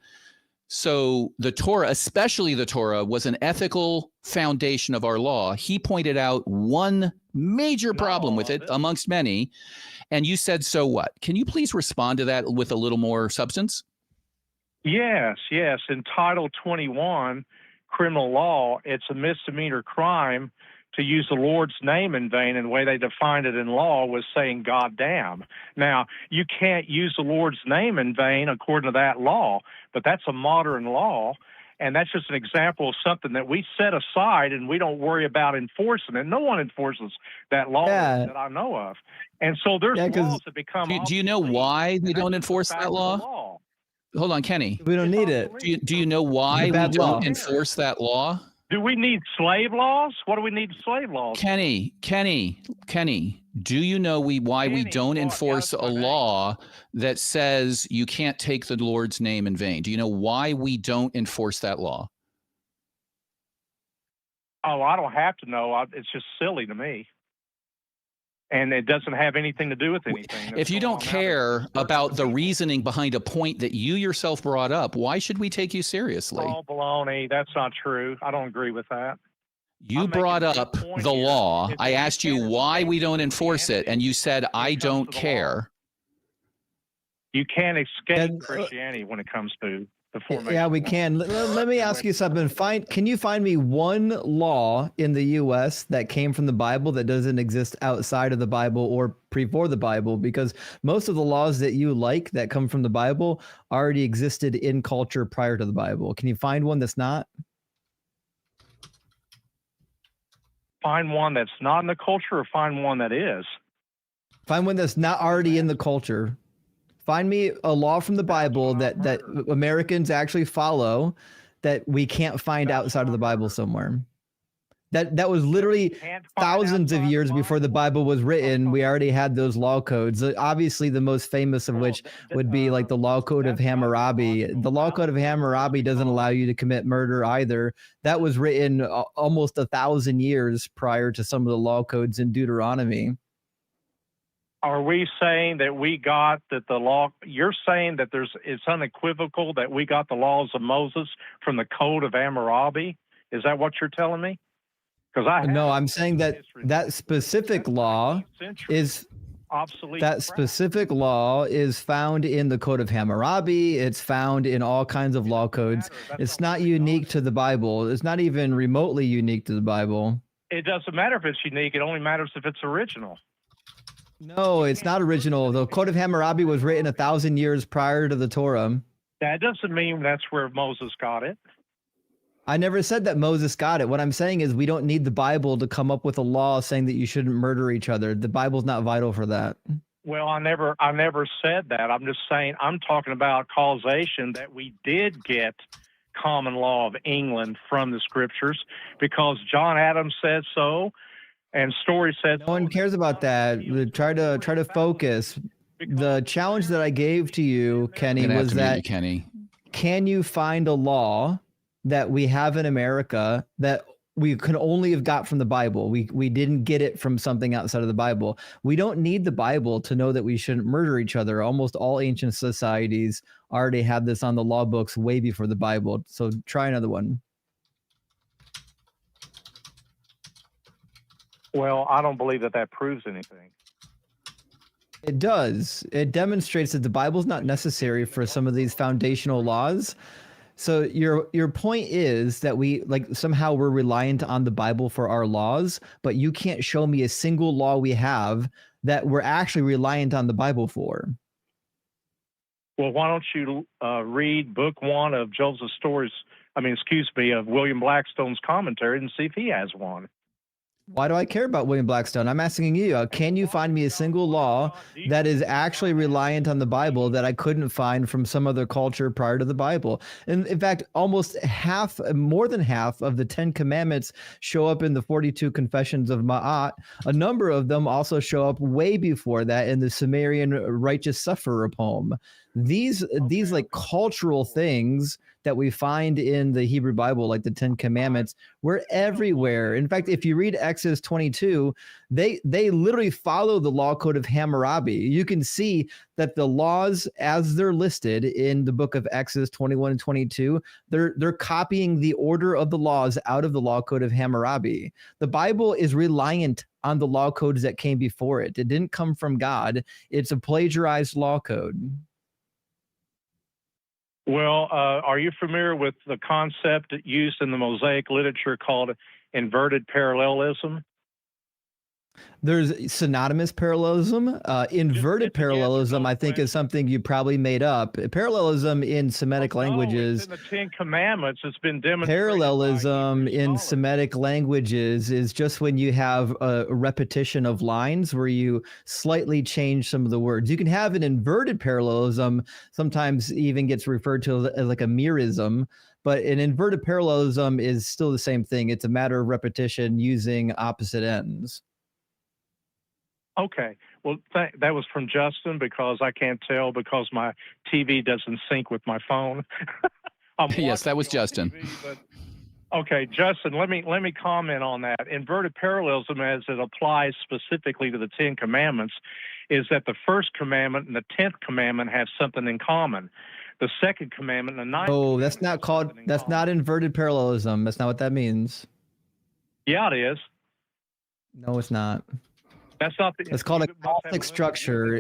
so the Torah, especially the Torah, was an ethical foundation of our law. He pointed out one major problem with it amongst many, and you said, so what? Can you please respond to that with a little more substance? Yes. In Title 21, criminal law, it's a misdemeanor crime to use the Lord's name in vain, and the way they defined it in law was saying God damn. Now, you can't use the Lord's name in vain according to that law, but that's a modern law, and that's just an example of something that we set aside and we don't worry about enforcing it. No one enforces that law that I know of. And so there's laws that become do you know why they don't enforce that law? Hold on, Kenny. We don't need it. Do you know why we don't enforce that law? Do we need slave laws? What do we need slave laws? Kenny, do you know why we don't enforce a law that says you can't take the Lord's name in vain? Do you know why we don't enforce that law? Oh, I don't have to know. It's just silly to me. And it doesn't have anything to do with anything. If you don't care about the reasoning behind a point that you yourself brought up, why should we take you seriously? Oh, baloney. That's not true. I don't agree with that. You brought up the law. I asked you why we don't enforce it, and you said, I don't care. You can't escape Christianity when it comes to the formation. Yeah, we can. Let me ask you something. Can you find me one law in the U.S. that came from the Bible that doesn't exist outside of the Bible or before the Bible? Because most of the laws that you like that come from the Bible already existed in culture prior to the Bible. Can you find one that's not? Find one that's not in the culture, or find one that is? Find one that's not already in the culture. Find me a law from the Bible that Americans actually follow that we can't find outside of the Bible somewhere. That was literally thousands of years before the Bible was written. We already had those law codes. Obviously, the most famous of which would be like the Law Code of Hammurabi. The Law Code of Hammurabi doesn't allow you to commit murder either. That was written almost 1,000 years prior to some of the law codes in Deuteronomy. Are we saying that we got that the law? You're saying that it's unequivocal that we got the laws of Moses from the Code of Hammurabi? Is that what you're telling me? Because I'm saying that specific law is obsolete. That specific law is found in the Code of Hammurabi. It's found in all kinds of law codes. It's not unique to the Bible. It's not even remotely unique to the Bible. It doesn't matter if it's unique. It only matters if it's original. No, it's not original. The Code of Hammurabi was written 1,000 years prior to the Torah. That doesn't mean that's where Moses got it. I never said that Moses got it. What I'm saying is we don't need the Bible to come up with a law saying that you shouldn't murder each other. The Bible's not vital for that. Well, I never said that. I'm just saying I'm talking about causation, that we did get common law of England from the scriptures because John Adams said so, and Story said No one cares about that. Try to focus. The challenge that I gave to you, Kenny, I'm gonna have was to mute you, that Kenny. can you find a law that we have in America that we could only have got from the Bible? We didn't get it from something outside of the Bible. We don't need the Bible to know that we shouldn't murder each other. Almost all ancient societies already had this on the law books way before the Bible. So try another one. Well, I don't believe that proves anything. It does. It demonstrates that the Bible's not necessary for some of these foundational laws. So your point is that we somehow we're reliant on the Bible for our laws, but you can't show me a single law we have that we're actually reliant on the Bible for. Well, why don't you read book 1 of Joseph Story's, of William Blackstone's commentary and see if he has one. Why do I care about William Blackstone? I'm asking you, can you find me a single law that is actually reliant on the Bible that I couldn't find from some other culture prior to the Bible? And in fact, more than half of the 10 Commandments show up in the 42 Confessions of Ma'at. A number of them also show up way before that in the Sumerian Righteous Sufferer poem. These cultural things that we find in the Hebrew Bible, like the 10 Commandments, were everywhere. In fact, if you read Exodus 22, they literally follow the law code of Hammurabi. You can see that the laws, as they're listed in the book of Exodus 21 and 22, they're copying the order of the laws out of the law code of Hammurabi. The Bible is reliant on the law codes that came before it. It didn't come from God. It's a plagiarized law code. Well, are you familiar with the concept used in the Mosaic literature called inverted parallelism? There's synonymous parallelism. Inverted parallelism, I think, is something you probably made up. Parallelism in Semitic languages. It's in the 10 Commandments. It's been demonstrated. Parallelism in Semitic languages is just when you have a repetition of lines where you slightly change some of the words. You can have an inverted parallelism, sometimes even gets referred to as like a merism, but an inverted parallelism is still the same thing. It's a matter of repetition using opposite ends. Okay. Well, that was from Justin because I can't tell because my TV doesn't sync with my phone. Yes, that was Justin. TV, okay, Justin, let me comment on that. Inverted parallelism, as it applies specifically to the 10 Commandments, is that the first commandment and the 10th commandment have something in common. The second commandment and the 9th. Oh, that's not inverted parallelism. That's not what that means. Yeah, it is. No, it's not. That's not it's called a chiastic structure.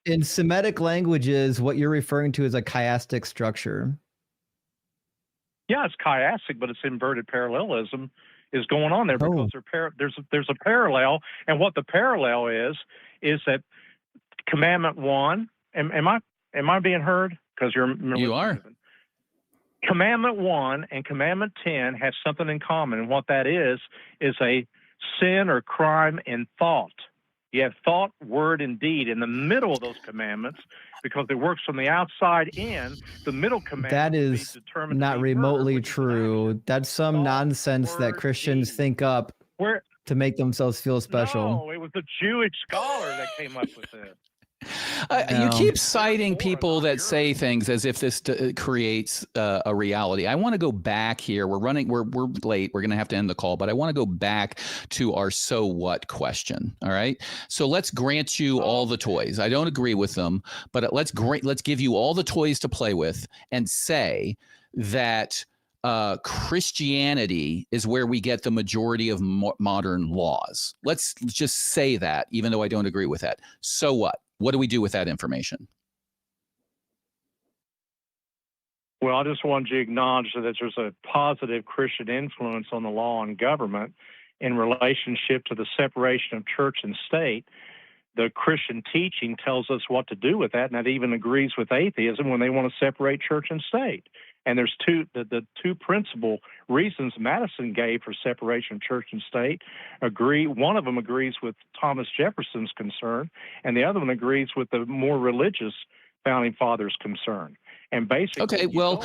In Semitic languages, what you're referring to is a chiastic structure. Yeah, it's chiastic, but it's inverted parallelism is going on there because there's a parallel, and what the parallel is that Commandment 1. Am I being heard? Because you are. Commandment 1 and Commandment 10 have something in common, and what that is a sin or crime in thought. You have thought, word, and deed in the middle of those commandments because it works from the outside in. The middle commandment that is not remotely true. That's some nonsense that Christians think up to make themselves feel special. No, it was a Jewish scholar that came up with it. You keep citing people that say things as if this creates a reality. I want to go back here. We're late. We're going to have to end the call, but I want to go back to our so what question. All right. So let's grant you all the toys. I don't agree with them, but let's give you all the toys to play with and say that Christianity is where we get the majority of modern laws. Let's just say that, even though I don't agree with that. So what? What do we do with that information? Well, I just wanted you to acknowledge that there's a positive Christian influence on the law and government in relationship to the separation of church and state. The Christian teaching tells us what to do with that, and that even agrees with atheism when they want to separate church and state. And there's the two principal reasons Madison gave for separation of church and state. One of them agrees with Thomas Jefferson's concern, and the other one agrees with the more religious founding fathers' concern. And basically, okay, well,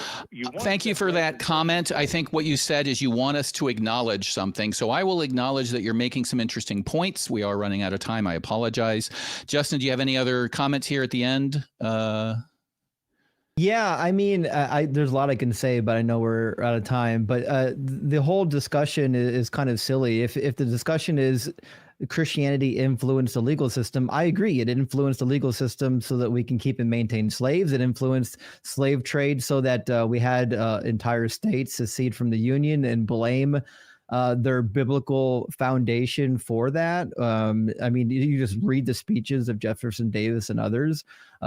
thank you for that comment. I think what you said is you want us to acknowledge something. So I will acknowledge that you're making some interesting points. We are running out of time. I apologize. Justin, do you have any other comments here at the end? Yeah, I mean, there's a lot I can say, but I know we're out of time. But the whole discussion is kind of silly. If the discussion is Christianity influenced the legal system, I agree. It influenced the legal system so that we can keep and maintain slaves. It influenced slave trade so that we had entire states secede from the Union and blame their biblical foundation for that. I mean, you just read the speeches of Jefferson Davis and others.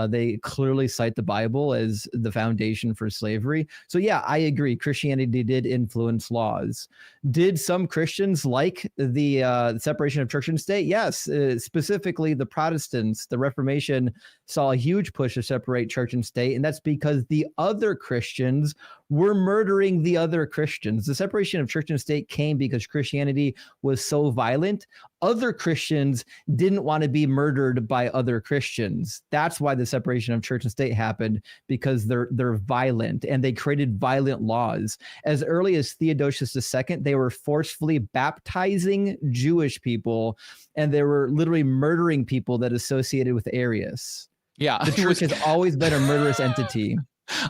They clearly cite the Bible as the foundation for slavery. So yeah, I agree. Christianity did influence laws. Did some Christians like the separation of church and state? Yes, specifically the Protestants. The Reformation saw a huge push to separate church and state, and that's because the other Christians were murdering the other Christians. The separation of church and state came because Christianity was so violent. Other Christians didn't want to be murdered by other Christians. That's why the separation of church and state happened, because they're violent and they created violent laws. As early as Theodosius II, they were forcefully baptizing Jewish people, and they were literally murdering people that associated with Arius. Yeah, the church has always been a murderous entity.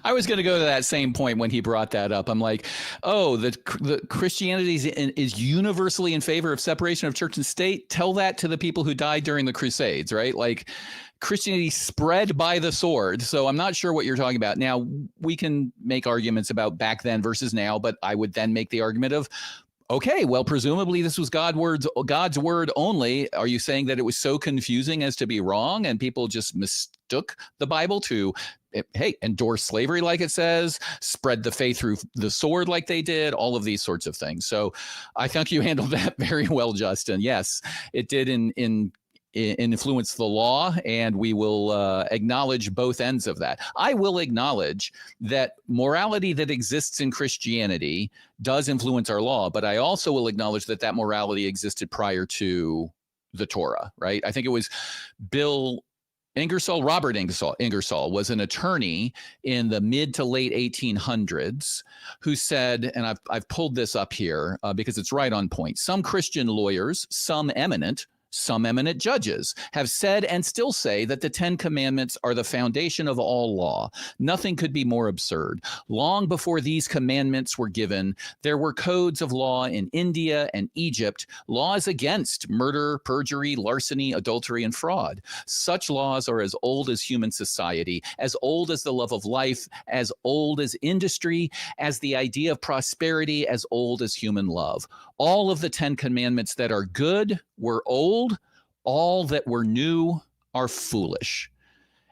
I was going to go to that same point when he brought that up. I'm like, oh, the Christianity is universally in favor of separation of church and state. Tell that to the people who died during the Crusades, right? Like, Christianity spread by the sword. So I'm not sure what you're talking about. Now, we can make arguments about back then versus now, but I would then make the argument of, okay, well, presumably this was God's word only. Are you saying that it was so confusing as to be wrong and people just mistook the Bible to, hey, endorse slavery like it says, spread the faith through the sword like they did, all of these sorts of things? So I think you handled that very well, Justin. Yes, it did influence the law, and we will acknowledge both ends of that. I will acknowledge that morality that exists in Christianity does influence our law, but I also will acknowledge that that morality existed prior to the Torah, right? I think it was Robert Ingersoll was an attorney in the mid to late 1800s who said, and I've pulled this up here because it's right on point, some Christian lawyers, some eminent judges have said and still say that the 10 Commandments are the foundation of all law. Nothing could be more absurd. Long before these commandments were given, there were codes of law in India and Egypt, laws against murder, perjury, larceny, adultery, and fraud. Such laws are as old as human society, as old as the love of life, as old as industry, as the idea of prosperity, as old as human love. All of the 10 Commandments that are good were old. All that were new are foolish.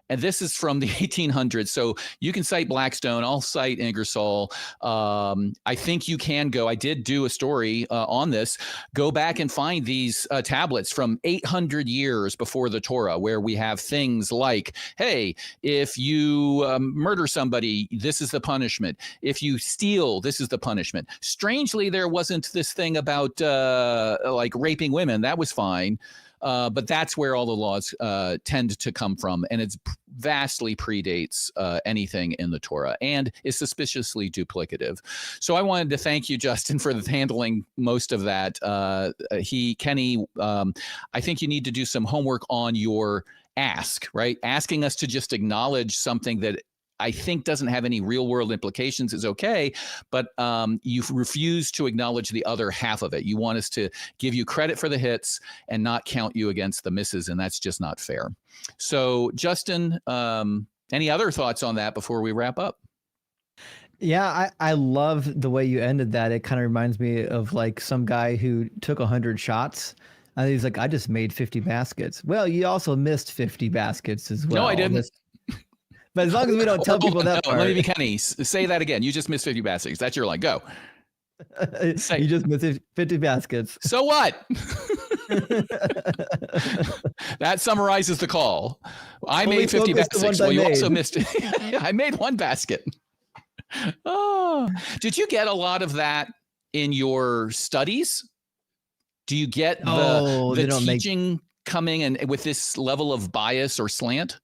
And this is from the 1800s. So you can cite Blackstone. I'll cite Ingersoll. I think you can go. I did do a story on this. Go back and find these tablets from 800 years before the Torah, where we have things like, hey, if you murder somebody, this is the punishment. If you steal, this is the punishment. Strangely, there wasn't this thing about like raping women. That was fine. But that's where all the laws tend to come from, and it vastly predates anything in the Torah and is suspiciously duplicative. So I wanted to thank you, Justin, for handling most of that. Kenny, I think you need to do some homework on your ask, right? Asking us to just acknowledge something that I think doesn't have any real world implications is okay, but you refuse to acknowledge the other half of it. You want us to give you credit for the hits and not count you against the misses, and that's just not fair. So, Justin, any other thoughts on that before we wrap up? Yeah, I love the way you ended that. It kind of reminds me of like some guy who took 100 shots. And he's like, I just made 50 baskets. Well, you also missed 50 baskets as well. No, I didn't. But as long as we don't tell people that part. Let me be Kenny. Say that again. You just missed 50 baskets. That's your line. Go. You just missed 50 baskets. So what? That summarizes the call. I made 50 baskets. Well, you also missed it. I made one basket. Oh, did you get a lot of that in your studies? Do you get Oh, the they don't make. teaching coming and with this level of bias or slant?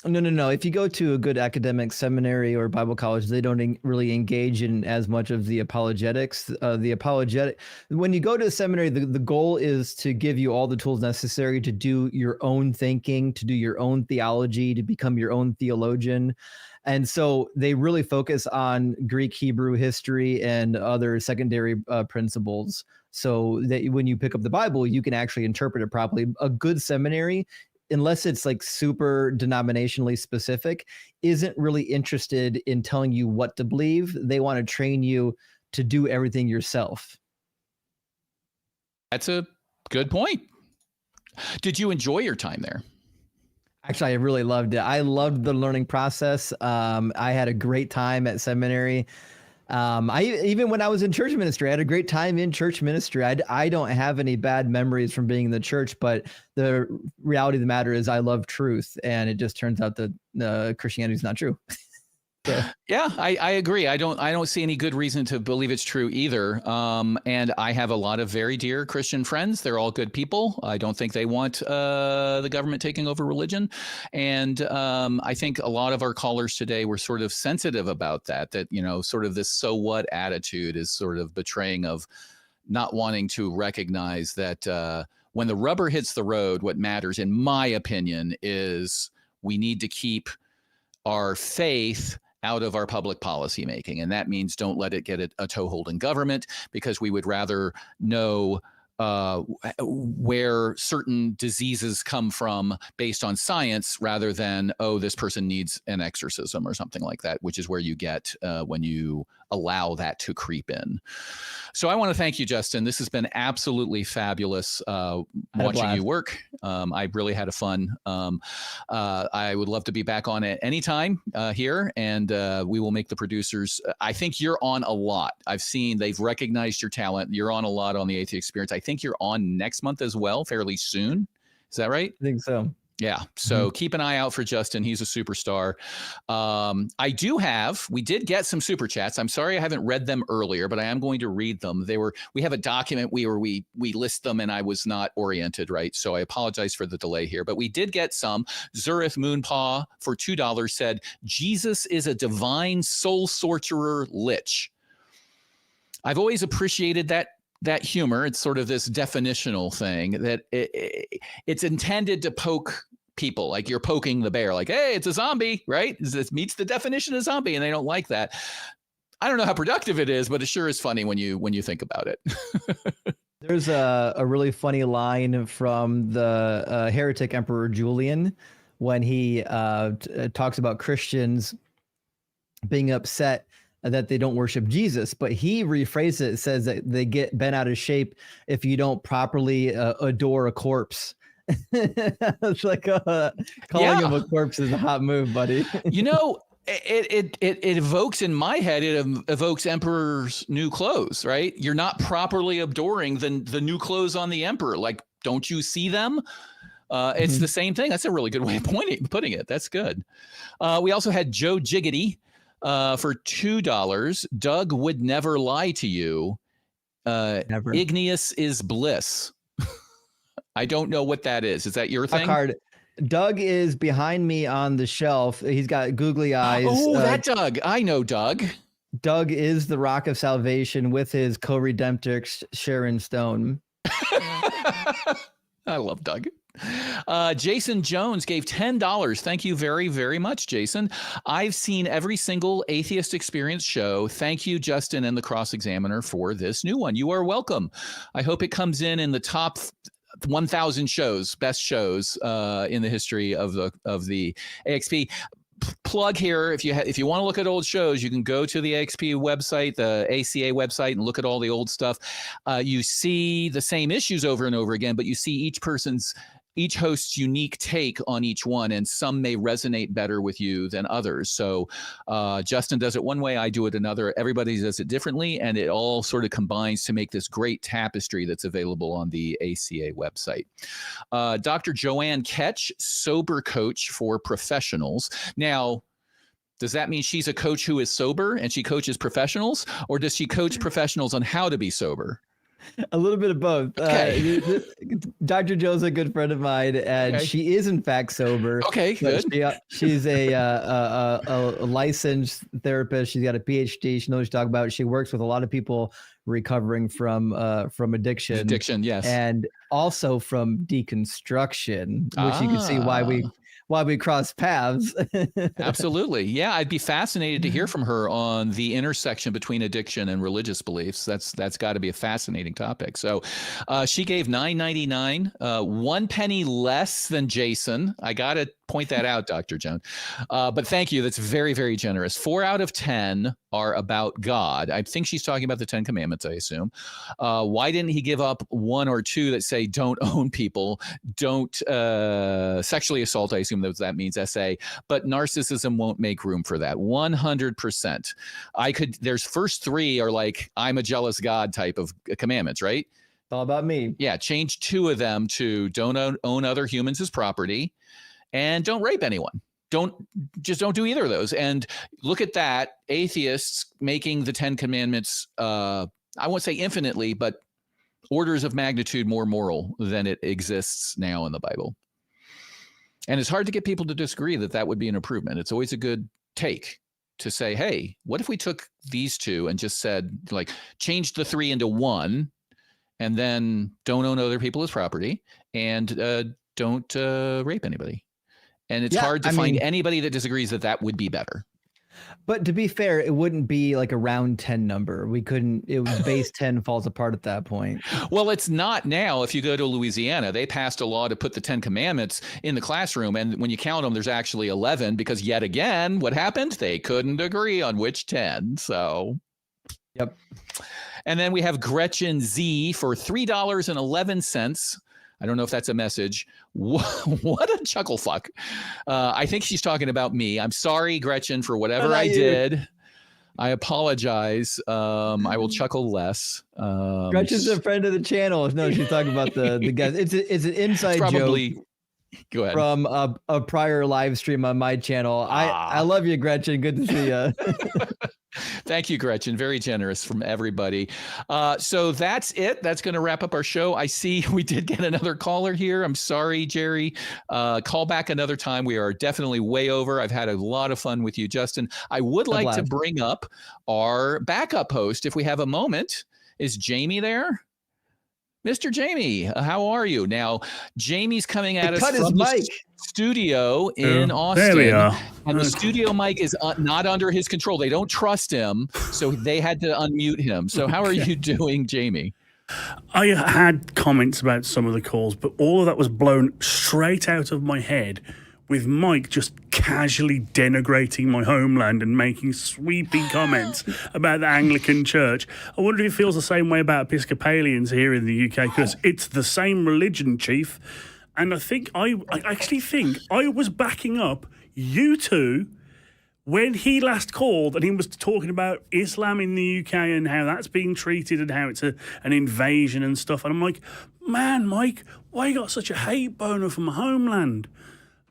No. If you go to a good academic seminary or Bible college, they don't really engage in as much of the apologetics. When you go to a seminary, the goal is to give you all the tools necessary to do your own thinking, to do your own theology, to become your own theologian. And so they really focus on Greek, Hebrew, history, and other secondary principles. So that when you pick up the Bible, you can actually interpret it properly. A good seminary, unless it's like super denominationally specific, isn't really interested in telling you what to believe. They want to train you to do everything yourself. That's a good point. Did you enjoy your time there? Actually, I really loved it. I loved the learning process. I had a great time at seminary. Even when I was in church ministry, I had a great time in church ministry. I don't have any bad memories from being in the church, but the reality of the matter is I love truth, and it just turns out that Christianity is not true. Yeah, I agree. I don't see any good reason to believe it's true either. And I have a lot of very dear Christian friends. They're all good people. I don't think they want the government taking over religion. And I think a lot of our callers today were sort of sensitive about that, sort of this so what attitude is sort of betraying of not wanting to recognize that when the rubber hits the road, what matters, in my opinion, is we need to keep our faith out of our public policy making. And that means don't let it get a toehold in government, because we would rather know where certain diseases come from based on science rather than, oh, this person needs an exorcism or something like that, which is where you get when you allow that to creep in. So I want to thank you, Justin. This has been absolutely fabulous watching you work. I really had a fun. I would love to be back on it anytime here, and we will make the producers. I think you're on a lot. I've seen they've recognized your talent. You're on a lot on the Atheist Experience. I think you're on next month as well, fairly soon. Is that right? I think so. Yeah. So keep an eye out for Justin. He's a superstar. We did get some super chats. I'm sorry I haven't read them earlier, but I am going to read them. We have a document where we list them, and I was not oriented right. So I apologize for the delay here, but we did get some. Zurith Moonpaw for $2 said, Jesus is a divine soul sorcerer lich. I've always appreciated that humor. It's sort of this definitional thing that it's intended to poke people, like you're poking the bear, like, hey, it's a zombie, right? This meets the definition of zombie, and they don't like that. I don't know how productive it is, but it sure is funny when you think about it. There's a really funny line from the heretic Emperor Julian when he talks about Christians being upset that they don't worship Jesus, but he rephrased it. It says that they get bent out of shape if you don't properly adore a corpse. It's like calling him a corpse is a hot move, buddy. It evokes in my head, it evokes Emperor's new clothes, right? You're not properly adoring the new clothes on the Emperor. Like, don't you see them? It's the same thing. That's a really good way of putting it. That's good. We also had Joe Jiggity for $2. Doug would never lie to you. Never. Igneous is bliss. I don't know what that is. Is that your thing? Card. Doug is behind me on the shelf. He's got googly eyes. Oh, that Doug. I know Doug. Doug is the rock of salvation with his co-redemptrix Sharon Stone. I love Doug. Jason Jones gave $10. Thank you very, very much, Jason. I've seen every single Atheist Experience show. Thank you, Justin and the Cross Examiner, for this new one. You are welcome. I hope it comes in the top 1,000 shows, best shows in the history of the AXP. Plug here, if you want to look at old shows, you can go to the AXP website, the ACA website, and look at all the old stuff. You see the same issues over and over again, but you see each host's unique take on each one, and some may resonate better with you than others. So Justin does it one way, I do it another. Everybody does it differently, and it all sort of combines to make this great tapestry that's available on the ACA website. Dr. Joanne Ketch, sober coach for professionals. Now, Does that mean she's a coach who is sober and she coaches professionals, or does she coach professionals on how to be sober? A little bit of both. Okay. Dr. Joe's a good friend of mine, and Okay. she is in fact sober. Okay, but good. She's a licensed therapist. She's got a PhD. She knows what she's talking about. She works with a lot of people recovering from addiction. Addiction, yes. And also from deconstruction, which you can see why we cross paths. Absolutely. Yeah, I'd be fascinated to hear from her on the intersection between addiction and religious beliefs. That's got to be a fascinating topic. So she gave $9.99, 1 penny less than Jason. I got to point that out, Dr. Joan. But thank you. That's very, very generous. 4 out of 10 are about God. I think she's talking about the 10 Commandments, I assume. Why didn't he give up 1 or 2 that say don't own people, don't sexually assault? I assume that means SA, but narcissism won't make room for that. 100%. There's first 3 are like, I'm a jealous God type of commandments, right? It's all about me. Yeah. Change 2 of them to don't own other humans as property and don't rape anyone. Don't do either of those. And look at that. Atheists making the 10 Commandments, I won't say infinitely, but orders of magnitude more moral than it exists now in the Bible. And it's hard to get people to disagree that would be an improvement. It's always a good take to say, hey, what if we took these 2 and just said, like, change the 3 into 1, and then don't own other people as property, and don't rape anybody. And it's hard to find anybody that disagrees that would be better. But to be fair, it wouldn't be like a round 10 number. Base 10 falls apart at that point. Well, it's not now. If you go to Louisiana, they passed a law to put the 10 Commandments in the classroom. And when you count them, there's actually 11, because yet again, what happened? They couldn't agree on which 10. So, yep. And then we have Gretchen Z for $3.11. I don't know if that's a message. What a chuckle fuck. I think she's talking about me. I'm sorry, Gretchen, for whatever I did. I apologize. I will chuckle less. Gretchen's a friend of the channel. No, she's talking about the guys. It's an inside joke. Go ahead. From a prior live stream on my channel. I love you, Gretchen. Good to see you. Thank you, Gretchen. Very generous from everybody. So that's it. That's going to wrap up our show. I see we did get another caller here. I'm sorry, Jerry. Call back another time. We are definitely way over. I've had a lot of fun with you, Justin. I would like to bring up our backup host if we have a moment. Is Jamie there? Mr. Jamie, how are you? Now, Jamie's coming at us from the studio in Austin. There we are. And the studio mic is not under his control. They don't trust him, so they had to unmute him. So how are you doing, Jamie? I had comments about some of the calls, but all of that was blown straight out of my head with Mike just casually denigrating my homeland and making sweeping comments about the Anglican Church. I wonder if he feels the same way about Episcopalians here in the UK, because it's the same religion, Chief. And I actually think I was backing up you two when he last called and he was talking about Islam in the UK and how that's being treated and how it's an invasion and stuff. And I'm like, man, Mike, why you got such a hate boner for my homeland?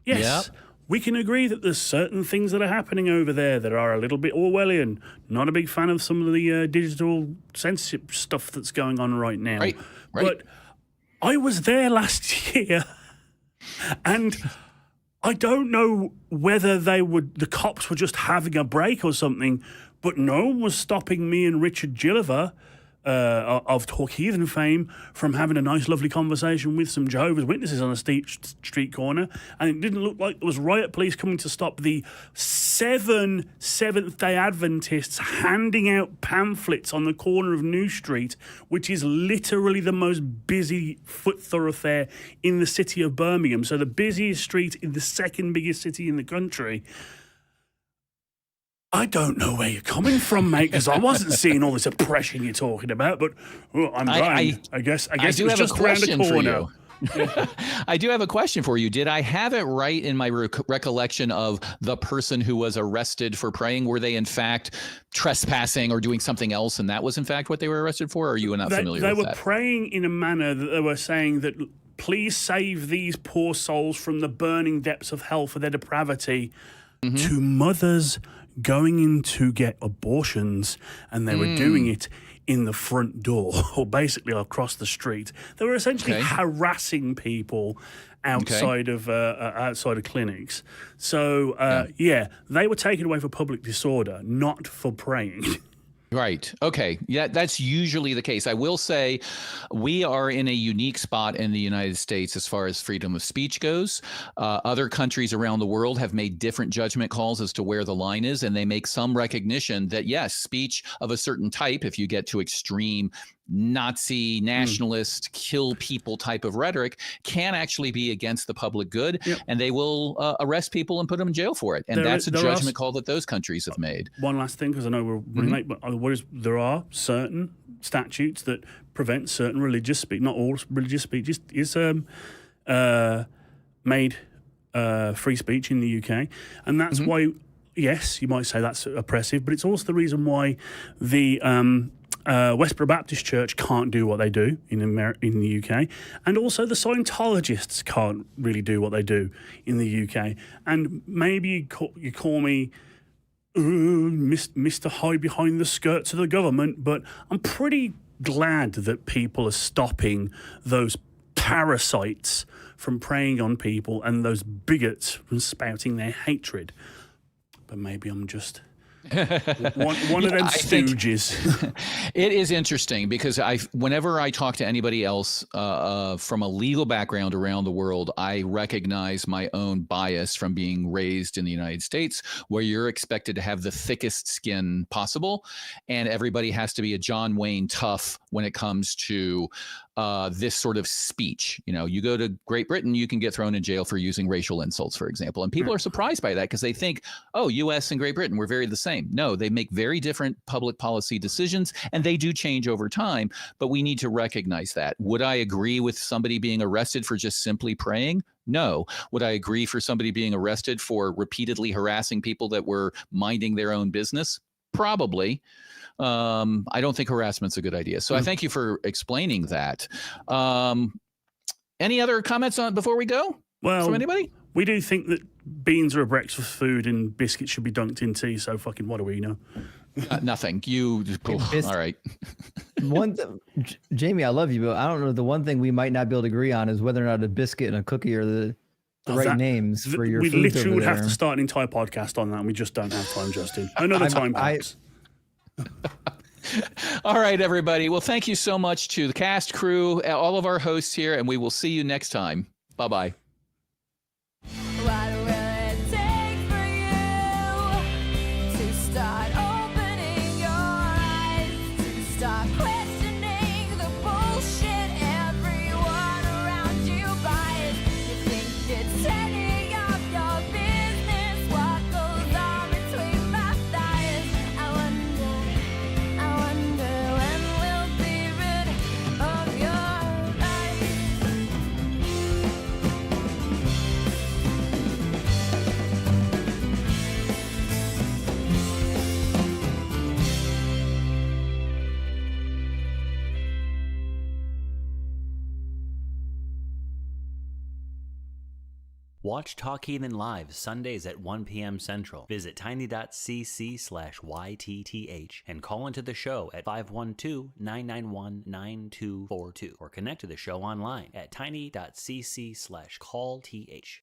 Yes, we can agree that there's certain things that are happening over there that are a little bit Orwellian. Not a big fan of some of the digital censorship stuff that's going on right now. Right. But I was there last year, and I don't know whether the cops were just having a break or something, but no one was stopping me and Richard Gilliver of Talk Heathen fame from having a nice, lovely conversation with some Jehovah's Witnesses on a street corner, and it didn't look like there was riot police coming to stop the 7 Seventh-day Adventists handing out pamphlets on the corner of New Street, which is literally the most busy foot thoroughfare in the city of Birmingham, so the busiest street in the second biggest city in the country. I don't know where you're coming from, mate, because I wasn't seeing all this oppression you're talking about, but I'm blind. I guess it was just around the corner. I do have a question for you. Did I have it right in my recollection of the person who was arrested for praying? Were they, in fact, trespassing or doing something else, and that was, in fact, what they were arrested for? Or are you not familiar with that? They were praying in a manner that they were saying that, please save these poor souls from the burning depths of hell for their depravity. Mm-hmm. To mothers going in to get abortions, and they were doing it in the front door, or basically across the street. They were essentially harassing people outside of clinics. So they were taken away for public disorder, not for praying. Right. Okay. Yeah, that's usually the case. I will say we are in a unique spot in the United States as far as freedom of speech goes. Other countries around the world have made different judgment calls as to where the line is, and they make some recognition that, yes, speech of a certain type, if you get to extreme Nazi, nationalist, kill people type of rhetoric, can actually be against the public good, and they will arrest people and put them in jail for it. And that's a judgment call that those countries have made. One last thing, because I know we're running late, but there are certain statutes that prevent certain religious speech. Not all religious speech is made free speech in the UK, and that's why, yes, you might say that's oppressive, but it's also the reason why the Westboro Baptist Church can't do what they do in the UK, and also the Scientologists can't really do what they do in the UK. And maybe you call me Mr. Hide Behind the Skirts of the government, but I'm pretty glad that people are stopping those parasites from preying on people and those bigots from spouting their hatred. But maybe I'm just one of them stooges. It is interesting because whenever I talk to anybody else from a legal background around the world, I recognize my own bias from being raised in the United States, where you're expected to have the thickest skin possible, and everybody has to be a John Wayne tough when it comes to this sort of speech. You know, you go to Great Britain, you can get thrown in jail for using racial insults, for example. And people are surprised by that because they think, oh, US and Great Britain, we're very the same. No, they make very different public policy decisions, and they do change over time, but we need to recognize that. Would I agree with somebody being arrested for just simply praying? No. Would I agree for somebody being arrested for repeatedly harassing people that were minding their own business? Probably. I don't think harassment's a good idea. So I thank you for explaining that. Any other comments on before we go? Well, from anybody? We do think that beans are a breakfast food and biscuits should be dunked in tea. So fucking what do we know? Nothing. You all right? Jamie, I love you, but I don't know. The one thing we might not be able to agree on is whether or not a biscuit and a cookie are the right names for your food. We literally would have to start an entire podcast on that, and we just don't have time, Justin. Another time, perhaps. All right, everybody. Well, thank you so much to the cast crew, all of our hosts here, and we will see you next time. Bye-bye. Watch Talk Heathen live Sundays at 1 p.m. Central. Visit tiny.cc/YTTH and call into the show at 512-991-9242 or connect to the show online at tiny.cc/callth.